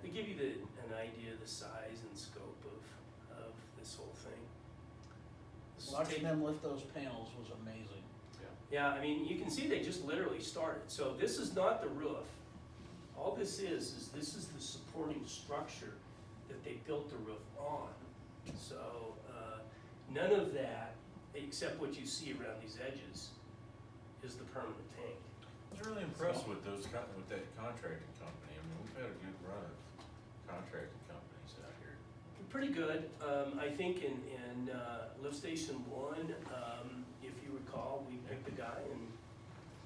to give you an idea of the size and scope of this whole thing. This is Watching take- them lift those panels was amazing. Yeah, I mean, you can see they just literally started, so this is not the roof. All this is this is the supporting structure that they built the roof on. So, none of that, except what you see around these edges, is the permanent tank. I was really impressed with with that contracting company. I mean, we've had a good run of contracting companies out here. Pretty good. I think in lift station 1, if you recall, we picked a guy and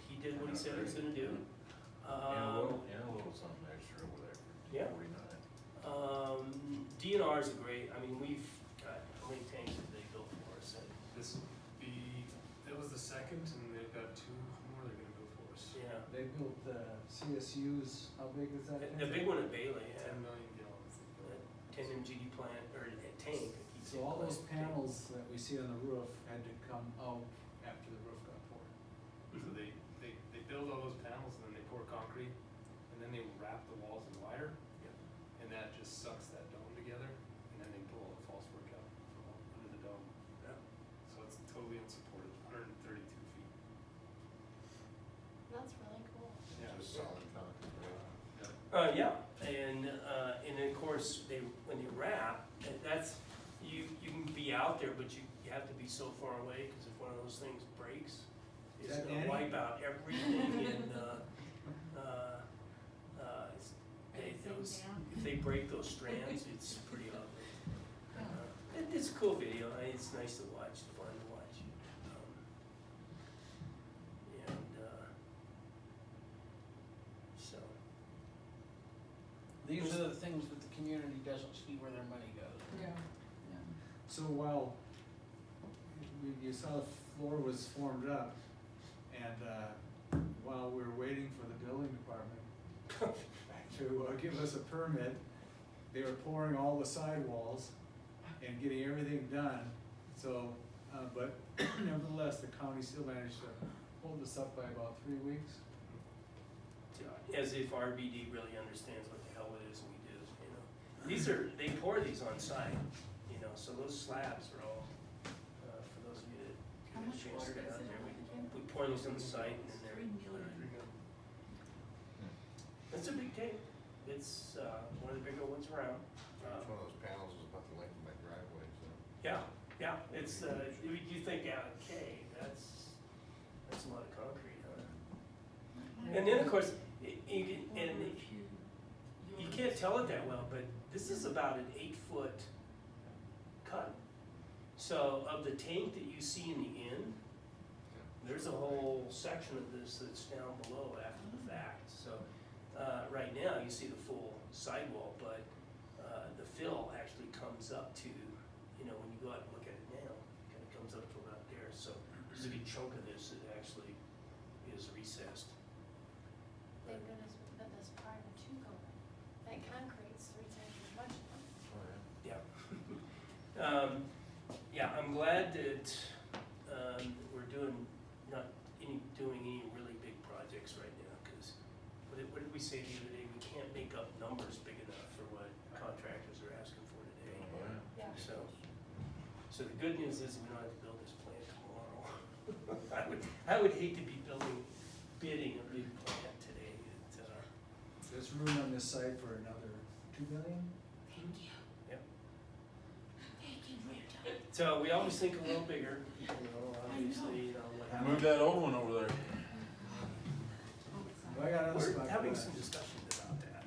he did what he said he was gonna do. And a little something extra over there for Yeah. 49. DNR is a great, I mean, we've got, how many tanks did they build for us? This will be, that was the second, and they've got 2 more they're gonna build for us. Yeah. They built CSUs, how big is that? The big one at Bailey, 10 yeah. million gallons. That 10 MGD plant, or a tank. I keep So saying all those plant. panels that we see on the roof had to come out after the roof got poured. So they build all those panels, and then they pour concrete, and then they wrap the walls in wire, and that just sucks that dome together, and then they pull all the false work out from under the dome. Yeah. So it's totally unsupported, 132 feet. That's really cool. Yeah. Just solid concrete, right? Yeah, and then of course, when they wrap, that's, you can be out there, but you have to be so far away, because if one of those things breaks, Is it's that gonna Danny? wipe out everything in, if they break those strands, it's pretty ugly. It's a cool video, it's nice to watch, it's fun to watch. So, These are the things that the community doesn't see where their money goes. Yeah. So while you saw the floor was formed up, and while we were waiting for the building department to give us a permit, they were pouring all the sidewalls and getting everything done. So, but nevertheless, the county still managed to hold us up by about 3 weeks. as if RBD really understands what the hell it is we do, you know. These they pour these on site, you know, so those slabs are all, for those of you that How get a much chance to water get is out in there, it again? we pour these on the site and then they're. 3 million. It's a big tank, it's, one of the bigger ones around. Each one of those panels is about the length of my driveway, so. Yeah, it's, you think, okay, that's a lot of concrete, huh? And then, of course, you can't tell it that well, but this is about an 8-foot cut. So of the tank that you see in the end, there's a whole section of this that's down below after the fact. So right now you see the full sidewall, but the fill actually comes up to, you know, when you go out and look at it now, it kind of comes up to about there. So there's a good chunk of this that actually is recessed. Thank goodness we put this prior to going. That concrete's 3 times as much. Oh, yeah. Yeah. Yeah, I'm glad that we're not doing any really big projects right say the other day, we can't make up numbers big enough for what contractors are asking for today. Yeah. So the good news is we don't have to build this plant tomorrow. I would hate to be bidding a big plant today. There's room on this site for another 2 million? Yep. Thank you, Rita. So we always think a little bigger, you know, obviously, you know, what happens. Move that old one over there. Well, I got another We're spot for having that. some discussions about that.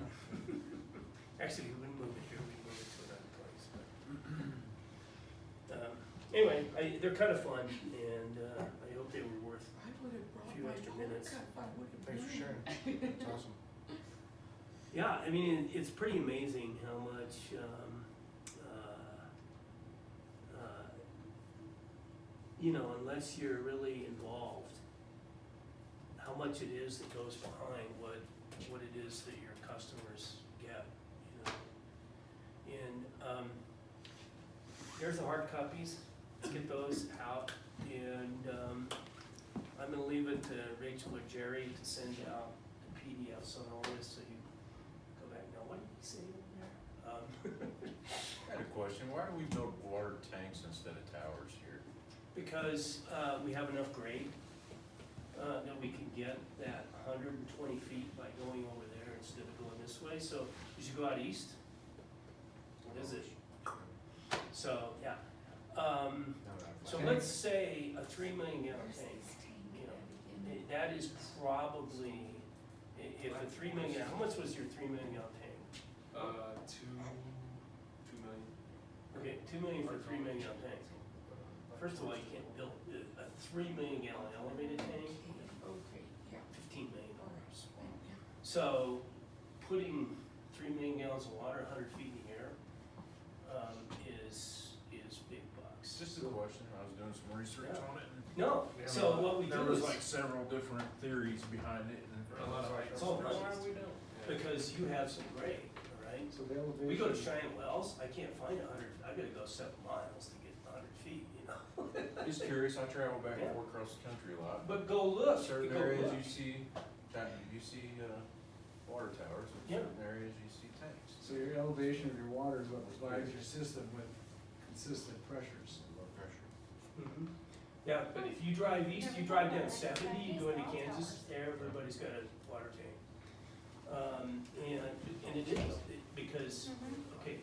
Actually, we wouldn't move it here, we'd move it to another place, but. Anyway, they're kind of fun, and, I hope they were worth, I would have brought Few my extra cold minutes. cup, I would have. Thanks for sharing. It's awesome. yeah, I mean, it's pretty amazing how much, you know, unless you're really involved, how much it is that goes behind what it is that your customers get, you know. And, here's the hard copies, let's get those out, and, I'm gonna leave it to Rachel or Jerry to send out the PDFs on all this, so you go back, now, what did you say in there? I had a question, why do we build water tanks instead of towers here? Because, we have enough grade, that we can get that 120 feet by going over there instead of going this way, so as you go out east, what is it? So, yeah, so let's say a 3 million gallon tank, you know, that is probably, if a 3 million, how much was your 3 million gallon tank? 2 million. Okay, 2 million for a 3 million gallon tank. First of all, you can't build a 3 million gallon elevated tank, Okay, yeah. $15 million. So, putting 3 million gallons of water 100 feet in the air, is big bucks. Just a question, I was doing some research Yeah. on it. And No, so what we there do was is, like several different theories behind it, and A lot of I was like, It's all why budgets. are we doing? because you have some grade, all right? So the elevation. We go to Cheyenne Wells, I can't find 100, I gotta go 7 miles to get 100 feet, you know? Just curious, I travel back and Yeah. forth across the country a lot. But go look, Certain go areas look. you see, water towers, and Yeah. certain areas you see tanks. So your elevation of your water is what provides your system with consistent pressures. Low pressure. Mhm. Yeah, but if you drive east, you drive down 70, you go into Kansas, everybody's got a water tank. And it is, because, okay,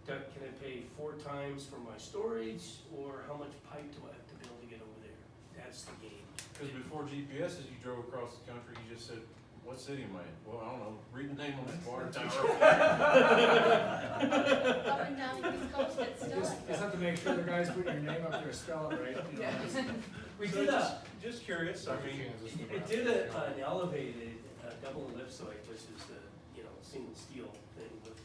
can I pay 4 times for my storage, or how much pipe do I have to build to get over there? That's the game. Because before GPS, as you drove across the country, you just said, what city am I in? Well, I don't know, read the name on that water tower. Up and down the East Coast, it's still Just, like just have to make sure the guys put your name up there, spell it right, you know. Yes. We So did just curious, I mean, Kansas, it Nebraska, did yeah. an elevated, double ellipsoid, which is the, you know, single steel thing with,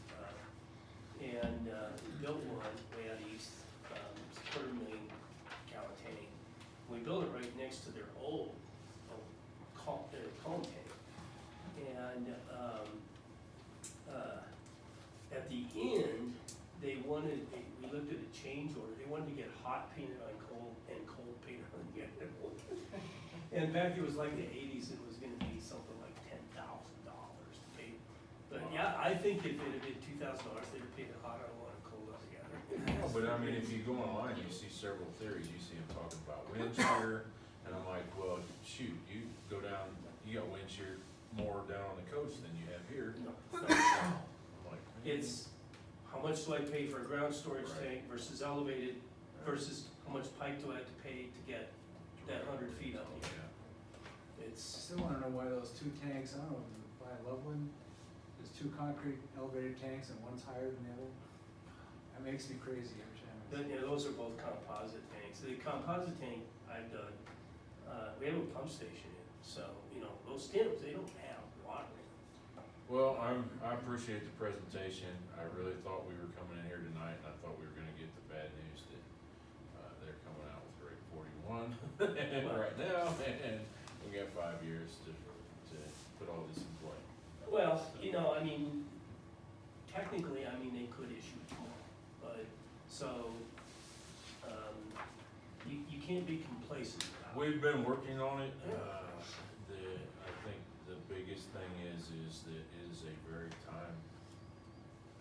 and, we built one way out east, it's a 250,000 gallon tank. We built it right next to their old, column tank. And, at the end, they wanted, we looked at a change order, they wanted to get hot painted on cold and cold painted on the other one. And back, it was like the 80s, it was gonna be something like $10,000 to paint. But yeah, I think if it had been $2,000, they'd have paid it hot on one and cold on the other. no, but I mean, if you go online, you see several theories, you see them talking about wind shear, and I'm like, well, shoot, you go down, you got wind shear more down on the coast than you have here. No, I'm like, it's, how much do I pay for a ground storage Right. tank versus elevated, versus how much pipe do I have to pay to get that 100 feet up here? yeah. I It's, still wanna know why those 2 tanks, I don't know, by Loveland, there's 2 concrete elevated tanks and one's higher than the other. That makes me crazy every time. but, yeah, those are both composite tanks. The composite tank I've done, we have a pump station in, so, you know, those stems, they don't have water in them. Well, I appreciate the presentation. I really thought we were coming in here tonight, and I thought we were gonna get the bad news that, they're coming out with rate 41 right now, and we got 5 years to put all this in play. Well, you know, I mean, technically, I mean, they could issue tomorrow, but, so, you can't be complacent about it. We've been working on it. I think the biggest thing is that it is a very time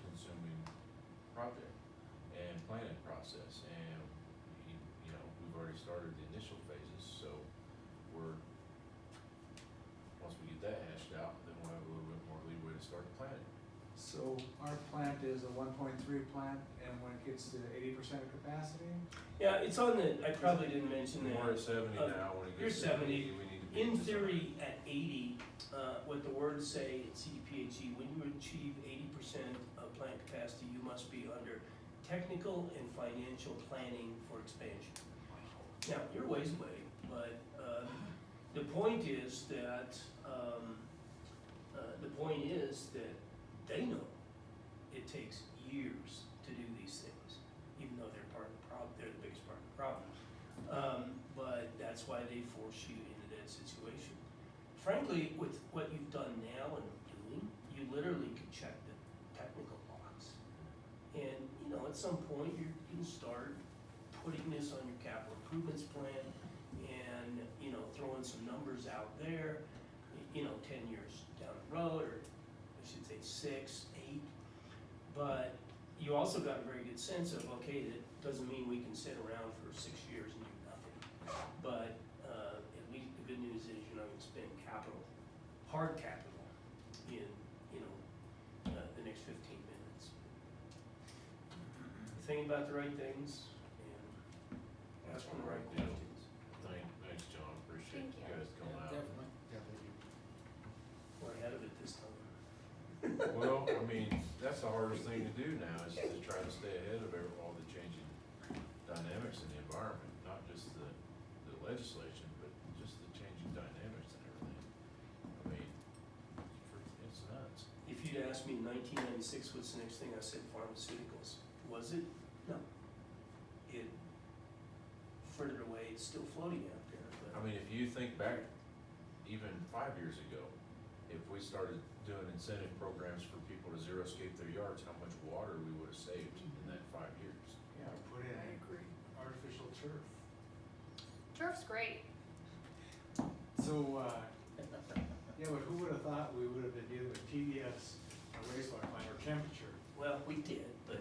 consuming project and planning process, and you know, we've already started the initial phases, so once we get that hashed out, then we'll have a little bit more leeway to start planning. So our plant is a 1.3 plant, and when it gets to 80% of capacity, Yeah, it's on the, I probably didn't mention that. We're at 70 now, when it You're gets to 70. 80, we need to be. In designed. theory, at 80, what the words say in CDPHE, when you achieve 80% of plant capacity, you must be under technical and financial planning for expansion. Now, you're ways away, but the point is that they know it takes years to do these things, even though they're part of the problem. They're the biggest part of the problem. But that's why they force you into that situation. Frankly, with what you've done now and doing, you literally could check the technical box. And, you know, at some point, you can start putting this on your capital improvements plan and, you know, throwing some numbers out there, you know, 10 years down the road, or I should say 6, 8. But you also got a very good sense of, okay, that doesn't mean we can sit around for 6 years and do nothing. But at least the good news is you're not gonna spend capital, hard capital, in, you know, the next 15 minutes. Thinking about the right things and asking the right Yeah. questions. Thanks, John, appreciate Thank you you. guys coming out. Definitely. Yeah, thank you. We're ahead of it this time. Well, I mean, that's the hardest thing to do now, is to try to stay ahead of all the changing dynamics in the environment, not just the legislation, but just the changing dynamics and everything. I mean, it's nuts. If you'd asked me in 1996, what's the next thing, I said pharmaceuticals. Was it? No. It, further away, it's still floating out there, I but mean, if you think back, even 5 years ago, if we started doing incentive programs for people to xeriscape their yards, how much water we would have saved in that 5 years. yeah, put in I agree. artificial turf. Turf's great. So, yeah, but who would have thought we would have been dealing with TDS, or wastewater plant, or temperature? well, we did, but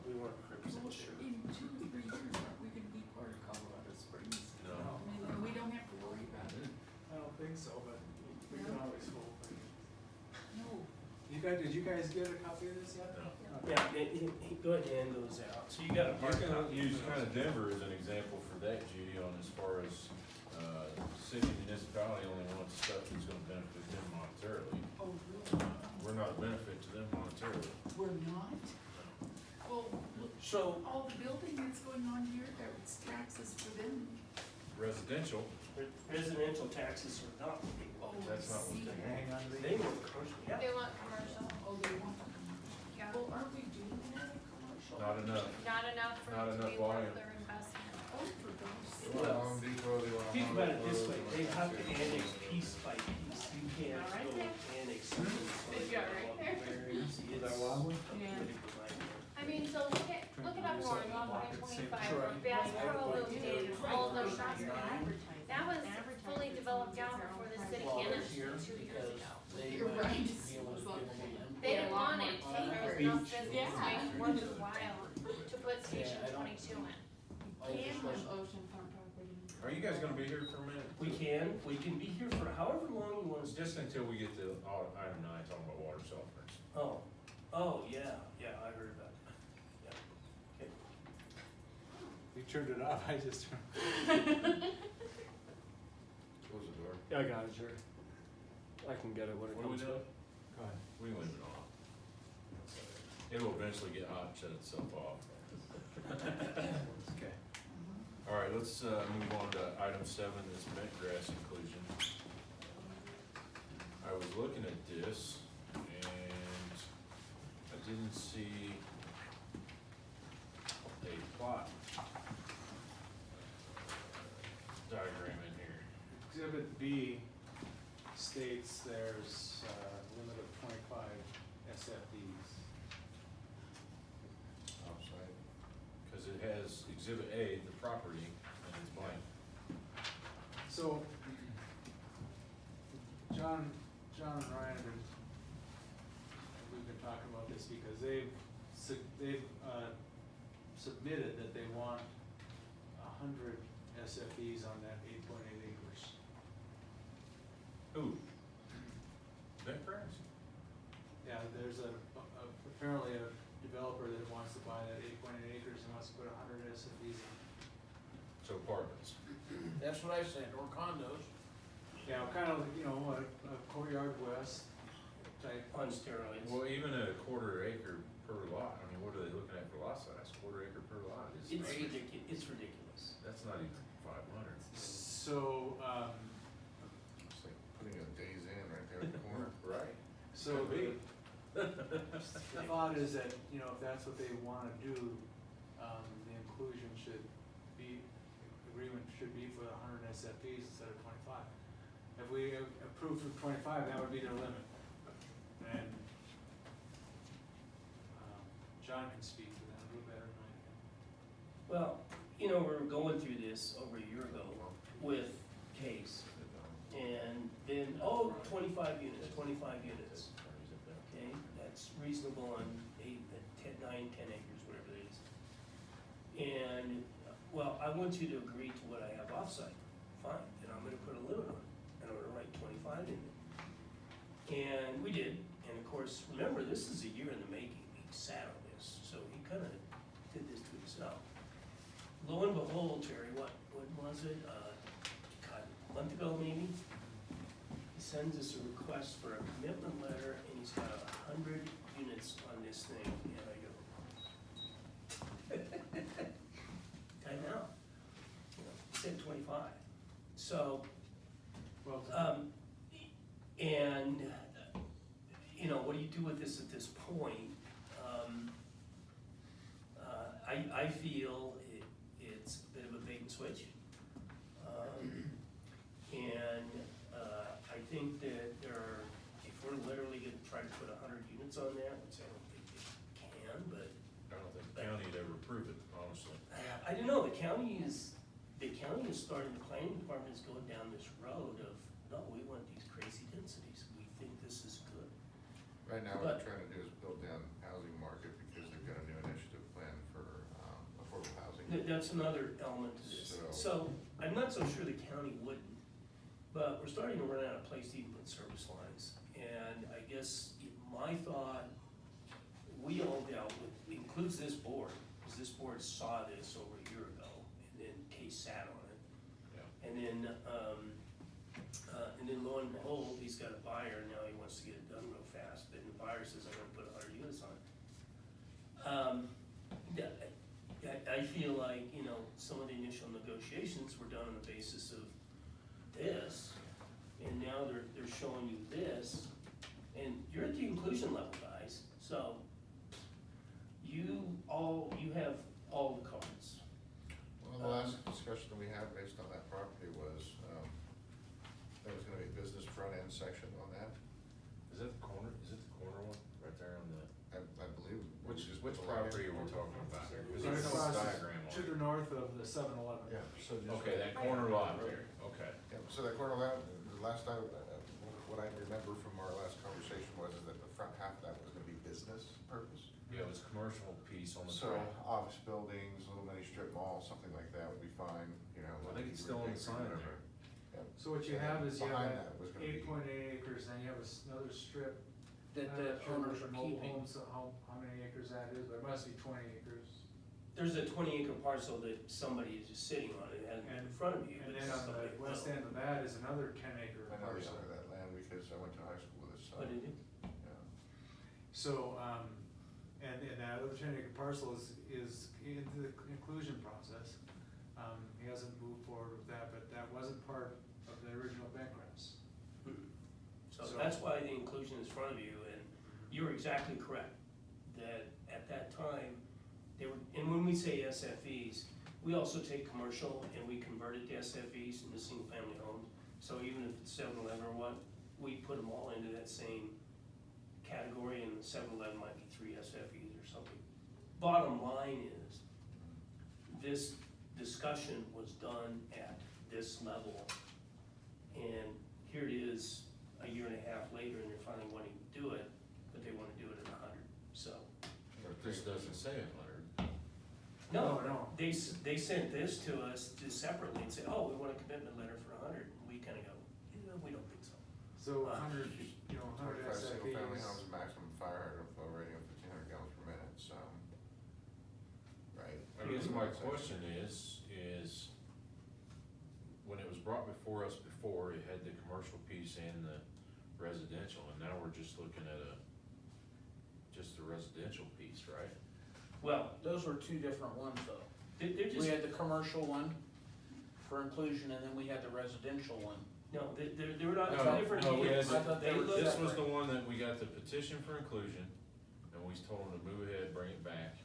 we weren't 100% Well, sure. in 2 or 3 years, aren't we gonna be part of Colorado Springs? No. I mean, we don't have to worry about it. I don't think so, but we can always hope. No. Did you guys get a copy of this yet? No. Okay. Yeah, go ahead and hand those out. So you got a You hard can copy. use kind of Denver as an example for that, Judy, on as far as, city municipality only wants stuff that's gonna benefit them monetarily. Oh, really? We're not a benefit to them monetarily. We're not? Well, look, So, all the building that's going on here, that's taxes for them. Residential, residential taxes are not legal. Oh, I That's not what see. they Hang on to They these. want commercial, yeah. They want commercial. Oh, they want them. Yeah. Well, aren't we doing that in commercial? not enough. Not enough for Not it to enough be worth volume. their investment. Oh, for God's They sake. want Well, Home Depot, they want Think Home about it Depot, this they way, want they have to Costco. annex piece by piece. You can't All right go there. annex something. Good job, right there. Very easy. Is that It's wobbly? a political nightmare. I mean, so look at up north on 125, where Right. Bass Pro did all their shops. That was fully developed out before the city Well, annexed here, it 2 years because ago. they You're might right. be able to give them They didn't want it, there was enough business Yeah. to make it worth their while to put Station Yeah, I don't- 22 in. legislation. oceanfront property. Are you guys gonna be here for a minute? We can be here for however long you want us to. Just until we get to item 9, talking about water softeners. Oh, yeah, I heard about that. Yeah, okay. You turned it off, I just turned. Close the door. Yeah, I got it, sure. I can get it when it What do we comes do? up. Go ahead. We can leave it on. It'll eventually get hot and shut itself off. Okay. All right, let's, move on to item 7, this bent grass inclusion. I was looking at this and I didn't see a plot diagram in here. Exhibit B states there's a limit of 25 SFDs. Outside. Cause it has exhibit A, the property, and it's blank. So, John, John and Ryan have been, we've been talking about this because they've submitted that they want 100 SFEs on that 8.8 acres. Ooh. That grass? Yeah, there's apparently a developer that wants to buy that 8.8 acres and wants to put 100 SFEs in. So apartments. That's what I said, or condos. Yeah, kind of, you know, a courtyard west type. On steroids. Well, even a quarter acre per lot, I mean, what are they looking at for lot size? Quarter acre per lot is, It's ridiculous. that's not even 500. So, It's like putting a Days Inn right there at the corner. Right. so Could be. the thought is that, you know, if that's what they wanna do, the inclusion should be, agreement should be for 100 SFPs instead of 25. If we approve for 25, that would be their limit. And, John can speak to that a little better than I can. Well, you know, we were going through this over a year ago with Case, and then, 25 units, okay? That's reasonable on 9, 10 acres, whatever it is. And, well, I want you to agree to what I have offsite, fine, then I'm gonna put a limit on it, and I'm gonna write 25 in it. And we did, and of course, remember, this is a year in the making, he sat on this, so he kinda did this to himself. Lo and behold, Terry, what was it, God, a month ago maybe? He sends us a request for a commitment letter, and he's got 100 units on this thing, and I go, time out. You know, he said 25. So, Well, and, you know, what do you do with this at this point? I feel it's a bit of a bait and switch. I think that if we're literally gonna try to put 100 units on that, which I don't think it can, but I don't think the county'd ever approve it, honestly. I don't know, the county is starting, the planning department is going down this road of, no, we want these crazy densities, we think this is good. Right now, what But- they're trying to do is build down housing market because they've got a new initiative plan for, affordable housing. That's another element to this. So, I'm not so sure the county wouldn't, but we're starting to run out of place to even put service lines. And I guess my thought, we all dealt with, includes this board, because this board saw this over a year ago, and then Case sat on it. Yeah. And then lo and behold, he's got a buyer, and now he wants to get it done real fast, but the buyer says, I'm gonna put 100 units on it. I feel like, you know, some of the initial negotiations were done on the basis of this, and now they're showing you this, and you're at the inclusion level, guys, so you have all the cards. Well, the last discussion that we had based on that property was, there was gonna be a business front end section on that. Is it the corner one, right there on the, I believe. which property are we talking about here? Cause Right there's no across diagram to on the it. north of the 7-Eleven. Yeah, so just. Okay, that corner lot there, okay. Yeah, so that corner lot, the last time, what I remember from our last conversation was is that the front half of that was gonna be business purpose. Yeah, it was commercial piece on the So front. office buildings, little mini strip mall, something like that would be fine, you know. I think it's still on the sign there. Yeah. So what you have is you Behind have that was gonna be- 8.8 acres, then you have another strip. That I'm not the sure owners for are mobile keeping. homes, how many acres that is, but it must be 20 acres. There's a 20-acre parcel that somebody is just sitting on, it hasn't been in front of you, And but then on somebody the west will. end of that is another 10-acre I know the parcel. owner of that land because I went to high school with his son. Oh, did you? Yeah. So, and that other 10-acre parcel is in the inclusion process. He hasn't moved forward with that, but that wasn't part of the original bank grants. So So- that's why the inclusion is in front of you, and you're exactly correct, that at that time, they were, and when we say SFEs, we also take commercial and we convert it to SFEs into single-family homes. So even if it's 7-Eleven or what, we put them all into that same category, and the 7-Eleven might be 3 SFEs or something. Bottom line is, this discussion was done at this level, and here it is a a year and a half later and they're finally wanting to do it, but they wanna do it at 100, so. This doesn't say 100. No, No. they sent this to us just separately and said, oh, we want a commitment letter for 100, and we kinda go, we don't think so. So 100, you know, 100 25 single-family SFPs. homes, maximum fire hydrant flow rating of 1,500 gallons per minute, so, right? I guess my question is, when it was brought before us before, it had the commercial piece and the residential, and now we're just looking at just the residential piece, right? Well, Those were two different ones though. they're just. We had the commercial one for inclusion, and then we had the residential one. No, they're not No, two different no, we deals. had I thought They they were look- This was the separate. one that we got the petition for inclusion, and we told them to move ahead, bring it back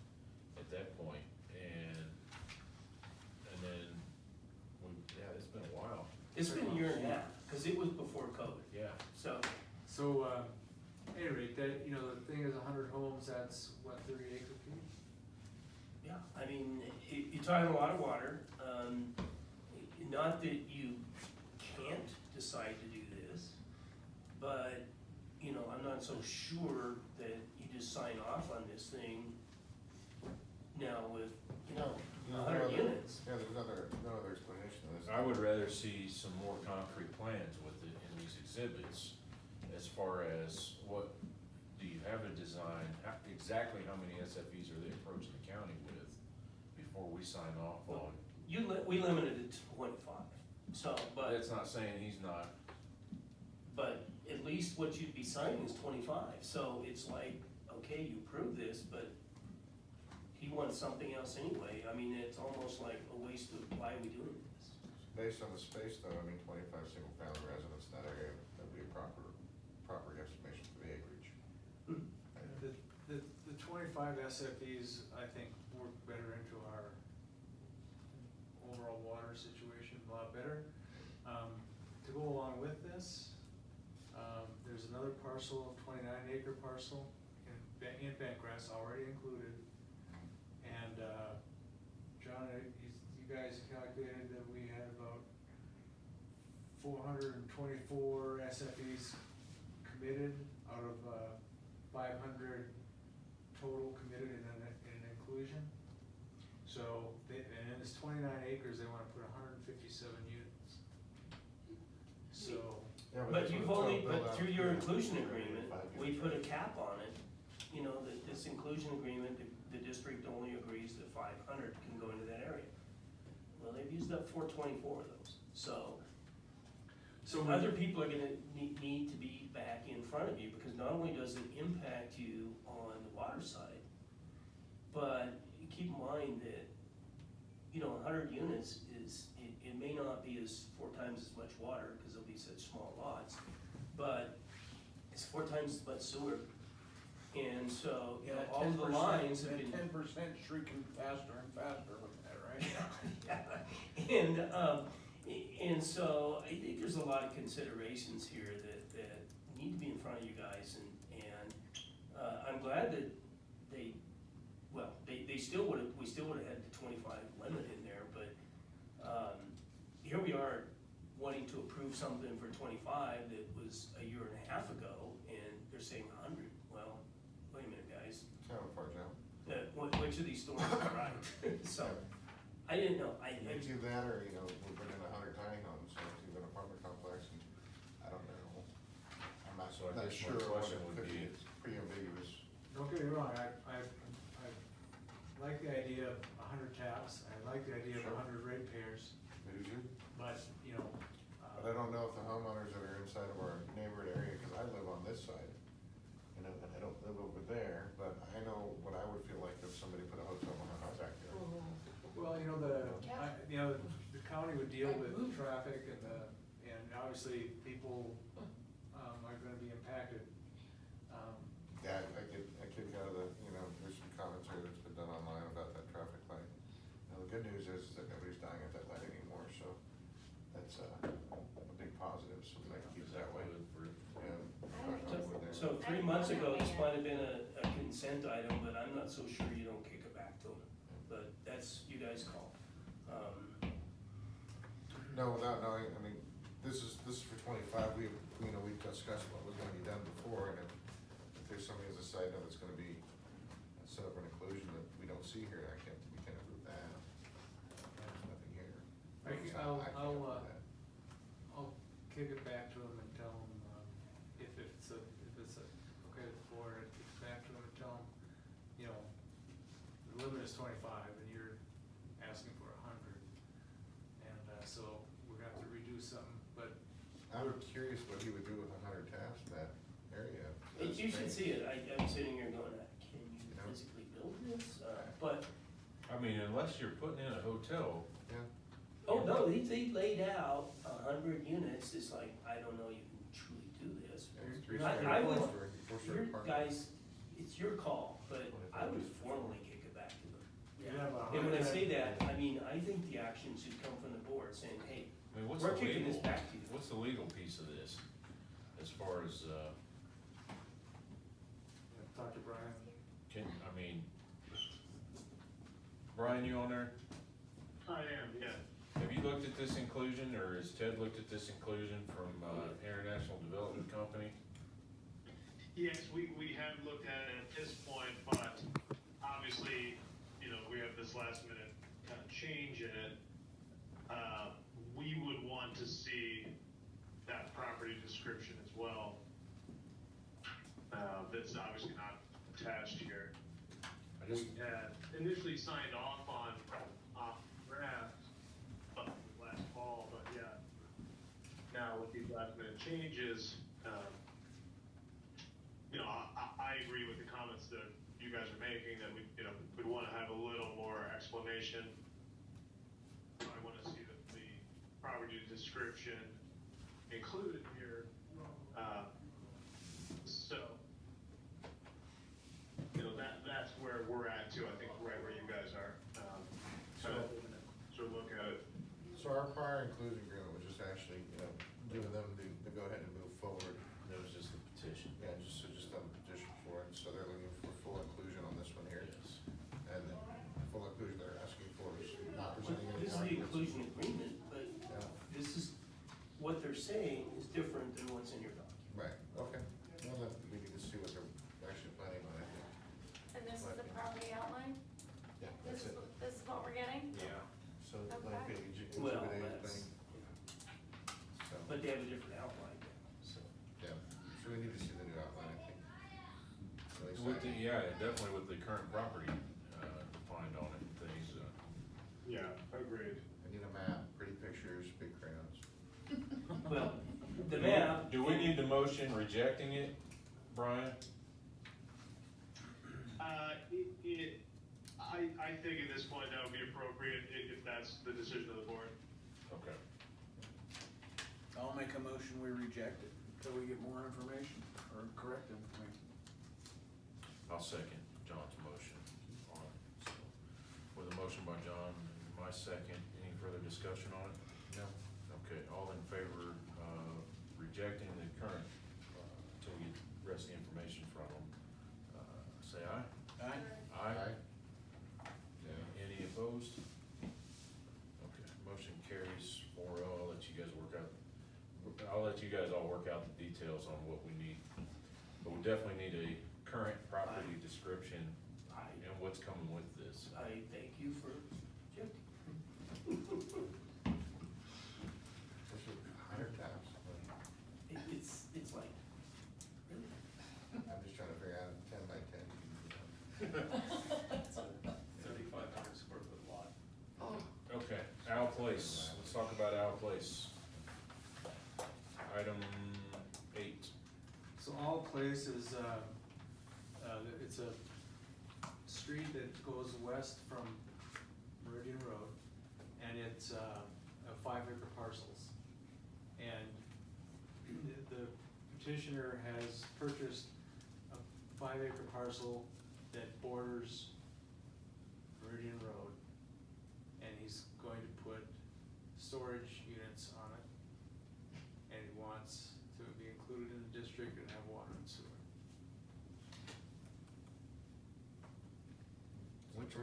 at that point, and then, it's been a while, It's been a year and a half, cause it was before COVID, yeah. so, So, at any rate, that, you know, the thing is 100 homes, that's what, 30 acre feet? yeah, I mean, you're talking a lot of water, not that you can't decide to do this, but, you know, I'm not so sure that you just sign off on this thing now with, you know, 100 units. Yeah, there's no other explanation of this. I would rather see some more concrete plans with it in these exhibits, as far as what, do you have a design, exactly how many SFEs are they approaching the county with before we sign off on? We limited it to 25, so, but. That's not saying he's not, But at least what you'd be signing is 25, so it's like, okay, you approve this, but he wants something else anyway. I mean, it's almost like a waste of, why are we doing this? Based on the space though, I mean, 25 single-family residents in that area, that'd be a proper estimation for the acreage. The 25 SFPs, I think, work better into our overall water situation a lot better. To go along with this, there's another parcel, 29 acre parcel in Bentgrass already included. And, John, you guys calculated that we had about 424 SFEs committed out of 500 total committed in an inclusion. So, and in this 29 acres, they wanna put 157 units. So, Yeah, But that's you've what only, it's all built but out through to. your inclusion agreement, 5 we units, put a right? cap on it. You know, that this inclusion agreement, the district only agrees that 500 can go into that area. Well, they've used up 424 of those, so. So Other people are gonna need to be back in front of you, because not only does it impact you on the water side, but keep in mind that, you know, 100 units it may not be as 4 times as much water, because there'll be such small lots, but it's 4 times as much sewer. And so, you know, all of the lines have been. 10% shrinking faster and faster with that, right? Yeah. And so I think there's a lot of considerations here that need to be in front of you guys, and I'm glad that they still we still would've had the 25 limit in there, but, here we are wanting to approve something for 25 that was a year and a half ago, and they're saying 100. Well, wait a minute, guys, Kind of far down. which of these stories are right? So, I didn't know, It's either that or, you know, we're putting in 100 tiny homes, so it's either an apartment complex, and I don't know. I'm not So I not guess my sure what question it would could be- be, it's pretty ambiguous. don't get me wrong, I like the idea of 100 taps, I like the idea of Sure. 100 ratepayers, Did you? but, you know. But I don't know if the homeowners that are inside of our neighborhood area, because I live on this side, you know, and I don't live over there, but I know what I would feel like if somebody put a hotel behind my backyard. Well, you know, the county would deal with traffic and obviously people, are gonna be impacted. Yeah, I kick out of the, you know, there's some commentary that's been done online about that traffic light. Now, the good news is that nobody's dying at that light anymore, so that's a big positive, so we can keep it that way. Yeah. So 3 months ago, this might have been a consent item, but I'm not so sure you don't kick it back to them. But that's, you guys call. No, without knowing, I mean, this is for 25, we discussed what was gonna be done before, and if there's something as a side note that's gonna be set up an inclusion that we don't see here, we can't approve that. There's nothing here. I can- So I'll- I can't I'll, approve that. I'll kick it back to him and tell him, if it's okay with the board, I'd kick it back to him and tell him, you know, the limit is 25 and you're asking for 100. And, so we're gonna have to redo something, but I'm curious what he would do with 100 taps in that area. You should see it, I'm sitting here going, can you Yeah. physically build this? But, I mean, unless you're putting in a hotel, Yeah, oh no, they laid out 100 units, it's like, I don't know you can truly do this. and it's three I- story I would- four-story Your parking. guys, it's your call, but I would formally kick it back to them. you have a And when I 100. say that, I mean, I think the action should come from the board saying, hey, I mean, what's we're the kicking this legal, back to you. what's the legal piece of this? As far as, Yeah, talk to Brian. I mean, Brian, you on there? I am, yeah. Have you looked at this inclusion, or has Ted looked at this inclusion from, International Development Company? Yes, we have looked at it at this point, but obviously, we have this last minute kind of change in it. We would want to see that property description as well. That's obviously not attached here. I just, We had initially signed off on draft last fall, but yeah. Now with these last minute changes, I agree with the comments that you guys are making, that we'd wanna have a little more explanation. I wanna see the property description included here. So, that's where we're at too, I think, right where you guys are. So look at it. So our prior inclusion agreement was just actually, giving them the go-ahead and move forward. that was just the petition. Yeah, just a petition for it, so they're looking for full inclusion on this one here. Yes. And the full inclusion they're asking for is not presenting any This is the documents. inclusion agreement, but Yeah, this is, what they're saying is different than what's in your document. right, okay. Well, then we need to see what they're actually planning on, I think. And this is the property outline? Yeah, This that's is, it. this is what we're getting? Yeah. So, like, Okay. Well, exhibit A that's, thing, so, but they have a different outline, so. yeah, so we need to see the new outline, I think. Really With the, exciting. yeah, definitely with the current property, defined on it and things, Yeah, agreed. I need a map, pretty pictures, big crayons. Well, the map. Do we need the motion rejecting it, Brian? I think at this point that would be appropriate if that's the decision of the board. Okay. I'll make a motion, we reject it until we get more information or correct information. I'll second John's motion on it. So, with a motion by John and my second, any further discussion on it? No. Okay, all in favor of rejecting the current, until we get the rest of the information from them, say aye. Aye? Aye. Any opposed? Okay, motion carries 4-0. I'll let you guys all work out the details on what we need. But we definitely need a current property description and what's coming with this. I thank you for rejecting. This is 100 taps. It's like, really? I'm just trying to figure out 10 by 10. 3,500 square foot lot. Okay, Owl Place, let's talk about Owl Place. Item 8. So All Place is, it's a street that goes west from Meridian Road, and it's, 5-acre parcels. And the petitioner has purchased a 5-acre parcel that borders Meridian Road, and he's going to put storage units on it. And he wants to be included in the district and have water and sewer.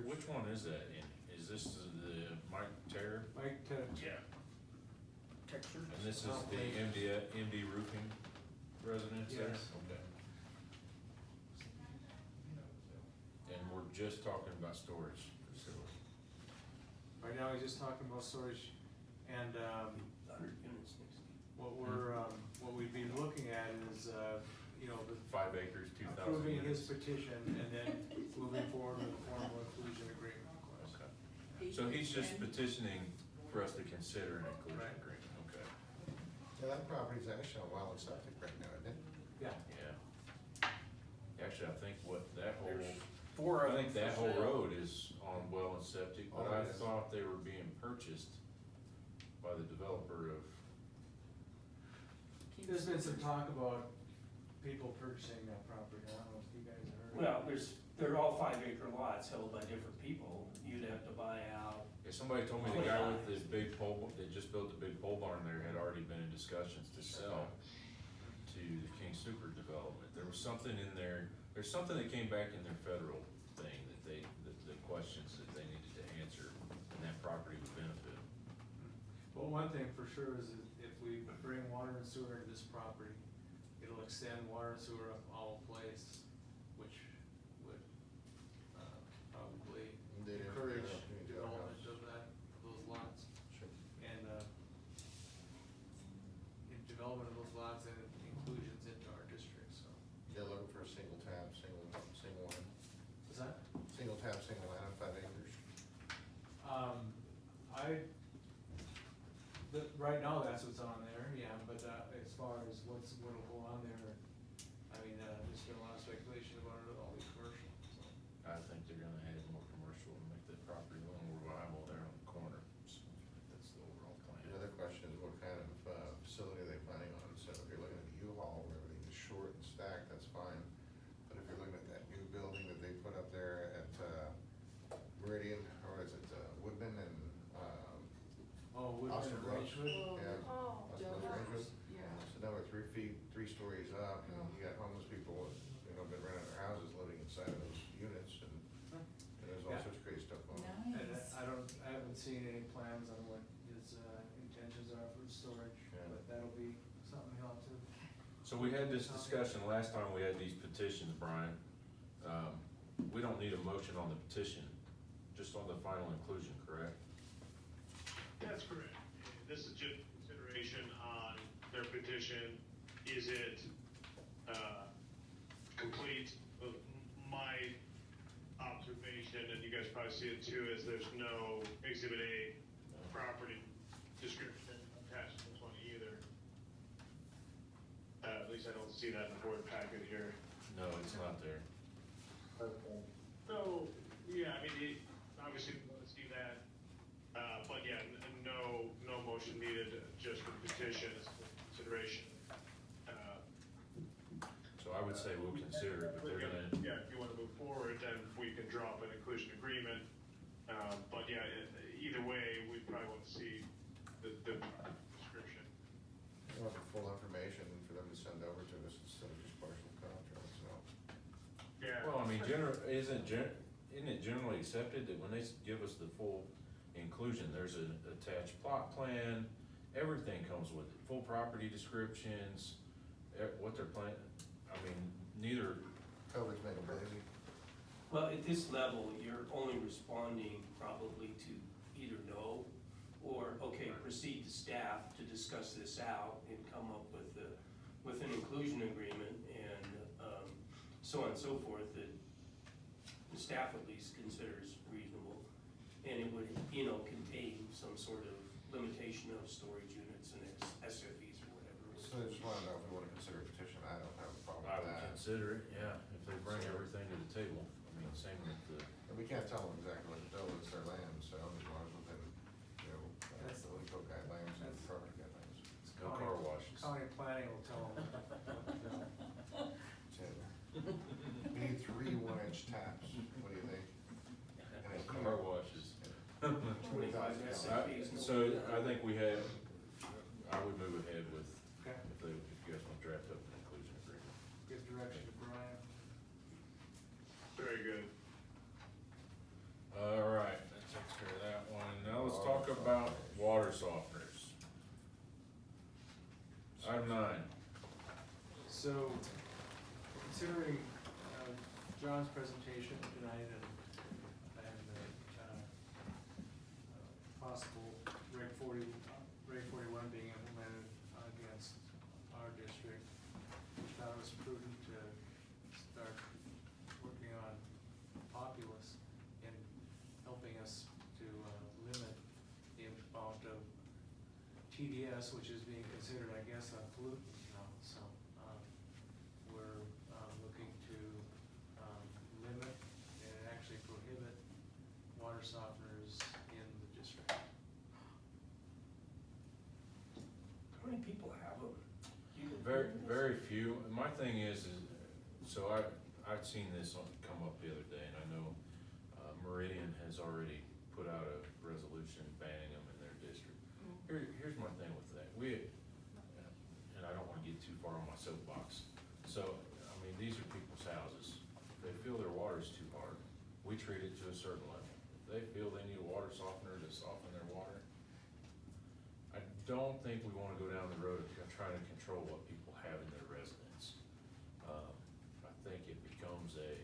Which one is that in? Is this the Mike Terra? Mike, Yeah. Texture? And this is the MD roofing residence there? Yes. Okay. And we're just talking about storage facility. Right now, he's just talking about storage, and, 100 units next week. what we'd be looking at is, you know, 5 acres, 2,000 approving his units. petition and then moving forward with a formal inclusion agreement request. Okay. So he's just petitioning for us to consider an inclusion Right. agreement, okay? Yeah, that property's actually on well and septic right now, isn't it? Yeah. Yeah. Actually, I think that whole, There's 4 of I them think that for whole sale. road is on well and septic, but Oh, I it is. thought they were being purchased by the developer of, There's been some talk about people purchasing that property, I don't know if you guys have heard. Well, they're all 5-acre lots held by different people. You'd have to buy out. yeah, somebody told me the guy with the big pole, that just built the big pole barn there had already been in discussions to sell to the King Super development. There was something in there, there's something that came back in their federal thing that the questions that they needed to answer, and that property would benefit. Well, one thing for sure is that if we bring water and sewer into this property, it'll extend water and sewer up all place, which would, probably They didn't encourage figure out any development townhouse. of that, of those lots. Sure. And, in development of those lots and inclusions into our district, so. They're looking for a single tab, single line, Is that? single tab, single line on 5 acres. Right now, that's what's on there, yeah, but, as far as what'll go on there, I mean, there's been a lot of speculation about it, all be commercial, so. I think they're gonna add more commercial and make that property a little more viable there on the corner, so I think that's the overall plan. The other question is what kind of facility are they planning on? So if you're looking at the U-Haul where everything is short and stacked, that's fine. But if you're looking at that new building that they put up there at Meridian, or is it Woodman and, Oh, Woodman Austin and Bluffs? Rangewood? Yeah. Oh. Austin Bluffs, Rangewood. Yeah. So now we're 3 feet, 3 stories up, and you got homeless people, you know, been renting their houses living inside of those units, and there's all Yeah. sorts of crazy stuff going on. And Nice. I haven't seen any plans on what his, intentions are for storage, Yeah. but that'll be something he'll have to. So we had this discussion last time we had these petitions, Brian. We don't need a motion on the petition, just on the final inclusion, correct? That's correct. This is just consideration on their petition. Is it, complete? My observation, and you guys probably see it too, is there's no exhibit A property description attached to this one either. At least I don't see that in the board packet here. No, it's not there. Okay. So, yeah, I mean, obviously we want to see that, but yeah, no motion needed, just the petition as consideration. So I would say we'll consider it, but they're gonna, Yeah, if you want to move forward, then we can drop an inclusion agreement. But yeah, either way, we probably want to see the description. We want the full information for them to send over to us instead of just partial contracts, so. Yeah. well, I mean, isn't it generally accepted that when they give us the full inclusion, there's an attached plot plan, everything comes with it, full property descriptions, what they're planning, I mean, neither, COVID's making them lazy. Well, at this level, you're only responding probably to either no, or, okay, proceed to staff to discuss this out and come up with an inclusion agreement and, so on and so forth, that the staff at least considers reasonable. And it would, contain some sort of limitation of storage units and SFEs or whatever. So I just wanna know if we wanna consider a petition, I don't have a problem I with would that. consider it, yeah, if they bring everything to the table. I mean, same with the, And we can't tell them exactly what to build, it's their land, so as long as within, That's- the legal guidelines and that's- property guidelines. no car washes. County planning will tell them. That's it. We need 3 1-inch taps, what do you think? And a Car washes. 25 SFEs. So I think I would move ahead with, Okay, if you guys want to draft up an inclusion agreement. good direction, Brian. Very good. All right, that takes care of that one. Now let's talk about water softeners. Item 9. So, considering John's presentation tonight and possible Reg 41 being implemented against our district, we thought it was prudent to start working on populace in helping us to limit the amount of TDS, which is being considered, I guess, a pollutant now. So we're looking to limit and actually prohibit water softeners in the district. How many people have them? Very, very few. My thing is so I'd seen this come up the other day, and I know Meridian has already put out a resolution banning them in their district. Here's my thing with that. And I don't wanna get too far on my soapbox. So, I mean, these are people's houses. If they feel their water's too hard, we treat it to a certain level. If they feel they need a water softener to soften their water, I don't think we wanna go down the road of trying to control what people have in their residence. I think it becomes I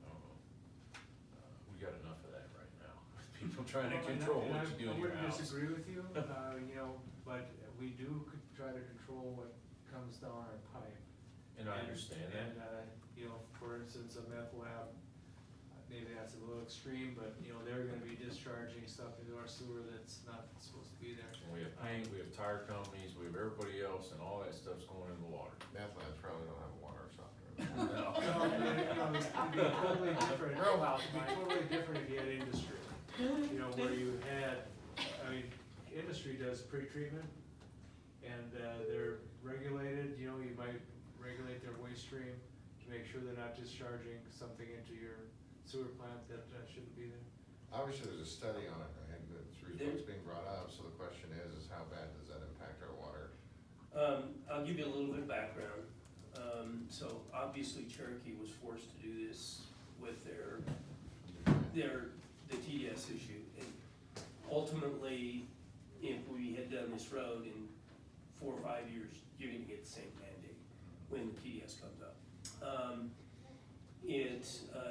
don't know, we got enough of that right now. People trying to control what you do in your I wouldn't house. disagree with you, but we do try to control what comes down our pipe. And I understand that. And, for instance, a meth lab, maybe that's a little extreme, but, they're gonna be discharging stuff into our sewer that's not supposed to be there. And we have paint, we have tire companies, we have everybody else, and all that stuff's going in the water. Math labs probably don't have a water softener. No. It'd be totally different. It'd be totally different if you had industry, where you had, industry does pre-treatment, and, they're regulated, you might regulate their waste stream to make sure they're not discharging something into your sewer plant that shouldn't be there. Obviously, there's a study on it, right? That's the reason it's being brought up, so the question is how bad does that impact our water? I'll give you a little bit of background. So obviously Cherokee was forced to do this with the TDS issue. And ultimately, if we had done this road in 4 or 5 years, you're gonna get the same mandate when the TDS comes up.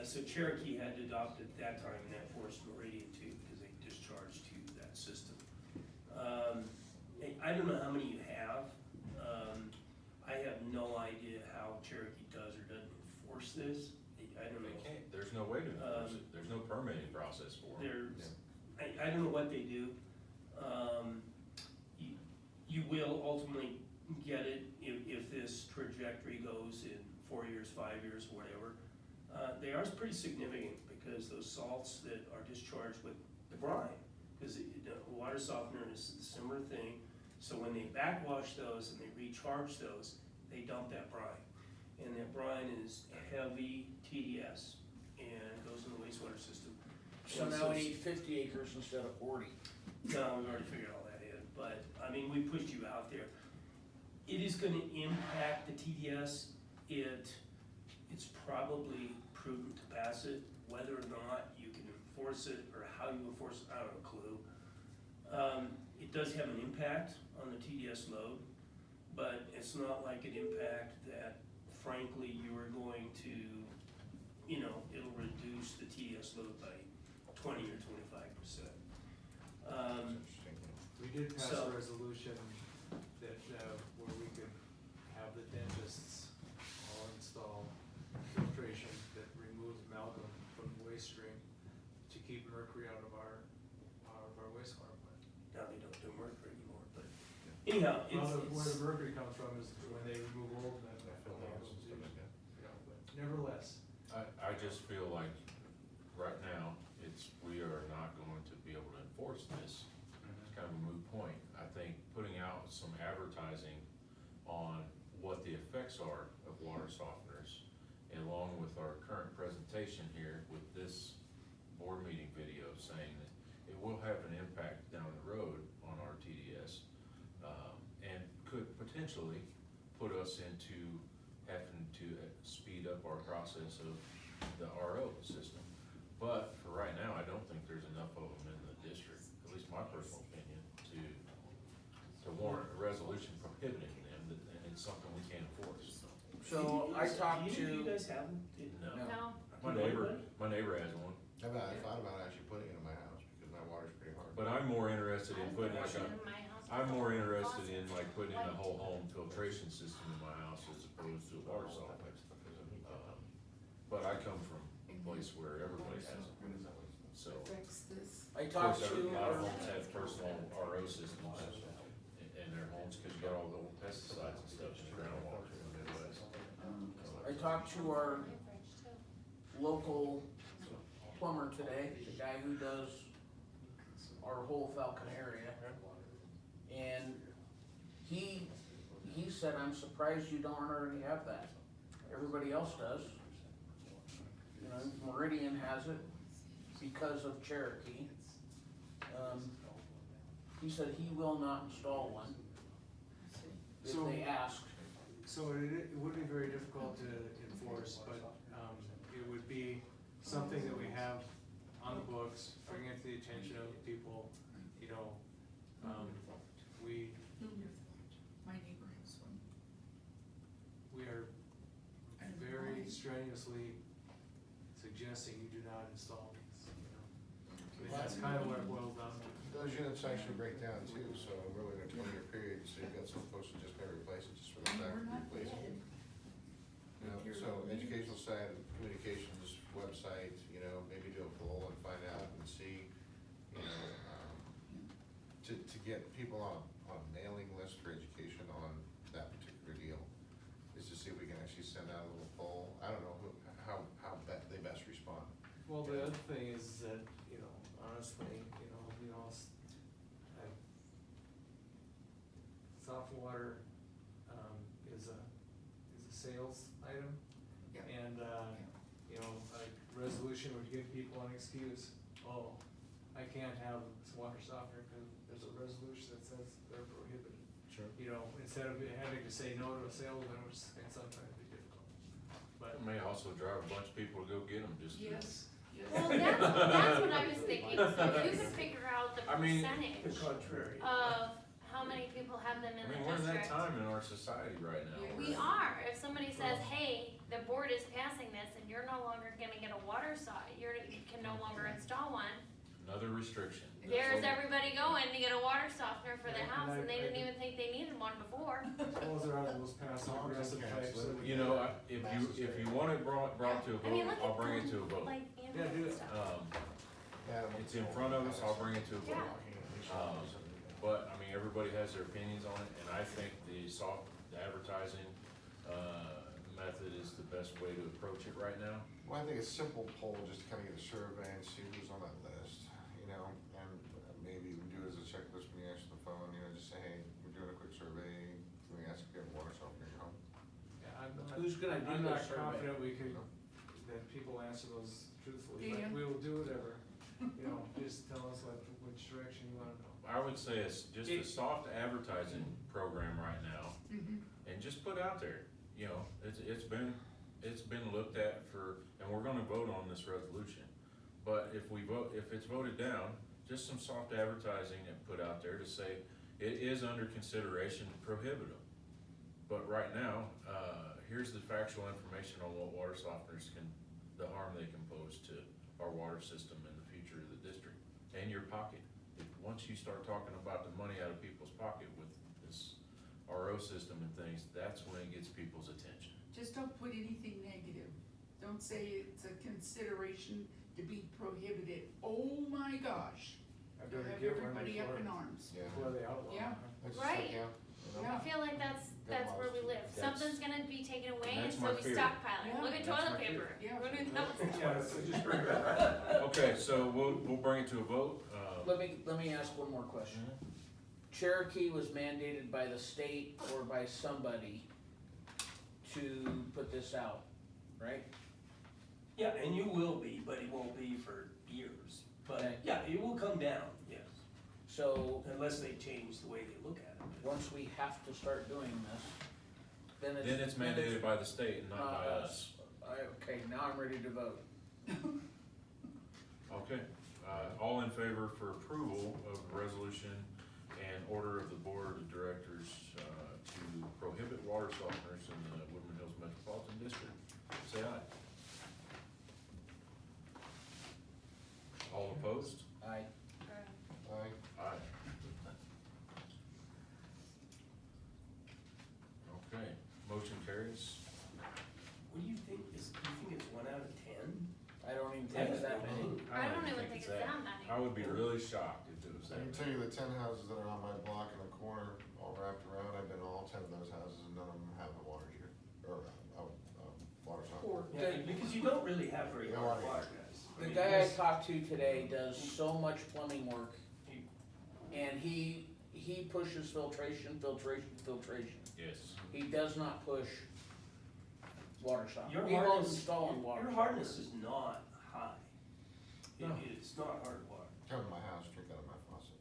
So Cherokee had to adopt it at that time, and that forced Meridian to, because they discharged to that system. I don't know how many you have. I have no idea how Cherokee does or doesn't enforce this. I don't know. They can't, there's no way to enforce it, there's no permitting process for it. I don't know what they do. You will ultimately get it if this trajectory goes in 4 years, 5 years, whatever. They are pretty significant because those salts that are discharged with the brine, because the water softener is a similar thing. So when they backwash those and they recharge those, they dump that brine. And that brine is heavy TDS and goes in the wastewater system. So now we need 50 acres instead of 40. No, we've already figured all that in, but, we pushed you out there. It is gonna impact the TDS. It's probably prudent to pass it. Whether or not you can enforce it or how you enforce it, I don't have a clue. It does have an impact on the TDS load, but it's not like an impact that frankly you are going to, it'll reduce the TDS load by 20 or 25%. We did pass So- a resolution that, where we could have the dentists all install filtration that removes amalgam from the waste stream to keep mercury out of our wastewater plant. Now they don't do mercury anymore, but anyhow, Where the mercury comes from is when they remove old and but nevertheless. I just feel like right now, we are not going to be able to enforce this. It's kind of a moot point. I think putting out some advertising on what the effects are of water softeners, along with our current presentation here with this board meeting video saying that it will have an impact down the road on our TDS, and could potentially put us into having to speed up our process of the RO system. But for right now, I don't think there's enough of them in the district, at least my personal opinion, to warrant a resolution prohibiting them, and it's something we can't enforce. So I talked Do you to, guys have them? No. No, My neighbor has one, I thought about actually putting it in my house, because my water's pretty hard. but I'm more interested I in was putting gonna like put it in my house. I'm more interested in Faucets. like putting in a whole home filtration system in my house as opposed to a water softener. But I come from a place where everybody has them, so. Fix this. I Of talked course, to a lot of our, homes have personal RO systems in their homes, cause you got all the old pesticides and stuff in the groundwater in the Midwest. I talked to our My fridge too. local plumber today, the guy who does our whole Falcon area. And he said, I'm surprised you don't already have that. Everybody else does. You know, Meridian has it because of Cherokee. He said he will not install one if So- they ask. So it would be very difficult to enforce, but, it would be something that we have on the books, bring it to the attention of people, you know, My neighbor has one. we are very strenuously suggesting you do not install these, you know. I mean, that's kind of what it boils down to. Those units actually break down too, so really in a 20-year period, so you've got some folks that just gotta replace it just for the fact We're of not replacing it. dead. You know, so educational side, communications, website, you know, maybe do a poll and find out and see, you know, to get people on a mailing list for education on that particular deal, is to see if we can actually send out a little poll. I don't know how they best respond. Well, the other thing is that, you know, honestly, soft water, is a sales item. Yeah. And, you know, a resolution would give people an excuse, oh, I can't have this water softener because there's a resolution that says they're prohibited. Sure. You know, instead of having to say no to a salesman, which can sometimes be difficult. But, It may also drive a bunch of people to go get them just to. Yes, yes. Well, that's what I was thinking, so if you could figure out the I mean- The percentage contrary. of how many people have them in I mean, the we're in that district. time in our society right now. Yeah. We are, if somebody says, hey, the board is passing this and you're no longer gonna get a water you can no longer install one, Another restriction. there's everybody going to get a water softener for their Yeah, house and and they didn't even think they needed one before. those are the most passive aggressive types. that we- You know, if you want it brought to a I mean, vote, look I'll at bring it to a vote. like Yeah, animals do and it. stuff. It's in front of us, I'll bring it to a vote. But, I mean, everybody has their opinions on it, and I think the soft advertising, method is the best way to approach it right now. Well, I think a simple poll, just to kind of get a survey and see who's on that list, you know, and maybe we do it as a checklist when you answer the phone, you know, just say, hey, we're doing a quick survey, can we ask if you have water softener in your home? Yeah, I'm not- Who's gonna do I'm the not survey? confident we could, that people answer those truthfully, but Dan? we will do whatever. You know, just tell us which direction you wanna go. I would say it's just a soft advertising program right now, Mhm. and just put out there, you know, it's been looked at for, and we're gonna vote on this resolution. But if it's voted down, just some soft advertising and put out there to say, it is under consideration to prohibit them. But right now, here's the factual information on what water softeners the harm they can pose to our water system and the future of the district, and your pocket. Once you start talking about the money out of people's pocket with this RO system and things, that's when it gets people's attention. Just don't put anything negative. Don't say it's a consideration to be prohibited. Oh my gosh. I You'll better have get one everybody up in before, arms. Yeah. before they outlaw. Yeah. That's just Right. like, you know, Yeah. I feel like that's where we live, That's- something's gonna be taken away and and that's so my we fear. stockpile it, Yeah. look at That's toilet my fear. paper. Yeah. We're doing that with Yeah, so just bring it up. Okay, so we'll bring it to a vote. Let me ask one more question. Cherokee was mandated by the state or by somebody to put this out, right? Yeah, and you will be, but it won't be for years. But, Okay. yeah, it will come down, yes, So, unless they change the way they look at it. once we have to start doing this, then it's. Then it's mandated by the state and not by us. Okay, now I'm ready to vote. Okay, all in favor for approval of the resolution and and order of the board of directors, to prohibit water softeners in the Woodland Hills Metropolitan District. Say aye. All opposed? Aye. Aye. Aye. Okay, motion carries. What do you think, do you think it's 1 out of 10? I don't even think it's that many. I don't even think it's that many. I would be really shocked if it was I that. can tell you the 10 houses that are on my block in the corner, all wrapped around, I've been to all 10 of those houses and none of them have a water heater, or, water Or, softener. Yeah, because you don't really have very No hard idea. water, guys. The mean, guy I this- talked to today does so much plumbing work, and he pushes filtration. Yes. He does not push water softener. Your He won't hardness, install in water your softeners. hardness is not high. No. It's not hard water. Come to my house, drink out of my faucet.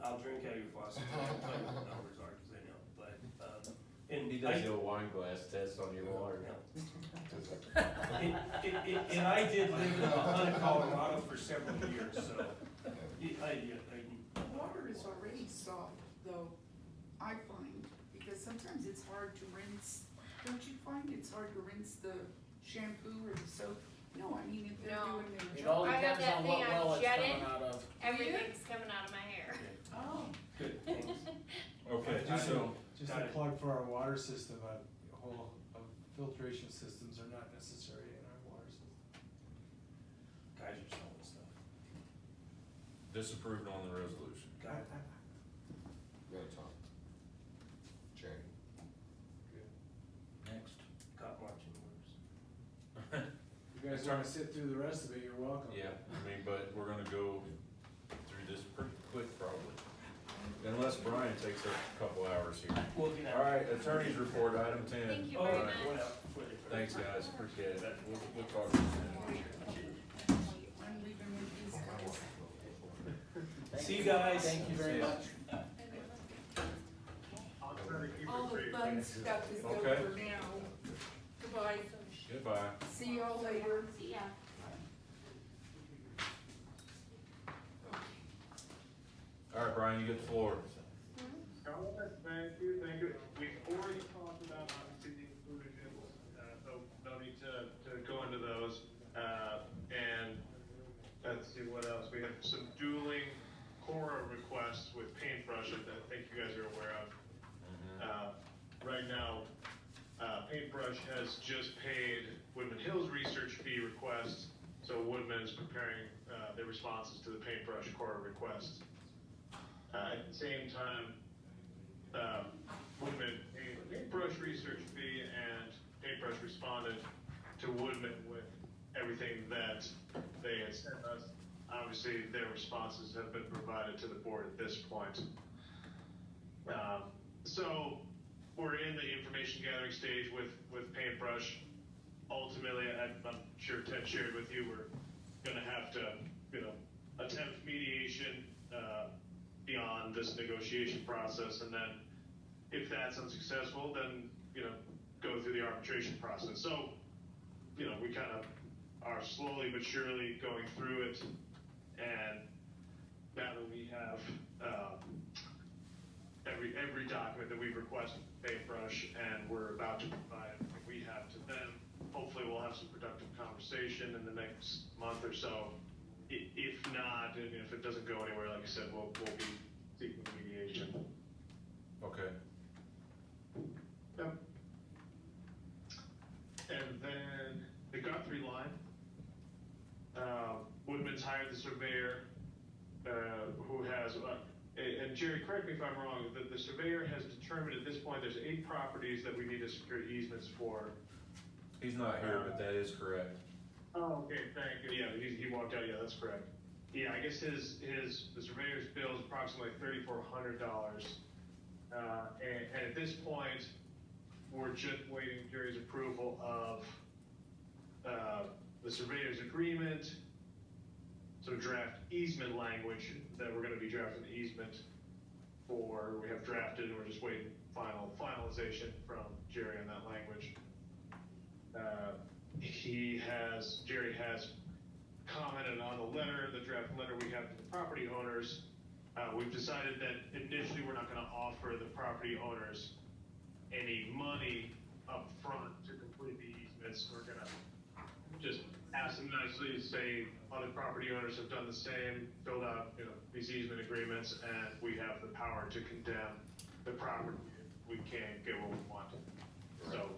I'll drink out of your faucet, I'll tell you what the numbers are, cause I know, but, and He does the old wine glass test on your water. And I did live in the hunt of Colorado for several years, so, water is already soft, though, I find, because sometimes it's hard to rinse. Don't you find it's hard to rinse the shampoo or the soap? No, I mean, if they're No. doing their It job. all I have depends that on thing what on well it's jetted. coming out of. Everything's coming out of my hair. Oh, good, thanks. Okay, Just so, Just Got a it. plug for our water system, a whole, filtration systems are not necessary in our water system. Guys are selling stuff. disapproved on the resolution. Got it. Go ahead, Tom. Jerry. Next. Got marching orders. If you guys wanna sit through the rest of it, you're welcome. Yeah, I mean, but we're gonna go through this pretty quick probably. Unless Brian takes a couple hours here. We'll get out. All right, attorney's report, item 10. Thank you Oh, very All yeah, right. much. went out before they- Thanks, guys, appreciate it. We'll talk to you soon. I'm leaving with these guys. See you guys. Thank you very much. I'll try to keep it All the brief. fun stuff is Okay. over now. Goodbye, Goodbye. see y'all later. See ya. All right, Brian, you get the floor. All right, thank you. We've already talked about obviously the inclusions, so no need to go into those. And let's see what else. We have some dueling Cora requests with paintbrush that I think you guys are aware of. Right now, Paintbrush has just paid Woodman Hills research fee request, so Woodman is preparing their responses to the Paintbrush Cora request. At the same time, Woodman paid a Paintbrush research fee, and Paintbrush responded to Woodman with everything that they had sent us. Obviously, their responses have been provided to the board at this point. So we're in the information gathering stage with Paintbrush. Ultimately, I'm sure Ted shared with you, we're gonna have to, attempt mediation, beyond this negotiation process, and then if that's unsuccessful, then, go through the arbitration process. So, we kind of are slowly but surely going through it, and now that we have, every document that we've requested from Paintbrush, and we're about to provide everything we have to them, hopefully we'll have some productive conversation in the next month or so. If not, and if it doesn't go anywhere, like I said, we'll be seeking mediation. Okay. Yep. And then the Guthrie line, Woodman's hired the surveyor, who has, and Jerry, correct me if I'm wrong, the surveyor has determined at this point, there's 8 properties that we need to secure easements for. He's not here, but that is correct. Oh, okay, thank you. Yeah, he walked out, yeah, that's correct. Yeah, I guess the surveyor's bill is approximately $3,400. And at this point, we're just waiting Jerry's approval of, the surveyor's agreement, some draft easement language that we're gonna be drafting the easement for, we have drafted, and we're just waiting finalization from Jerry on that language. Jerry has commented on the letter, the draft letter we have to the property owners. We we've decided that initially we're not gonna offer the property owners any money up front to complete the easements. We're gonna just ask them nicely to say other property owners have done the same, filled out, these easement agreements, and we have the power to condemn the property if we can't get what we want. So,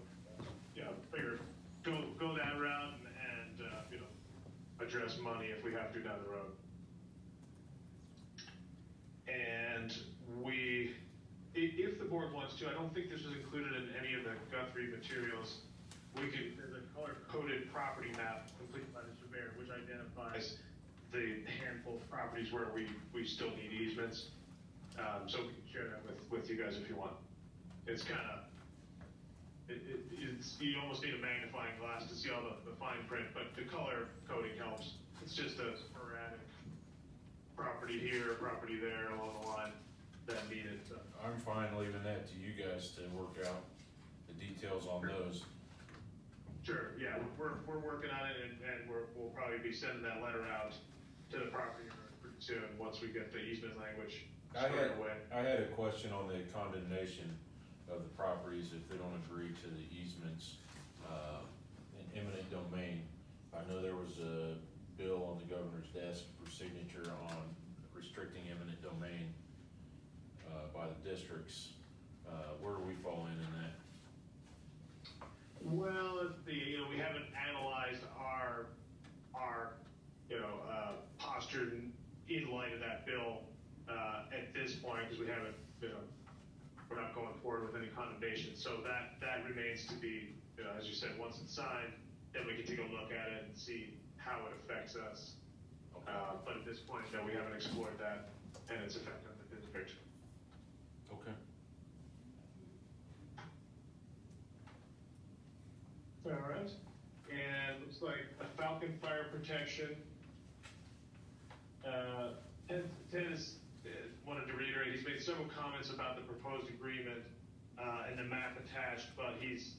figure, go that route and address money if we have to down the road. And if the board wants to, I don't think this was included in any of the Guthrie materials, there's a color-coded property map completed by the surveyor, which identifies the handful of properties where we still need easements. So we can share that with you guys if you want. It's kind of, you almost need a magnifying glass to see all the fine print, but the color coding helps. It's just a sporadic property here, property there along the line that needed. I'm fine leaving that to you guys to work out the details on those. Sure, yeah, we're working on it, and we'll probably be sending that letter out to the property owner pretty soon, once we get the easement language squared away. I had a question on the condemnation of the properties if they don't agree to the easements, in eminent domain. I know there was a bill on the governor's desk for signature on restricting eminent domain, by the districts. Where do we fall in that? Well, we haven't analyzed our posture in light of that bill at this point, because we haven't, we're not going forward with any condemnation. So that remains to be, as you said, once it's signed, then we can take a look at it and see how it affects us. Okay. But at this point, no, we haven't explored that and its effect on the district. Okay. All right, and looks like a Falcon fire protection. Ted has wanted to reiterate, he's made several comments about the proposed agreement and the map attached, but he's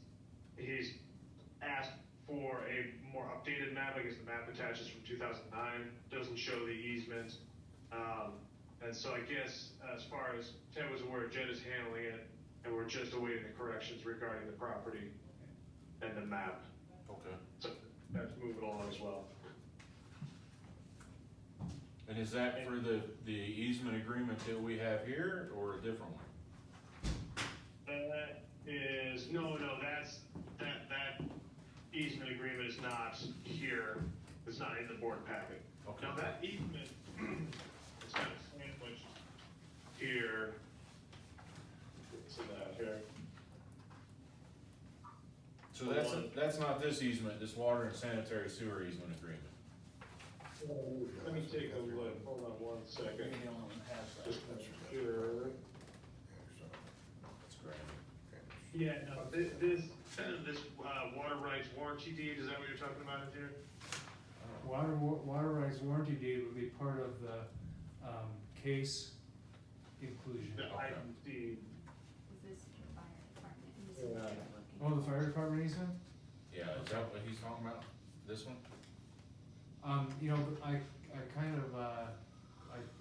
asked for a more updated map. I guess the map attached is from 2009, doesn't show the easement. And so I guess as far as Ted was aware, Jed is handling it, and we're just awaiting the corrections regarding the property and the map. Okay. So that's moving along as well. And is that for the easement agreement that we have here, or a different one? That is, no, that easement agreement is not here, it's not in the board packet. Okay. Now that easement, it's kind of sandwiched here. It's in that here. So that's not this easement, this water and sanitary sewer easement agreement. Let me take a look, hold on one second. Maybe the only one that has that. Just make sure. That's great. Yeah, no, this water rights warranty deed, is that what you're talking about in here? Water rights warranty deed would be part of the, case inclusion. The item deed. Is this the fire department? Is Yeah. this what you're looking Oh, the for? fire department easement? Yeah, is that what he's talking about? This one? I kind of, I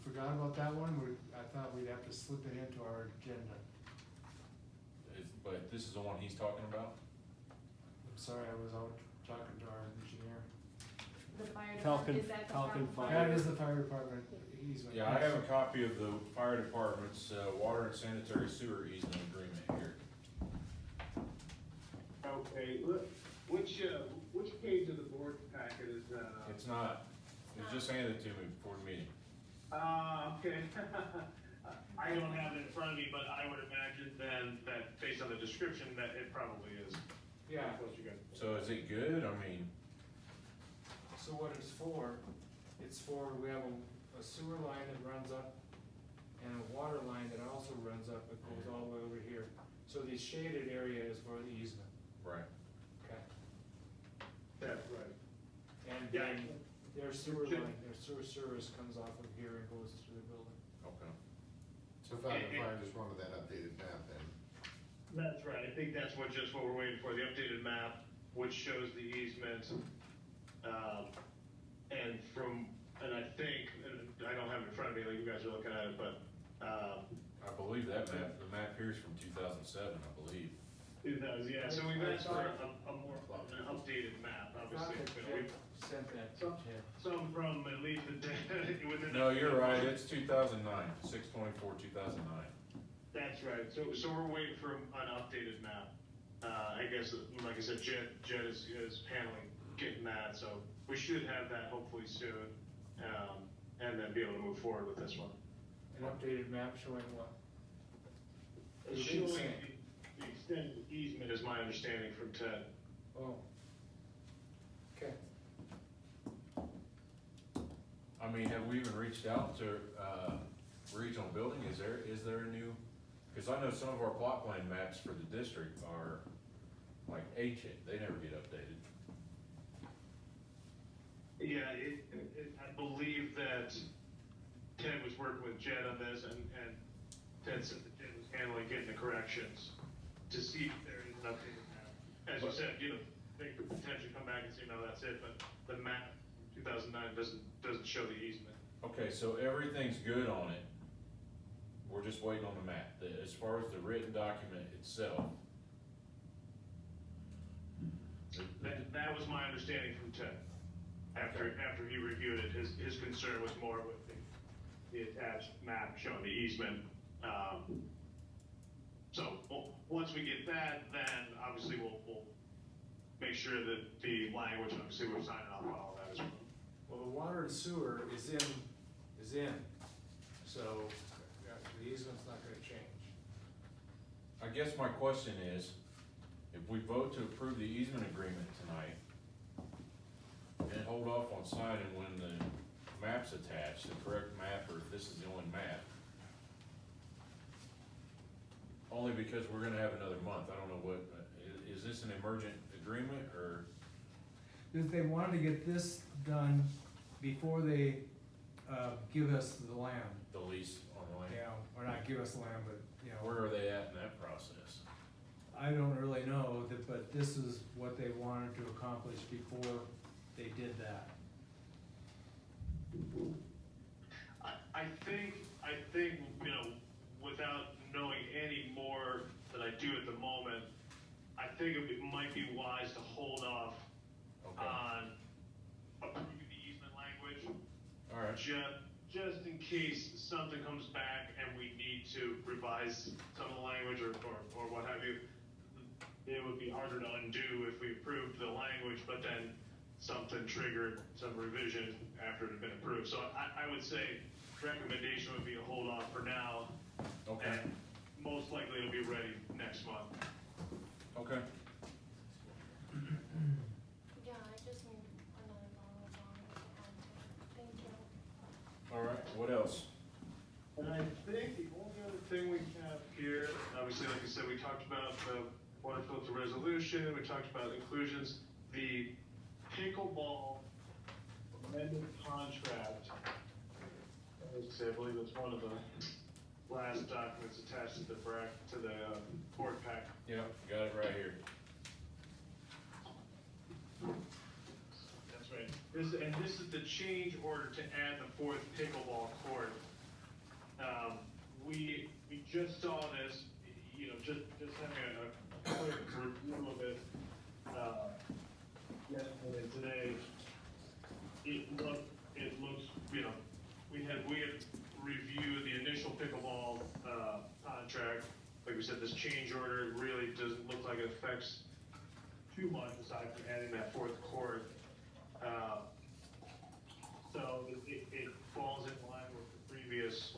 forgot about that one, I thought we'd have to slip it into our agenda. But this is the one he's talking about? I'm sorry, I was out talking to our engineer. The fire Falcon- department, is that the Falcon Falcon Fire. That is the fire department easement. Yeah, I have a copy of the fire department's, water and sanitary sewer easement agreement here. Okay, look, which page of the board packet is that on? It's not, it was just handed to me before the meeting. Okay. I don't have it in front of me, but I would imagine then that based on the description that it probably is. Yeah, What you got? So is it good? I mean, so what it's for, we have a sewer line that runs up and a water line that also runs up, it goes all the way over here. So the shaded area is for the easement, right. okay? That's right. And Yeah. then their sewer line, their sewer service comes off of here and goes to the building. Okay. So Falcon Fire just wanted that updated map then. That's right, I think that's what we're waiting for, the updated map, which shows the easement. And I think, and I don't have it in front of me like you guys are looking at it, but I believe that map, the map here is from 2007, I believe. It does, yeah, so we've asked for a more, an updated map, obviously. You know, we've- Sent that to Jim. Some from at least within. No, you're right, it's 2009, 6/24/2009. That's right, so we're waiting for an updated map. I guess, like I said, Jed is handling getting that, so we should have that hopefully soon. And then be able to move forward with this one. An updated map showing what? Showing the extended easement is my understanding from Ted. Oh. Okay. I mean, have we even reached out to, regional building, is there a new, cause I know some of our plot plan maps for the district are like ancient, they never get updated. Yeah, I believe that Ted was working with Jed on this, and Ted said that Jed was handling getting the corrections to see if there is an updated map. As you said, you know, they could potentially come back and say, no, that's it, but the map from 2009 doesn't show the easement. Okay, so everything's good on it, we're just waiting on the map, as far as the written document itself. That was my understanding from Ted. After he reviewed it, his concern was more with the attached map showing the easement. So once we get that, then obviously we'll make sure that the language, obviously we're signing off on all that as well. Well, the water and sewer is in, so the easement's not gonna change. I guess my question is, if we vote to approve the easement agreement tonight, and hold off on signing when the map's attached, the correct map, or if this is the only map. Only because we're gonna have another month, I don't know what, is this an emergent agreement, or? They wanted to get this done before they, give us the land. The lease on the land? Yeah, or not give us the land, but, you know. Where are they at in that process? I don't really know, but this is what they wanted to accomplish before they did that. I think, you know, without knowing any more than I do at the moment, I think it might be wise to hold off Okay, on approving the easement language. alright, Just in case something comes back and we need to revise some of the language or what have you. It would be harder to undo if we approved the language, but then something triggered some revision after it had been approved. So I would say recommendation would be to hold off for now. okay, And most likely it'll be ready next month. okay. Yeah, I just need another bottle of wine. Thank you. Alright, what else? And I think the only other thing we have here, obviously, like I said, we talked about the water filter resolution, we talked about inclusions, the pickleball amended contract. I believe it's one of the last documents attached to the board pack. Yep, got it right here. That's right. This is the change order to add the fourth pickleball court. We just saw this, you know, just having a quick review of it, yesterday, today. It looks, you know, we had reviewed the initial pickleball, contract. Like we said, this change order really doesn't look like it affects too much aside from adding that fourth court. So it falls in line with the previous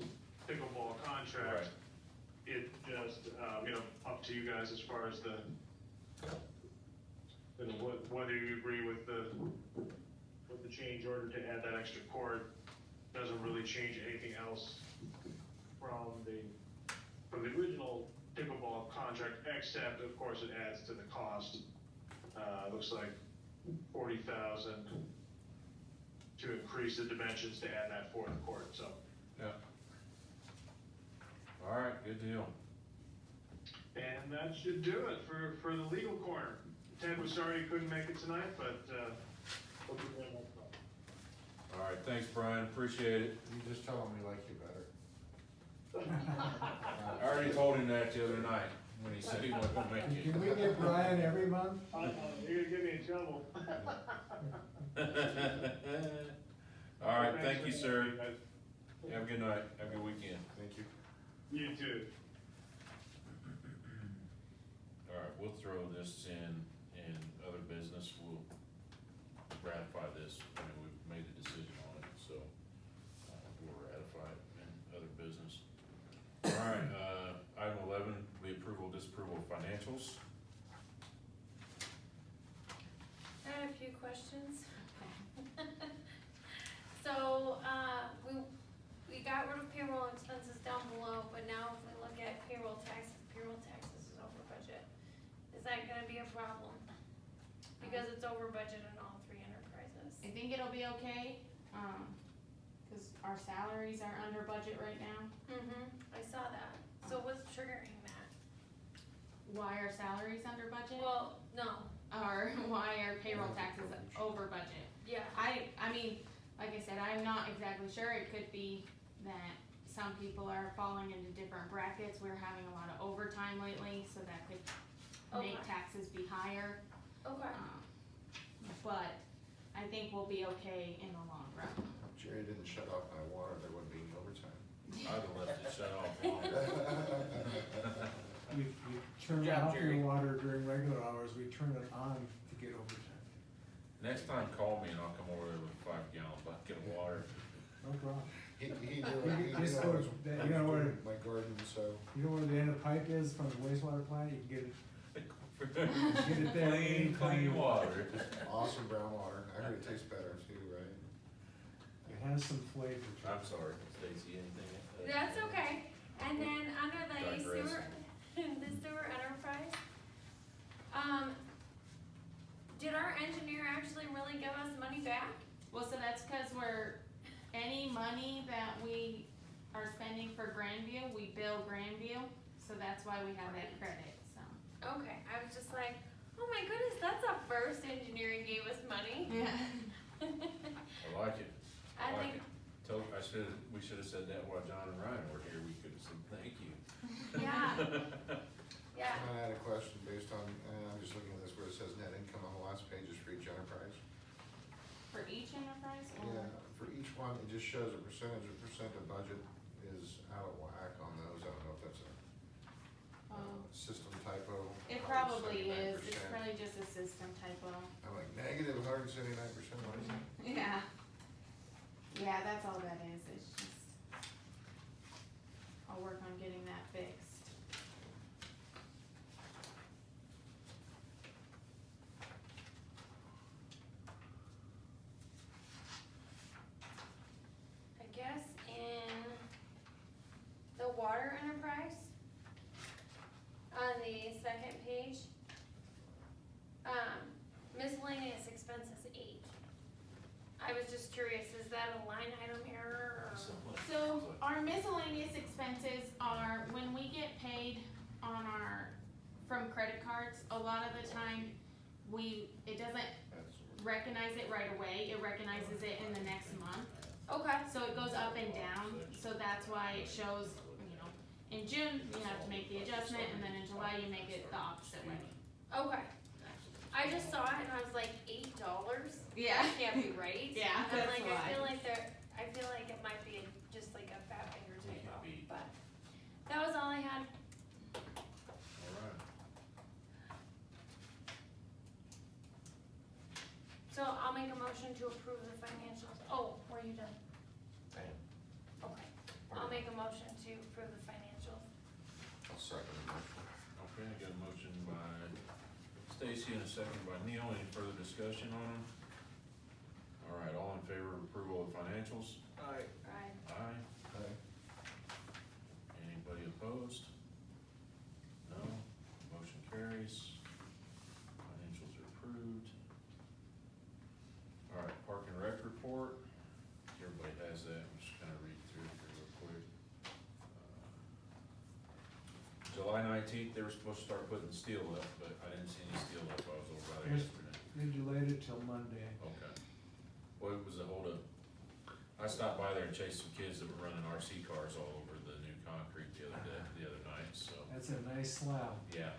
pickleball contract. Right. It just, you know, up to you guys as far as the, you know, whether you agree with the change order to add that extra court. Doesn't really change anything else from the original pickleball contract, except of course it adds to the cost. Looks like $40,000 to increase the dimensions to add that fourth court, so. Yeah. Alright, good deal. And that should do it for the legal corner. Ted was sorry he couldn't make it tonight, but, we'll be there next month. Alright, thanks Brian, appreciate it. You just tell them we like you better. already told him that the other night, when he said he wasn't gonna make it. Can we get Brian every month? You're gonna get me in trouble. All right, thank you, sir. Have a good night, have a good weekend. Thank you. You too. All right, we'll throw this in other business, we'll ratify this, I mean, we've made a decision on it, so, we'll ratify it in other business. All right, item 11, the approval, disapproval of financials. I had a few questions. So, we got rid of payroll expenses down below, but now if we look at payroll taxes is over budget. Is that gonna be a problem? Because it's over budget in all three enterprises. I think it'll be okay, cause our salaries are under budget right now. I saw that. So what's triggering that? Why are salaries under budget? Well, no, Or why are payroll taxes over budget? yeah. I mean, like I said, I'm not exactly sure, it could be that some people are falling into different brackets, we're having a lot of overtime lately, so that could make Okay. taxes be higher. Okay. But I think we'll be okay in the long run. If Jerry didn't shut off my water, there wouldn't be any overtime. I'd have left it shut off longer. You turn Good job, off Jerry. your water during regular hours, we turn it on to get overtime. Next time, call me and I'll come over there with a 5-gallon bucket of water. No problem. He knew, You he just knew I go- was, that- I you know was where- doing my garden, so. You know where the end of the pipe is from the wastewater plant, you can get it there Clean, clean anytime. water. Awesome brown water. I heard it tastes better too, right? It has some flavor to it. I'm sorry, Stacy, anything? That's okay. And then under the Digress. sewer, the sewer enterprise, did our engineer actually really give us money back? Well, so that's cause any money that we are spending for Grandview, we bill Grandview, so that's why we have that credit, so. Okay, I was just like, oh my goodness, that's a first engineering gave us money. Yeah. I like it. I like think, it. We should have said that while John and Ryan were here, we could have said thank you. yeah, yeah. I had a question based on, I'm just looking at this where it says net income on the last page is for each enterprise. For each enterprise or? Yeah, for each one, it just shows a percentage of budget is out of whack on those. I don't know if that's a system typo. It probably is, 79%. it's probably just a system typo. I'm like, negative 179%, what is it? Yeah. Yeah, that's all that is, it's just, I'll work on getting that fixed. I guess in the water enterprise, on the second page, miscellaneous expenses 8. I was just curious, is that a line item error or? So our miscellaneous expenses are when we get paid on from credit cards, a lot of the time, it doesn't That's recognize it right away, it recognizes it in the next month. Okay, So it goes up and down, so that's why it shows, in June, you have to make the adjustment, and then in July, you make it the opposite way. okay. I just saw it and I was like, $8? Yeah. That can't be right. Yeah, And I'm that's like, why. I feel like it might be just like a fat finger We typo, could be. but that was all I had. All right. So I'll make a motion to approve the financials. Oh, were you done? I am. Okay. I'll make a motion to approve the financials. I'll second the motion. Okay, I got a motion by Stacy and a second by Neil. Any further discussion on them? All right, all in favor of approval of financials? Alright. Right. Aye. Aye. Anybody opposed? No. Motion carries. Financials are approved. All right, Park and Rec report. Everybody has that. I'm just gonna read through it here real quick. July 19th, they were supposed to start putting steel up, but I didn't see any steel up. I was over by there yesterday. They delayed it till Monday. Okay. What was the holdup? I stopped by there and chased some kids that were running RC cars all over the new concrete the other night, so nice slab. Yeah,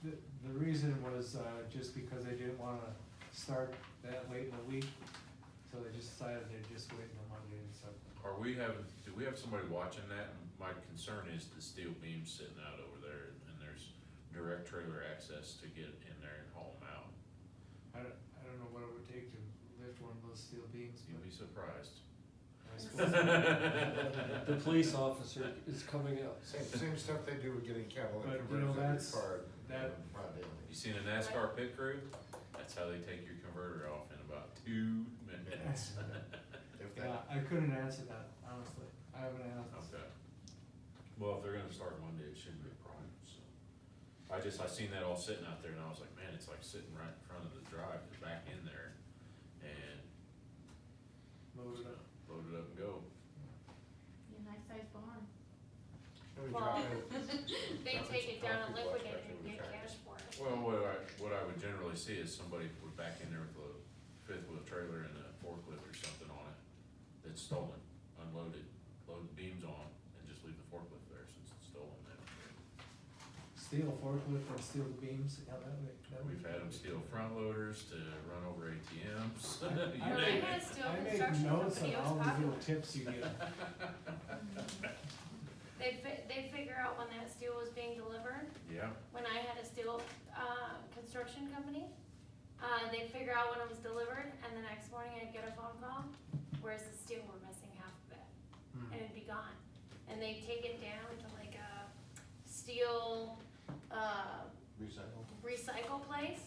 The reason was, just because they didn't wanna start that late in the week, so they just decided they'd just wait until Monday and stuff. do we have somebody watching that? My concern is the steel beams sitting out over there, and there's direct trailer access to get in there and haul them out. I don't know what it would take to lift one of those steel beams, You'll but be surprised. I suppose. The police officer is coming up. Same stuff they do with getting catalytic But, you know, converters that that's- required, not daily. You seen a NASCAR pit crew? That's how they take your converter off in about 2 minutes. If that, Yeah, I couldn't answer that, honestly. I haven't asked. Okay. Well, if they're gonna start Monday, it shouldn't be a problem, so. I seen that all sitting out there and I was like, man, it's like sitting right in front of the drive, it's back in there. And Load it up. load it up and go. Be a nice sized barn. we Well, drop in- They drop in take some it down and concrete blocks liquidate back it and into the get tractor. cash for it. Well, what I would generally see is somebody put back in there with a fifth wheel trailer and a forklift or something on it that's stolen, unloaded, load the beams on and just leave the forklift there since it's stolen then. Steel forklift and steel beams, yeah, that would. We've had them steal front loaders to run over ATMs. You Well, I name had it. a steel I make construction notes company, on it was all these popular. little tips you get. They'd figure out when that steel was being delivered. Yeah, When I had a steel, construction company, they'd figure out when it was delivered, and the next morning I'd get a phone call, whereas the steel were missing half of it, and it'd be gone. And they'd take it down to like a steel, recycle. recycle place.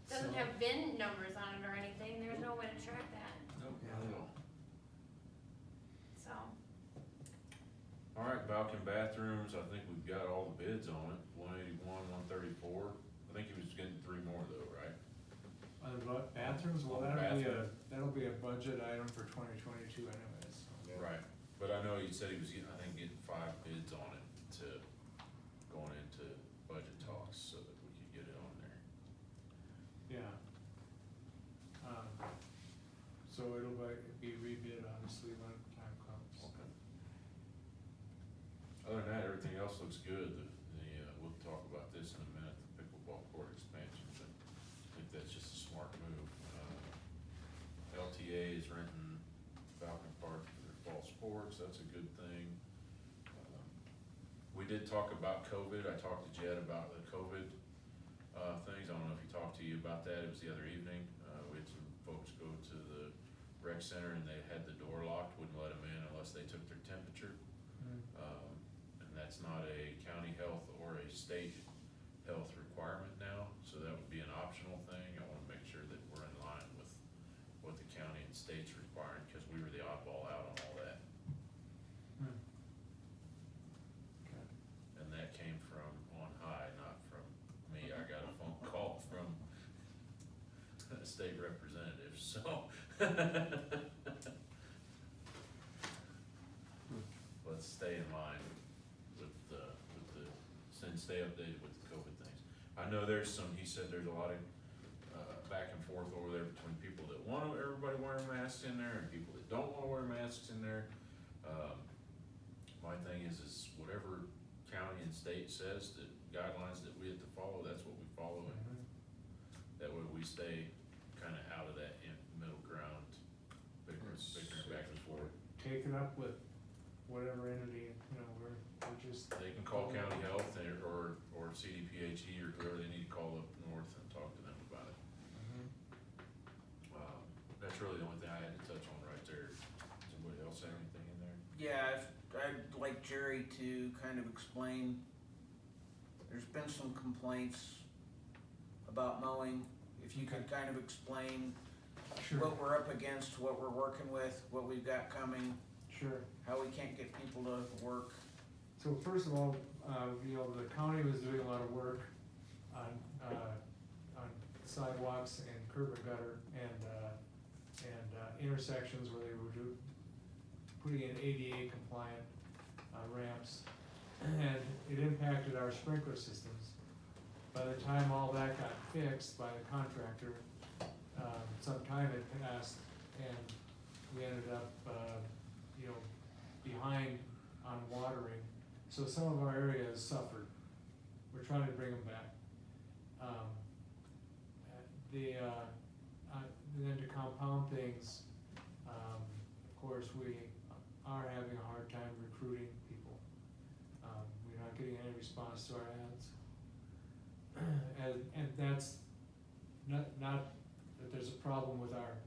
Doesn't So- have VIN numbers on it or anything, there's no way to track that, so. alright, Balkan bathrooms, I think we've got all the bids on it, 181, 134. I think he was getting 3 more though, right? What, bathrooms, well, On the that'll be a budget item for 2022 anyways, so. Yeah. Right, but I know he said he was getting, I think, getting 5 bids on it to, going into budget talks so that we could get it on there. Yeah. So it'll be rebid obviously when time comes. Okay. Other than that, everything else looks good. We'll talk about this in a minute, the pickleball court expansion, but I think that's just a smart move. LTA is renting Falcon Park for their fall sports, that's a good thing. We did talk about COVID, I talked to Jed about the COVID, things, I don't know if he talked to you about that, it was the other evening. We had some folks go to the rec center and they had the door locked, wouldn't let them in unless they took their temperature. And that's not a county health or a state health requirement now, so that would be an optional thing. I wanna make sure that we're in line with what the county and state's requiring, cause we were the oddball out on all that. Okay. And that came from on high, not from me. I got a phone call from a state representative, so. Let's stay in line with stay updated with the COVID things. I know there's some, he said there's a lot of, back and forth over there between people that want everybody wearing masks in there and people that don't wanna wear masks in there. My thing is whatever county and state says, the guidelines that we have to follow, that's what we follow, and that way we stay kinda out of that middle ground, bickering back and forth. Take it up with whatever entity, we're just. They can call county health or CDPHE or whoever they need to call up north and talk to them about it. That's really the only thing I had to touch on right there. Does anybody else have anything in there? Yeah, I'd like Jerry to kind of explain, there's been some complaints about mowing. If you could kind of explain Sure, what we're up against, what we're working with, what we've got coming, sure. how we can't get people to work. So first of all, the county was doing a lot of work on sidewalks and curb and gutter and intersections where they were putting in ADA compliant ramps. And it impacted our sprinkler systems. By the time all that got fixed by the contractor, some time had passed and we ended up, behind on watering So some of our area has suffered. We're trying to bring them back. And then to compound things, of course, we are having a hard time recruiting people. We're not getting any response to our ads. And that's not that there's a problem with our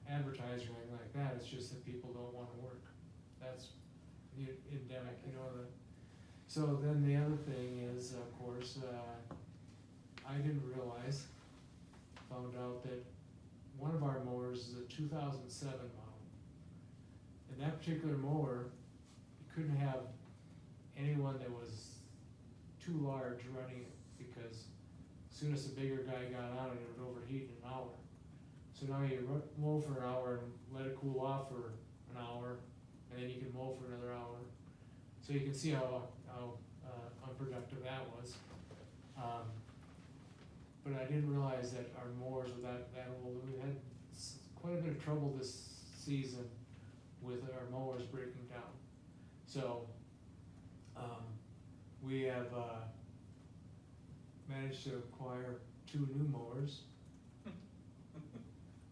advertising or anything like that, it's just that people don't wanna work. That's endemic, you know, so then the other thing is, of course, I didn't realize, found out that one of our mowers is a 2007 model. And that particular mower, you couldn't have anyone that was too large running it, because as soon as the bigger guy got on it, it would overheat in an hour. So now you mow for an hour and let it cool off for an hour, and then you can mow for another hour. So you can see how unproductive that was. But I didn't realize that our mowers were that old. We had quite a bit of trouble this season with our mowers breaking down. So we have managed to acquire 2 new mowers.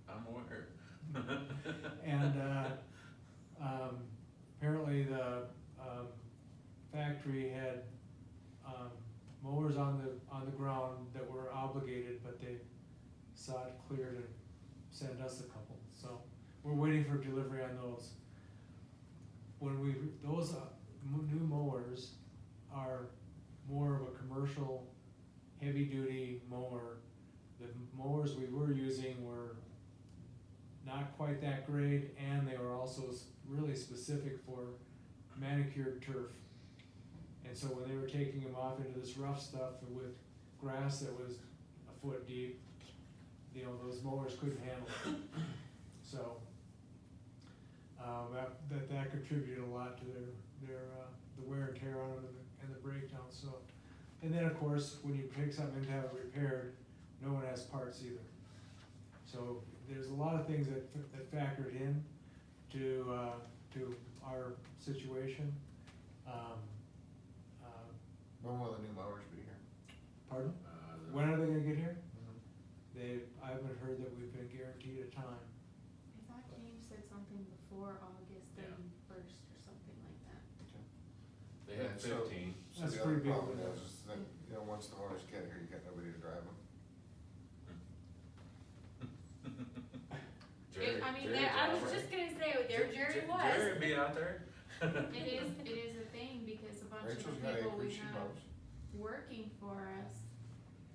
I'm aware. And apparently the factory had mowers on the ground that were obligated, but they saw it clear to send us a couple. So we're waiting for delivery on those. Those new mowers are more of a commercial, heavy-duty mower. The mowers we were using were not quite that great, and they were also really specific for manicured turf. And so when they were taking them off into this rough stuff with grass that was a foot deep, you know, those mowers couldn't handle it. So that contributed a lot to their the wear and tear on them and the breakdown. So, and then of course, when you take something to have it repaired, no one has parts either. So there's a lot of things that factored in to our situation. When will the new mowers be here? Pardon? When are they gonna get here? I haven't heard that we've been guaranteed a time. I thought James said something before August 31st or something like that. They had And so- 15. So That's the other pretty big problem window. is that, you know, once the mowers get here, you got nobody to drive them. Jerry- I mean, Jerry's I out was there. just gonna say, there Jerry was. Jerry would be out there. It is a thing, because a bunch of Rachel's the got people we acreage, she have mows. working for us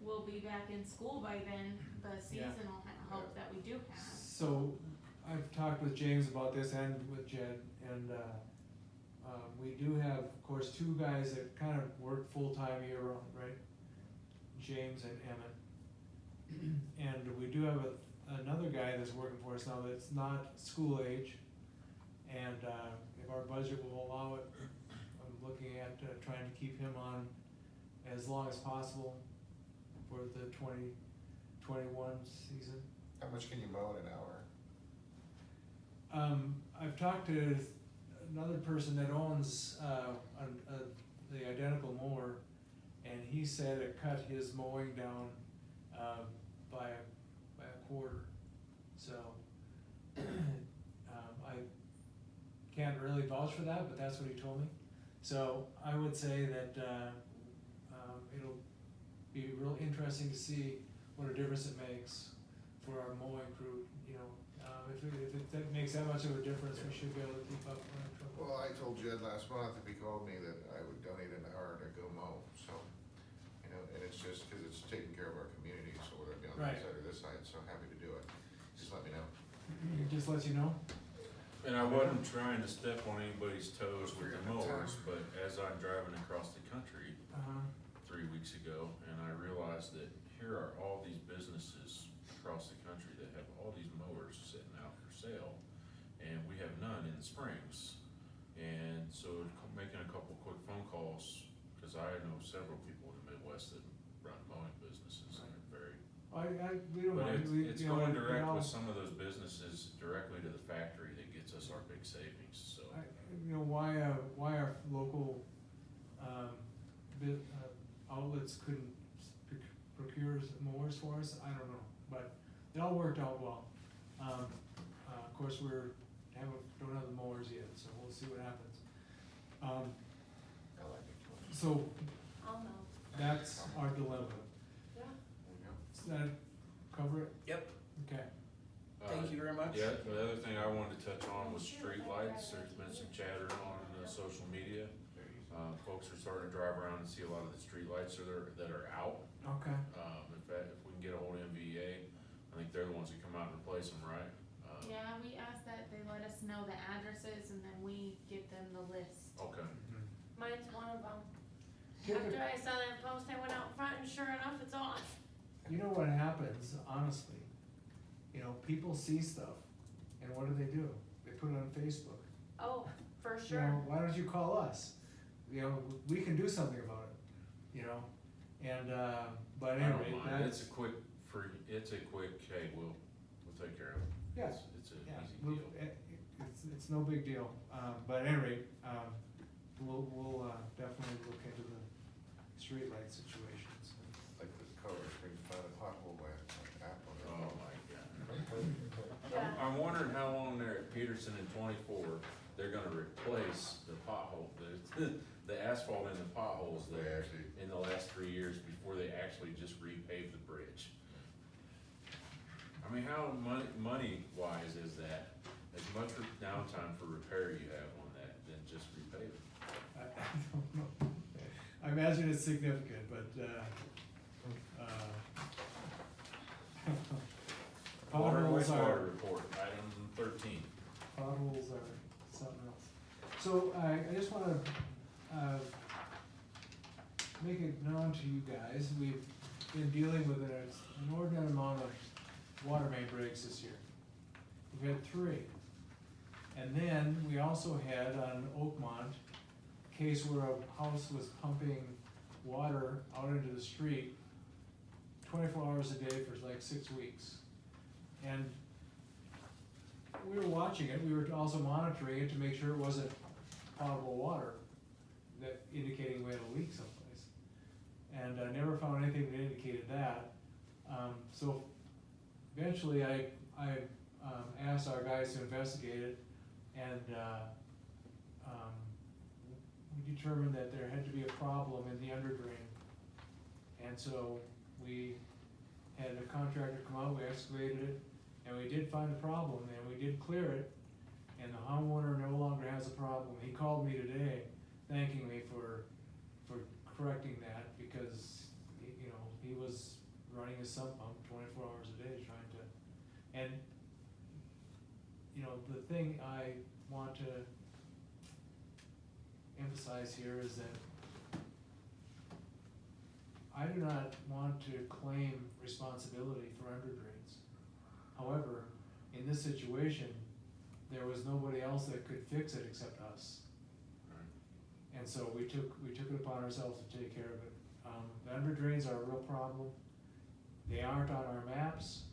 will be back in school by then, the seasonal help that we do have. So I've talked with James about this and with Jed, and we do have, of course, 2 guys that kind of work full-time year-round, right? James and Emmett. And we do have another guy that's working for us now that's not school age, and if our budget will allow it, I'm looking at trying to keep him on as long as possible for the 2021 season. How much can you mow in an hour? I've talked to another person that owns the identical mower, and he said it cut his mowing down by a quarter. So I can't really vouch for that, but that's what he told me. So I would say that it'll be real interesting to see what a difference it makes for our mowing crew. You know, if that makes that much of a difference, we should be able to keep up with our trouble. Well, I told Jed last month, if he called me, that I would donate an hour to go mow, so, you know, and it's just because it's taking care of our community, so whether it be on Right. that side or this side, so happy to do it. Just let me know. Just let you know. And I wasn't trying to step on anybody's toes with the mowers, but as I'm driving across the country 3 weeks ago, and I realized that here are all these businesses across the country that have all these mowers sitting out for sale, and we have none in the Springs. And so making a couple quick phone calls, cause I know several people in the Midwest that run mowing businesses and are very. We don't But mind, we, it's you know, going you direct know, with some of those businesses directly to the factory that gets us our big savings, so. you know, why our local Inputs couldn't procure mowers for us, I don't know, but it all worked out well. Of course, don't have the mowers yet, so we'll see what happens. I like it. So I'll know. that's our dilemma. Yeah. There you go. Does that cover it? Yep, Okay. thank you very much. Yeah, the other thing I wanted to touch on was streetlights. There's been some chatter on social media. There you go. Folks are starting to drive around and see a lot of the streetlights that are out. Okay. In fact, if we can get a hold of MVA, I think they're the ones that come out and replace them, right? Yeah, we asked that they let us know the addresses and then we give them the list. Okay. Mine's one of them. Typic- After I saw that post, I went out front and sure enough, it's on. You know what happens, honestly, people see stuff, and what do? They put it on Facebook. Oh, for You sure. know, why don't you call us? We can do something about it, and, but I anyway, don't mind. It's that's, a quick, hey, we'll take care of it. yeah, It's an yeah, easy deal. it's no big deal, but at any rate, we'll definitely look into the streetlight situations. Like this color screen, find a pothole by Apple. Oh, my God. Yeah. I'm wondering how long there at Peterson and 24, they're gonna replace the pothole, the asphalt in the potholes They there actually- in the last 3 years before they actually just repave the bridge. I mean, how money wise is that? As much downtime for repair you have on that than just repave it? I don't know. I imagine it's significant, but, Water and potholes are, wastewater report, item 13. potholes are something else. So I just wanna, make it known to you guys, we've been dealing with an inordinate amount of water main breaks this year. We've had 3. And then we also had on Oakmont, a case where a house was pumping water out into the street 24 hours a day for like 6 weeks. And we were watching it, we were also monitoring it to make sure it wasn't potable water, that indicating we had a leak someplace. And I never found anything that indicated that. So eventually I asked our guys to investigate it, and we determined that there had to be a problem in the underdrain. And so we had a contractor come out, we excavated it, and we did find a problem, and we did clear it, and the homeowner no longer has a problem. He called me today, thanking me for correcting that, because, he was running his sump pump 24 hours a day trying to, and, the thing I want to emphasize here is that I do not want to claim responsibility for underdrains. However, in this situation, there was nobody else that could fix it except us. And so we took it upon ourselves to take care of it. The underdrains are a real problem. They aren't on our maps.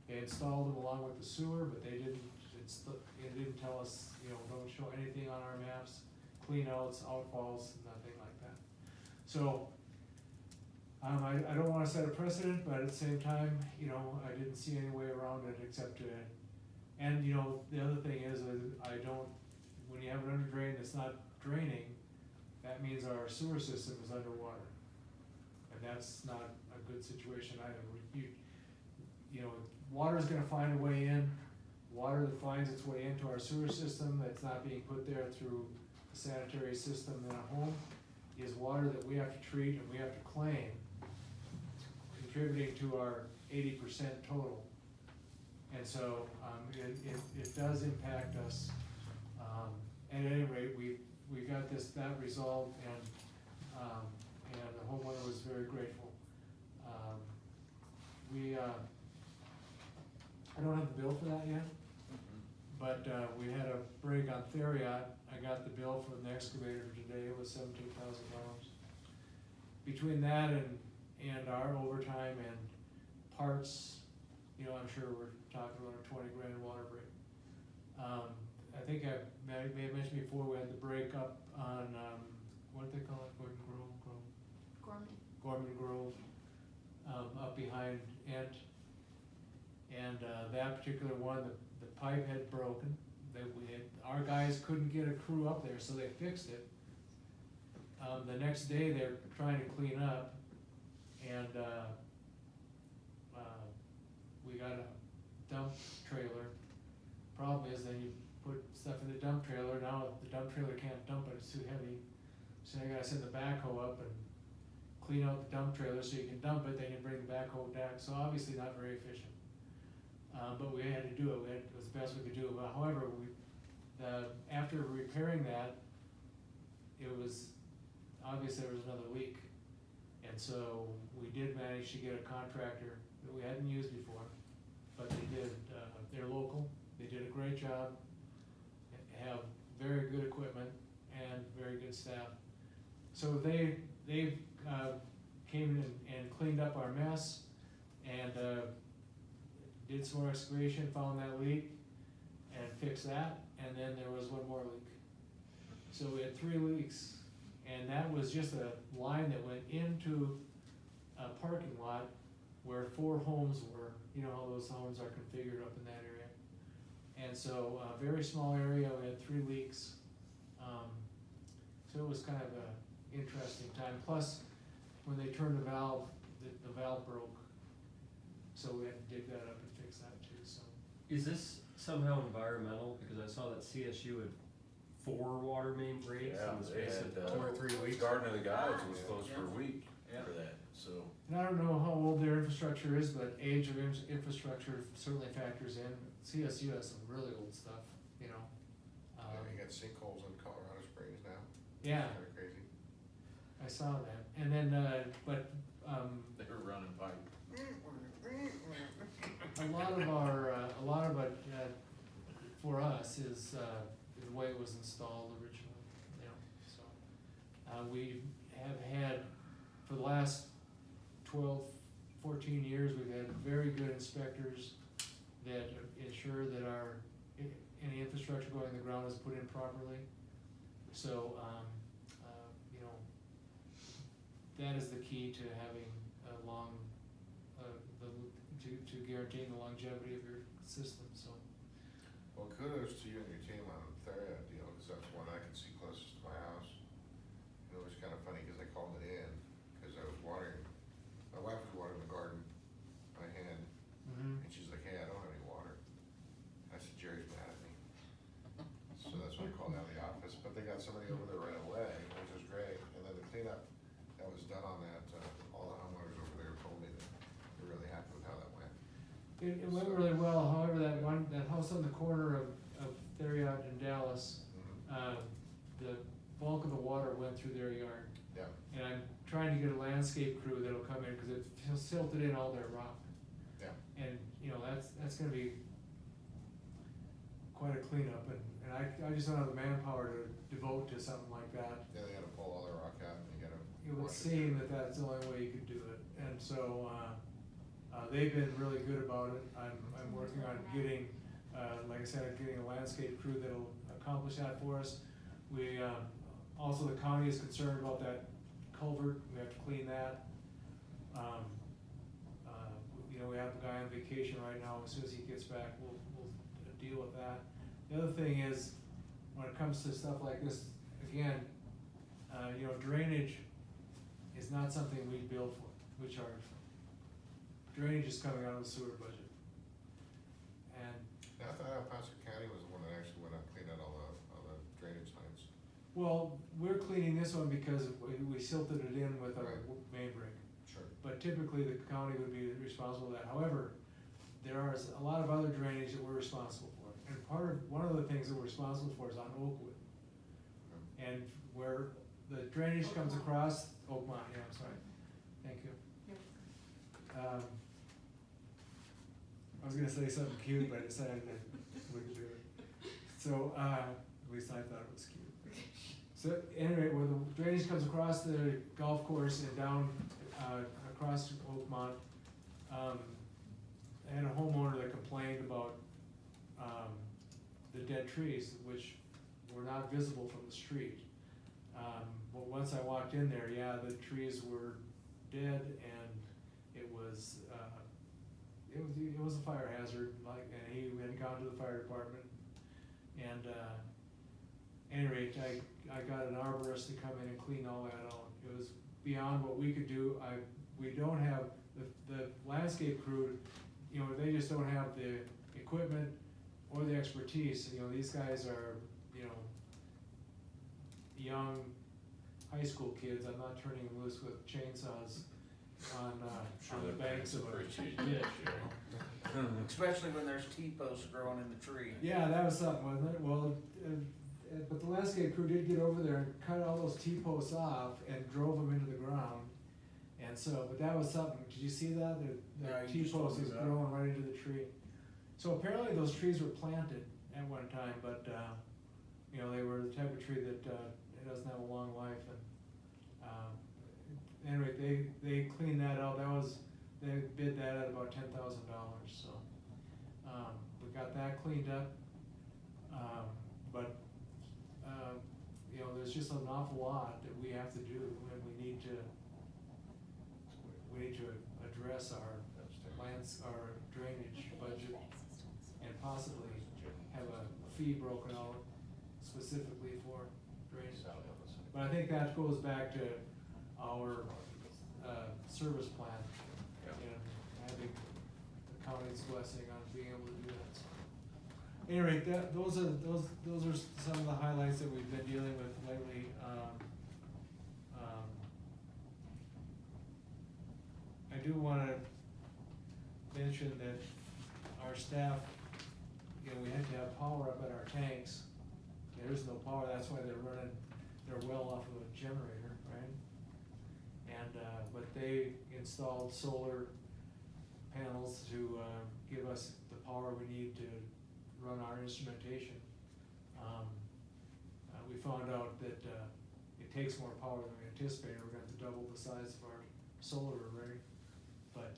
They installed them along with the sewer, but it didn't tell us, don't show anything on our maps, cleanouts, outfalls, nothing like that. So, I don't wanna set a precedent, but at the same time, I didn't see any way around it except to, and the other thing is, when you have an underdrain that's not draining, that means our sewer system is underwater. And that's not a good situation either. Water's gonna find a way in. Water that finds its way into our sewer system that's not being put there through the sanitary system in a home is water that we have to treat and we have to claim, contributing to our 80% total. And so, it does impact us. At any rate, we got that resolved, and the homeowner was very grateful. I don't have the bill for that yet, but, we had a break on Theriot. I got the bill for the excavator today, it was $17,000. Between that and our overtime and parts, I'm sure we're talking about a 20 grand water break. I think I may have mentioned before, we had the break up on, what do they call it, Gordon Grove? Gorman. Gorman Grove, up behind Ent. And, that particular one, the pipe had broken, our guys couldn't get a crew up there, so they fixed it. The next day, they're trying to clean up, and, we got a dump trailer. Problem is, then you put stuff in the dump trailer, now the dump trailer can't dump it, it's too heavy. So you gotta send the backhoe up and clean out the dump trailer so you can dump it, then you bring the backhoe back, so obviously not very efficient. But we had to do it, it was the best we could do, but however, after repairing that, it was, obvious there was another leak. And so we did manage to get a contractor that we hadn't used before, but they did, they're local, they did a great job, have very good equipment and very good staff. So they came in and cleaned up our mess and, did some more excavation, found that leak and fixed that, and then there was one more leak. So we had 3 leaks, and that was just a line that went into a parking lot where 4 homes were, you know how those homes are configured up in that area. And so, a very small area, we had 3 leaks. So it was kind of a interesting time. Plus, when they turned the valve, the valve broke. So we had to dig that up and fix that too, so. Is this somehow environmental? Because I saw that CSU had 4 water main breaks Yeah, in the they space had, of 2 or 3 weeks. Garden of the Gods was closed for a week Yeah. for that, so. And I don't know how old their infrastructure is, but age of infrastructure certainly factors in. CSU has some really old stuff, you know. You got sinkholes in Colorado Springs now. Yeah, Kinda crazy. I saw that. And then, but, They were running pipe. a lot of it, for us is, the way it was installed originally, you know, so. We have had, for the last 12, 14 years, we've had very good inspectors that ensure that any infrastructure going in the ground is put in properly. So, you know, that is the key to having a long, to guaranteeing the longevity of your system, so. Well, kudos to you and your team on the Theriot deal, cause that's one I could see closest to my house. And it was kinda funny, cause I called it in, cause I was watering, my wife was watering the garden by hand, Mhm. and she's like, hey, I don't have any water. I said, Jerry's mad at me. So that's why I called out the office, but they got somebody over there right away, which was great, and then the cleanup that was done on that, all the homeowners over there told me that they're really happy with how that went. It went really well, however, that house on the corner of Theriot and Dallas, the bulk of the water went through their yard. Yeah. And I'm trying to get a landscape crew that'll come in, cause it silted in all their rock. Yeah. And, you know, that's gonna be quite a cleanup, and I just don't have the manpower to devote to something like that. Yeah, they gotta pull all their rock out, and you gotta. It would wash seem that that's the only way you could do it, and so, they've been really good about it. I'm working on getting, like I said, getting a landscape crew that'll accomplish that for us. We, also the county is concerned about that culvert, we have to clean that. You know, we have a guy on vacation right now, as soon as he gets back, we'll deal with that. The other thing is, when it comes to stuff like this, again, you know, drainage is not something we bill for, we charge for. Drainage is coming out of the sewer budget. And, Yeah, I thought El Paso County was the one that actually went up and cleaned out all the drainage lines. well, we're cleaning this one because we silted it in with our Right. main break. Sure. But typically, the county would be responsible for that. However, there are a lot of other drainage that we're responsible for. And one of the things that we're responsible for is on Oakwood. And where the drainage comes across, Oakmont, yeah, I'm sorry, thank you. I was gonna say something cute, but I decided I wouldn't do it. So, at least I thought it was cute. So anyway, where the drainage comes across the golf course and down, across Oakmont, I had a homeowner that complained about, the dead trees, which were not visible from the street. But once I walked in there, yeah, the trees were dead, and it was a fire hazard, like, and he had gone to the fire department. And, any rate, I got an arborist to come in and clean all that out. It was beyond what we could do. We don't have, the landscape crew, you know, they just don't have the equipment or the expertise. You know, these guys are, you know, young high school kids. I'm not turning them loose with chainsaws on the banks of a Appreciate ditch. it. Especially when there's T-posts growing in the tree. Yeah, that was something, wasn't it? Well, but the landscape crew did get over there and cut all those T-posts off and drove them into the ground. And so, but that was something, did you see that? Yeah, The you just T-post told is me that. growing right into the tree. So apparently those trees were planted at one time, but, you know, they were the type of tree that, it doesn't have a long life, and, anyway, they cleaned that out. They bid that at about $10,000, so, we got that cleaned up. But, you know, there's just an awful lot that we have to do, and we need to address our our drainage budget, and possibly have a fee broken out specifically for drainage. But I think that goes back to our, service plan, and having the county's blessing on being able to do that, so. Anyway, those are some of the highlights that we've been dealing with lately. I do wanna mention that our staff, you know, we had to have power up at our tanks. There is no power, that's why they're well off of a generator, right? And, but they installed solar panels to, give us the power we need to run our instrumentation. We found out that, it takes more power than we anticipated. We're gonna have to double the size of our solar array. But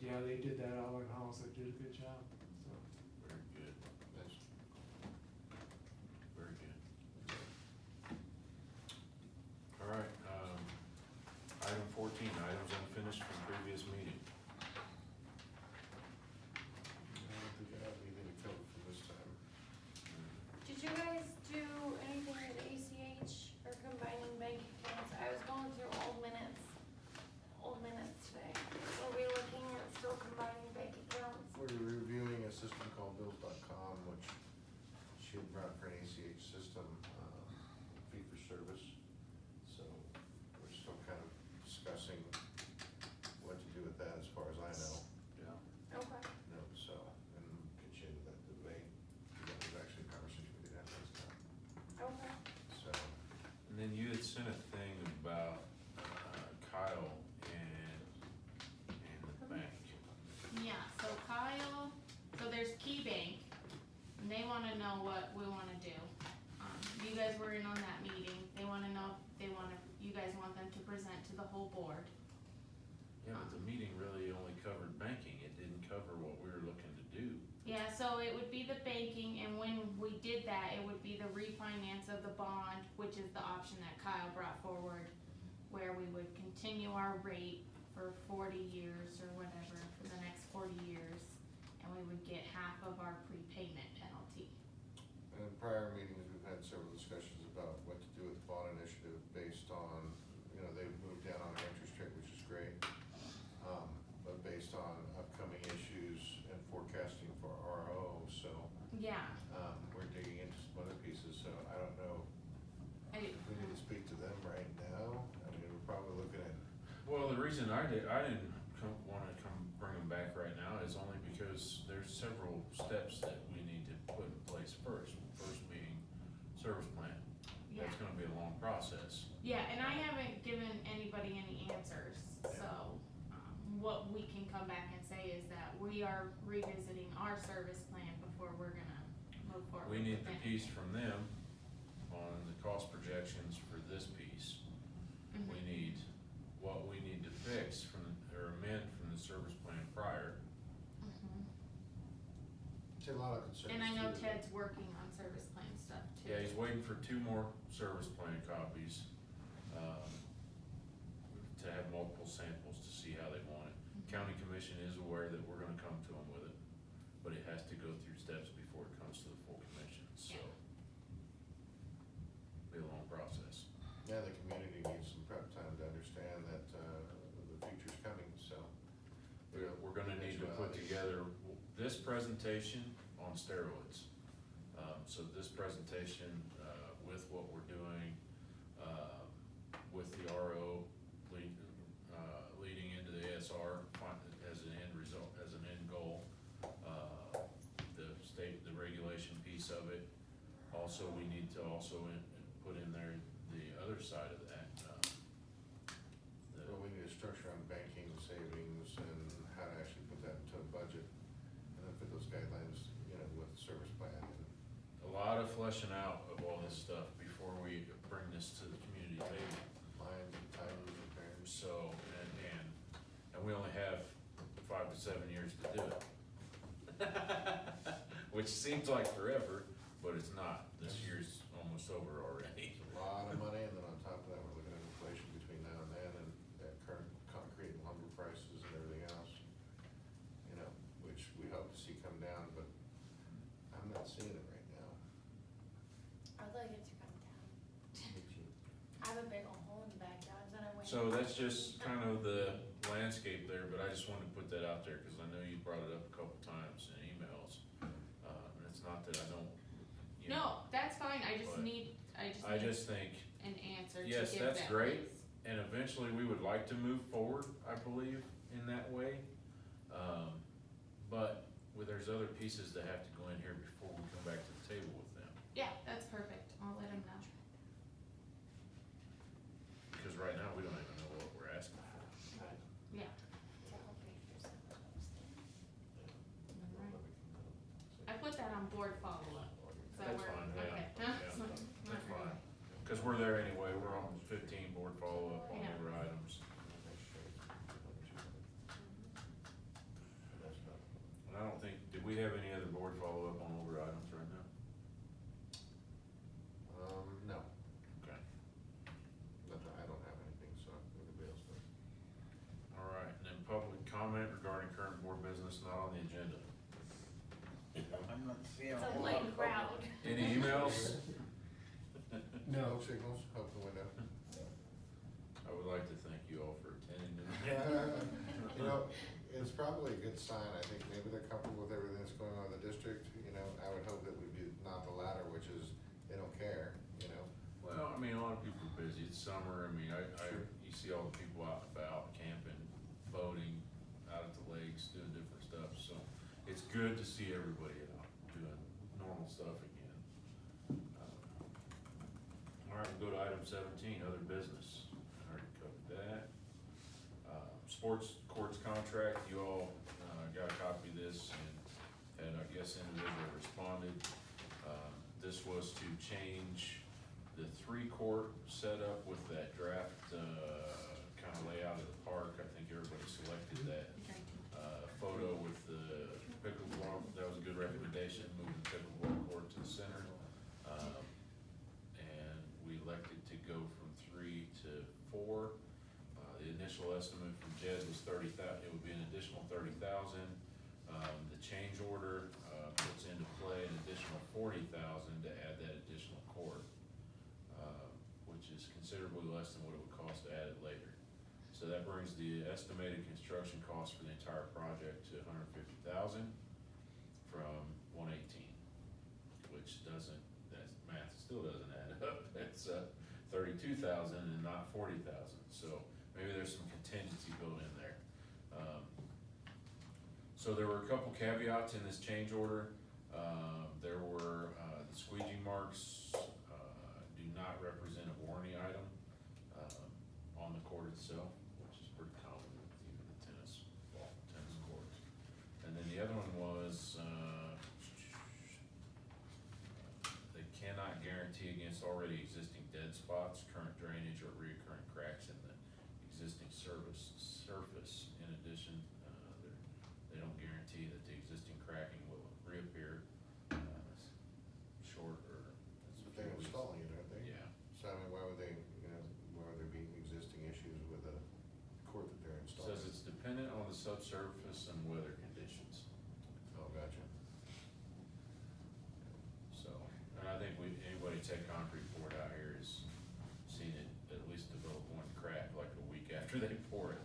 yeah, they did that all in-house. They did a good job, so. Very good. That's Very good. All right, item 14, items unfinished from previous meeting. I don't think I have anything to cover for this time. Did you guys do anything with ACH or combining bank accounts? I was going through old minutes today. Are we looking at still combining bank accounts? We're reviewing a system called bills.com, which should run for an ACH system, fee for service. So we're still kind of discussing what to do with that as far as I know. Yeah. Okay. No, so, and get you into that debate. That was actually a conversation we did have last time. Okay. So, And then you had sent a thing about Kyle and the bank. Yeah, so Kyle, so there's Key Bank, and they wanna know what we wanna do. You guys were in on that meeting, they wanna know if you guys want them to present to the whole board. Yeah, but the meeting really only covered banking. It didn't cover what we were looking to do. Yeah, so it would be the banking, and when we did that, it would be the refinance of the bond, which is the option that Kyle brought forward, where we would continue our rate for 40 years or whatever, for the next 40 years, and we would get half of our prepayment penalty. and in prior meetings, we've had several discussions about what to do with the bond initiative based on, you know, they've moved down on their interest rate, which is great. But based on upcoming issues and forecasting for RO, so, Yeah, we're digging into some other pieces, so I don't know I do. if we need to speak to them right now. I mean, we're probably looking at, Well, the reason I didn't wanna bring them back right now is only because there's several steps that we need to put in place first. First being service plan. Yeah. That's gonna be a long process. Yeah, and I haven't given anybody any answers, so, what we can come back and say is that we are revisiting our service plan before we're gonna move forward We with need the anything. piece from them on the cost projections for this piece. Mhm. We need what we need to fix or amend from the service plan prior. Mhm. it's a lot of concerns. And I know too. Ted's working on service plan stuff too. Yeah, he's waiting for 2 more service plan copies. to have multiple samples to see how they want it. County commission is aware that we're gonna come to them with it, but it has to go through steps before it comes to the full commission, so. Be a long process. Yeah, the community needs some prep time to understand that, the future's coming, so. We're gonna need to put together this presentation on steroids. So this presentation, with what we're doing, with the RO leading into the ASR as an end result, as an end goal. The regulation piece of it. Also, we need to also put in there the other side of that. Well, we need a structure on banking, savings, and how to actually put that into a budget, and then put those guidelines, you know, with the service plan and. A lot of fleshing out of all this stuff before we bring this to the community table. Lines and timers and repairs. So, and we only have 5 to 7 years to do it. Which seems like forever, but it's not. This year's almost over already. It's a lot of money, and then on top of that, we're looking at inflation between now and then, and at current concrete and lumber prices and everything else. You know, which we hope to see come down, but I'm not seeing it right now. I'd like it to come down. I have a big old hole in the backyard that I went. So that's just kind of the landscape there, but I just wanted to put that out there, cause I know you brought it up a couple times in emails. And it's not that I don't, you know. No, that's fine, I just but need I just think, an answer to give yes, that. that's great, please. and eventually we would like to move forward, I believe, in that way. But there's other pieces that have to go in here before we come back to the table with them. Yeah, that's perfect, I'll let him know. Because right now, we don't even know what we're asking for. Yeah, To help pay for some of those things. alright. I put that on board follow-up. Does that That's work? fine, yeah, Okay. yeah, that's fine. Cause we're there anyway, we're on 15 board follow-up on Yeah. over items. And I don't think, did we have any other board follow-up on over items right now? No, Okay. nothing, I don't have anything, so anybody else does. All right, and then public comment regarding current board business not on the agenda. I'm not seeing It's a a whole lot light of crowd. Any emails? No. Smoke signals, hope the window. I would like to thank you all for attending tonight. You know, it's probably a good sign, I think maybe they're comfortable with everything that's going on in the district, you know, I would hope that we'd be not the latter, which is, they don't care, you know. Well, I mean, a lot of people are busy, it's summer, I mean, Sure. you see all the people out and about, camping, boating, out at the lakes, doing different stuff, so it's good to see everybody out doing normal stuff again. All right, we'll go to item 17, other business, I already covered that. Sports courts contract, you all, got a copy of this, and I guess individual responded. This was to change the 3-court setup with that draft, kind of layout of the park. I think everybody selected that, photo with the pickleball. That was a good recommendation, moving the pickleball court to the center. And we elected to go from 3 to 4. The initial estimate from Jed was 30,000, it would be an additional 30,000. The change order, puts into play an additional 40,000 to add that additional court, which is considerably less than what it would cost to add it later. So that brings the estimated construction cost for the entire project to 150,000 from 118, which doesn't, that math still doesn't add up. It's 32,000 and not 40,000. So maybe there's some contingency built in there. So there were a couple caveats in this change order. There were, the squeegee marks, do not represent a warranty item, on the court itself, which is pretty common with even the tennis courts. And then the other one was, they cannot guarantee against already existing dead spots, current drainage, or reoccurring cracks in the existing surface. In addition, they don't guarantee that the existing cracking will reappear, short or. But they're installing it, aren't they? Yeah. So I mean, why would they, you know, why would there be existing issues with a subsurface and weather conditions. Oh, gotcha. So, and I think anybody that's had concrete poured out here has seen it at least develop one crack like a week after they pour it.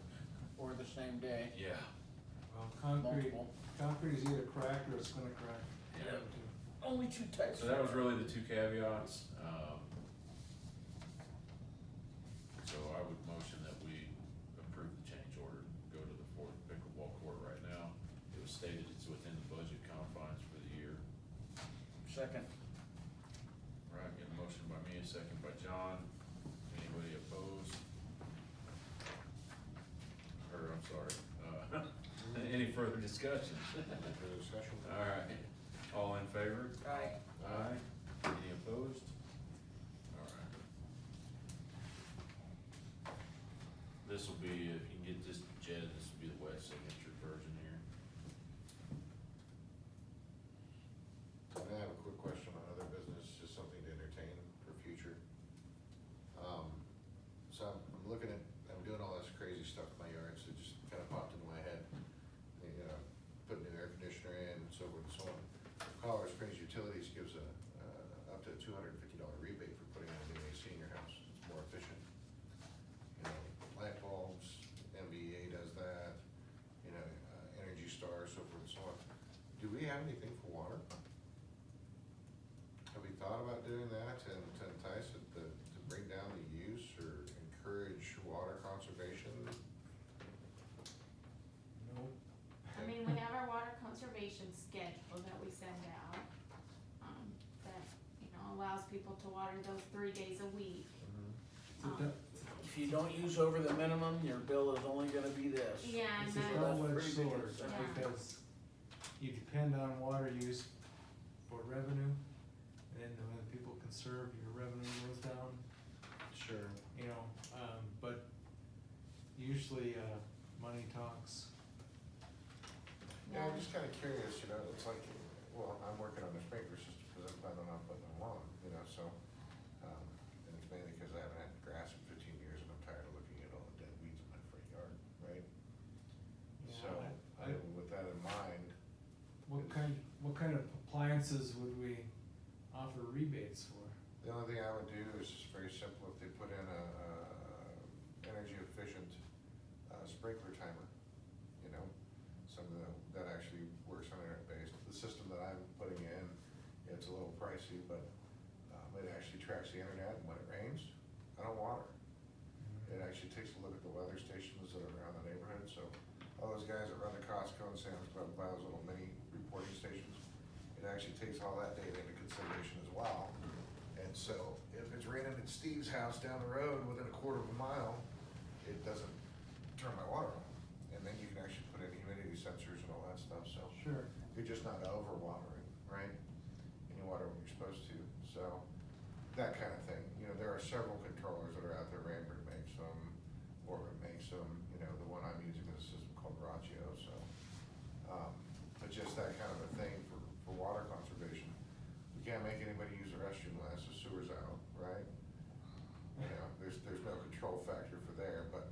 Or the same day, Yeah. Well, multiple. concrete is either cracked or it's gonna crack. Yeah. Only two types. So that was really the two caveats. So I would motion that we approve the change order, go to the fourth pickleball court right now. It was stated it's within the budget confines for the year. Second. Right, get a motion by me, a second by John. Anybody opposed? Or, I'm sorry, any further discussion? Further discussion? All right, all in favor? Aye. Aye. Any opposed? All right. This will be, if you can get this, Jed, this will be the wet signature version here. I have a quick question on other business, just something to entertain for future. So I'm looking at, I'm doing all this crazy stuff in my yard, so it just kind of popped into my head. You know, putting new air conditioner in, and so forth and so on. Colorado Springs Utilities gives up to a $250 rebate for putting in a new AC in your house. It's more efficient. You know, light bulbs, MBA does that, you know, Energy Star, so forth and so on. Do we have anything for water? Have we thought about doing that to entice it, to bring down the use or encourage water conservation? No, I mean, we have our water conservation schedule that we send out, that, you know, allows people to water those 3 days a week. it's a, If you don't use over the minimum, your bill is only gonna be this. Yeah, and it's a that, double-edged pretty big sword, incentive. because you depend on water use for revenue, and then when people conserve, your revenue goes down, Sure. you know, but usually, money talks. Yeah, I'm just kinda curious, you know, it's like, well, I'm working on the sprinkler system because I'm planning on putting them on, you know, so, and it's mainly because I haven't had grass in 15 years and I'm tired of looking at all the dead weeds in my front yard, right? Yeah, So, with that in mind, What kind of appliances would we offer rebates for? the only thing I would do is just very simple, if they put in a energy efficient sprinkler timer, you know, something that actually works on internet based. The system that I'm putting in, it's a little pricey, but it actually tracks the internet, and when it rains, I don't water. It actually takes a look at the weather stations that are around the neighborhood, so all those guys that run the Costco and Sam's Club buy those little mini reporting stations. It actually takes all that data into consideration as well. And so if it's raining at Steve's house down the road within a quarter of a mile, it doesn't turn my water on. And then you can actually put in humidity sensors and all that stuff, so Sure. you're just not over watering, right? And you water when you're supposed to, so that kind of thing. You know, there are several controllers that are out there. Rambert makes them, Orbit makes them, you know, the one I'm using is a system called Ratio, so. But just that kind of a thing for water conservation. We can't make anybody use the restroom unless the sewer's out, right? You know, there's no control factor for there, but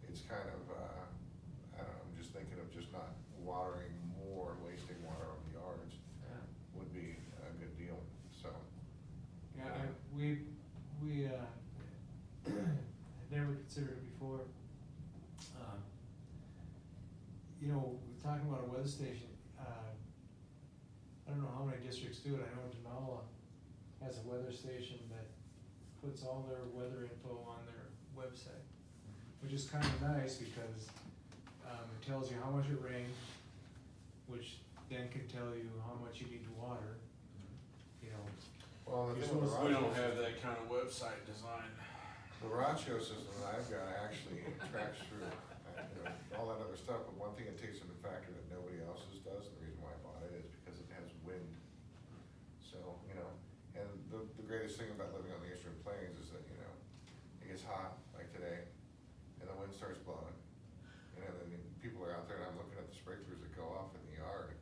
it's kind of, I don't know, I'm just thinking of just not watering more, and wasting water on the yards would be a good deal, so. Yeah, we had never considered it before. You know, we're talking about a weather station, I don't know how many districts do it, I know Denala has a weather station that puts all their weather info on their website, which is kind of nice because, it tells you how much it rained, which then can tell you how much you need to water, you know. Well, the You're thing with the supposed- We don't Ratio- have that kind of website design. The Ratio system that I've got actually tracks through, you know, all that other stuff, but one thing it takes into factor that nobody else's does, and the reason why I bought it is because it has wind. So, you know, and the greatest thing about living on the Eastern Plains is that, you know, it gets hot, like today, and the wind starts blowing. You know, then people are out there, and I'm looking at the sprinklers that go off in the yard,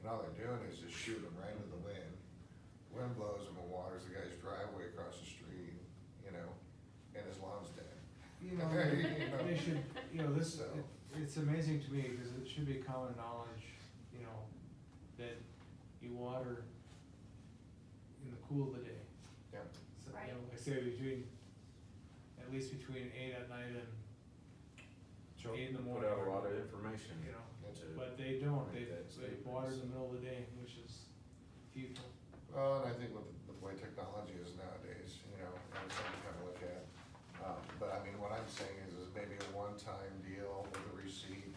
and all they're doing is just shooting them right into the wind. Wind blows them and waters the guy's driveway across the street, you know, and his lawn's dead. You know, You know. they should, you know, this, So- it it's amazing to me, because it should be common knowledge, you know, that you water in the cool of the day. Yeah. So, Right. you know, I say at least between 8 at night and So 8 in the put morning. out a lot of information, You know, That's to- but they don't, make they that statement. water in the middle of the day, which is futile. Well, and I think with the way technology is nowadays, you know, and it's something to kind of look at. But I mean, what I'm saying is maybe a one-time deal with a receipt.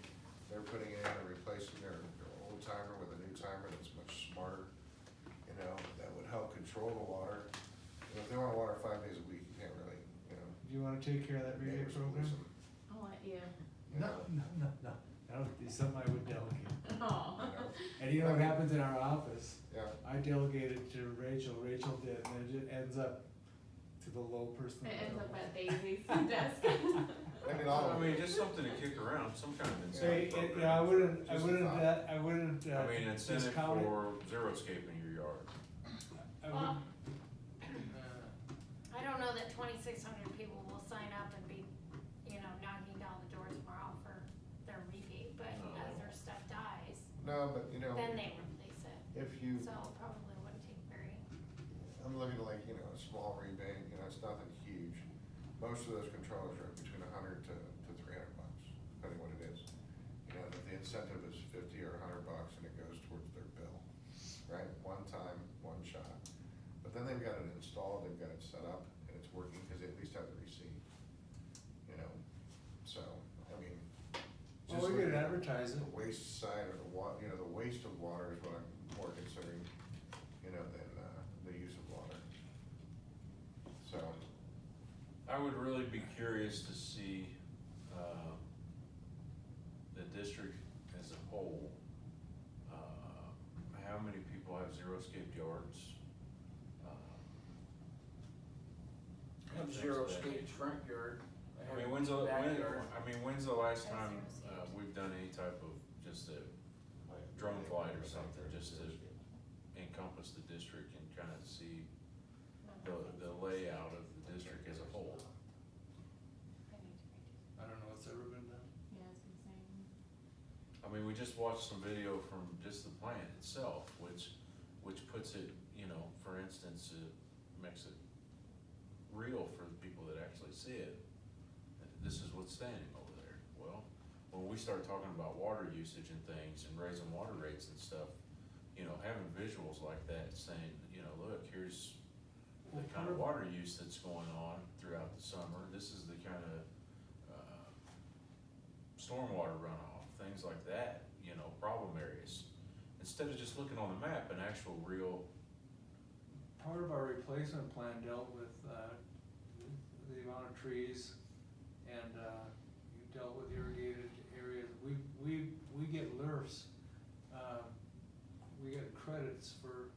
They're putting in and replacing their old timer with a new timer that's much smarter, you know, that would help control the water. You know, if they wanna water 5 days a week, you can't really, you know. Do you wanna take care of that rebate neighbors will program? lose them, I'll let you. you know, No, that would be something I would delegate. Oh. you know. And you know what happens in our office? Yeah, I delegated to Rachel did, and then it just ends up to the low person. It ends up at Daisy's desk. I mean, all I of mean, it. just something to kick around, some kind of Say, incentive program. yeah, I wouldn't, Just a thought. I wouldn't, I mean, incentive discount it. for zero-scaping your yard. I Well, wouldn't, I don't know that 2,600 people will sign up and be, you know, knocking down the door tomorrow for their rebate, but No. as their stuff dies, No, but you know, then they replace it. if you, So it probably wouldn't take very, I'm looking at like, you know, a small rebate, you know, it's nothing huge. Most of those controllers are between $100 to $300, depending what it is. You know, if the incentive is $50 or $100 and it goes towards their bill, right? One time, one shot. But then they've got it installed, they've got it set up, and it's working, cause they at least have the receipt. You know, so, I mean. well, just we could looking at advertise it. The waste side of the you know, the waste of water is what I'm more considering, you know, than, the use of water. So, I would really be curious to see, the district as a whole, how many people have zero-scaped yards? I have zero scaped front yard. I mean, when's the last That's time, zero-scaped. we've done any type of just a drone flight or something, just to encompass the district and kind of see the layout of the district as a whole? I don't know what's ever been done. yeah, it's insane. I mean, we just watched some video from just the plant itself, which puts it, you know, for instance, it makes it real for the people that actually see it. This is what's standing over there. Well, when we start talking about water usage and things and raising water rates and stuff, you know, having visuals like that saying, you know, look, here's the kind of water use that's going on throughout the summer. This is the kind of, stormwater runoff, things like that, you know, problem areas. Instead of just looking on the map, an actual real, Part of our replacement plan dealt with, the amount of trees and, you dealt with irrigated areas. We get LRFs, we get credits for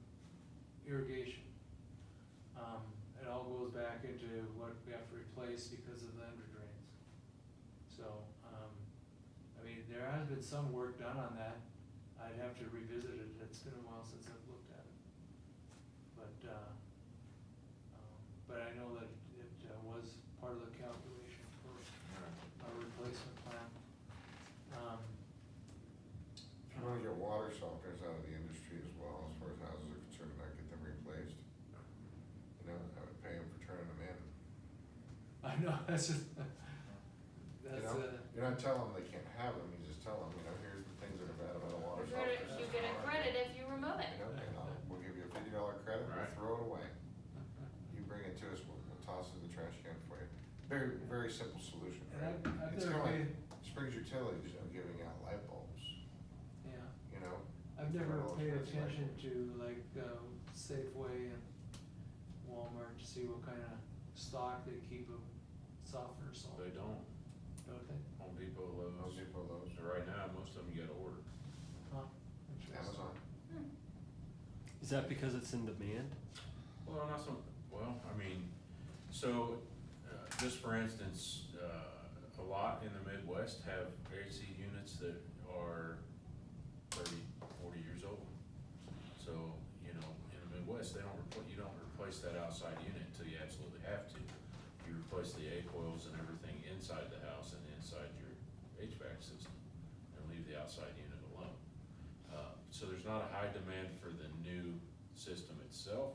irrigation. It all goes back into what we have to replace because of the under drains. So, I mean, there has been some work done on that. I'd have to revisit it, it's been a while since I've looked at it. But I know that it was part of the calculation for our replacement plan. if you wanna get water softeners out of the industry as well, as far as houses are concerned, and not get them replaced, you know, I would pay them for turning them in. I know, that's just, You that's, know, you're not telling them they can't have them, you just tell them, you know, here's the things that are bad about a water softener. you get a credit if you remove it. You know, and we'll give you a $50 credit, we'll Right. throw it away. You bring it to us, we'll toss it in the trash can for you. Very, very simple solution, and right? I've It's never kinda paid, like Springs Utilities, you know, giving out light bulbs, yeah, you know? I've It's never one of those paid things like- attention to like, Safeway and Walmart to see what kind of stock they keep of softener salt, they don't. don't they? Home Depot, Lowe's. Home Depot, Lowe's. So right now, most of them you gotta order. Huh, interesting. Amazon. Is that because it's in demand? Well, not so, well, I mean, so, just for instance, a lot in the Midwest have AC units that are 30, 40 years old. So, you know, in the Midwest, you don't replace that outside unit until you absolutely have to. You replace the A coils and everything inside the house and inside your HVAC system and leave the outside unit alone. So there's not a high demand for the new system itself,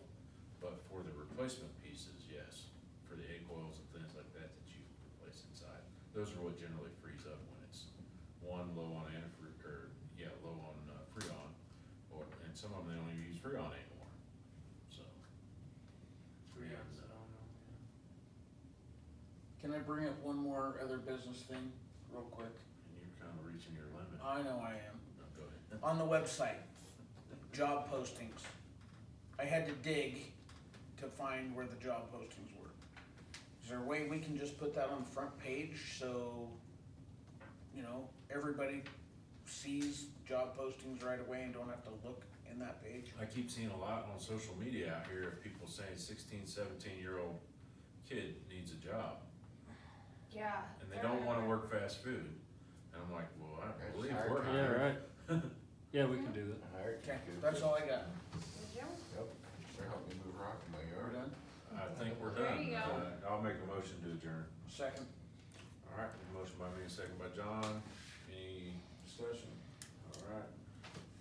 but for the replacement pieces, yes, for the egg coils and things like that that you replace inside. Those are what generally freeze up when it's low on low on Freon, and some of them they don't even use Freon anymore, so. Yeah, And, so I don't know. Can I bring up one more other business thing real quick? And you're kind of reaching your limit. I know I am. No, go ahead. On the website, job postings. I had to dig to find where the job postings were. Is there a way we can just put that on the front page so, you know, everybody sees job postings right away and don't have to look in that page? I keep seeing a lot on social media out here of people saying 16, 17-year-old kid needs a job, Yeah. and they don't wanna work fast food. And I'm like, well, I It's believe hard we're to- Yeah, hiring. right. Yeah, we can do that. Okay, that's all I got. Yep, they're helping me move rock in my We're yard. done? I think we're There done. you go. I'll make a motion to adjourn. Second. All right, motion by me, second by John. Any discussion? All right.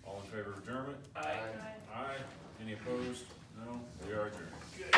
All in favor of adjournment? Aye. Aye. Any opposed? No? We are adjourned. Good.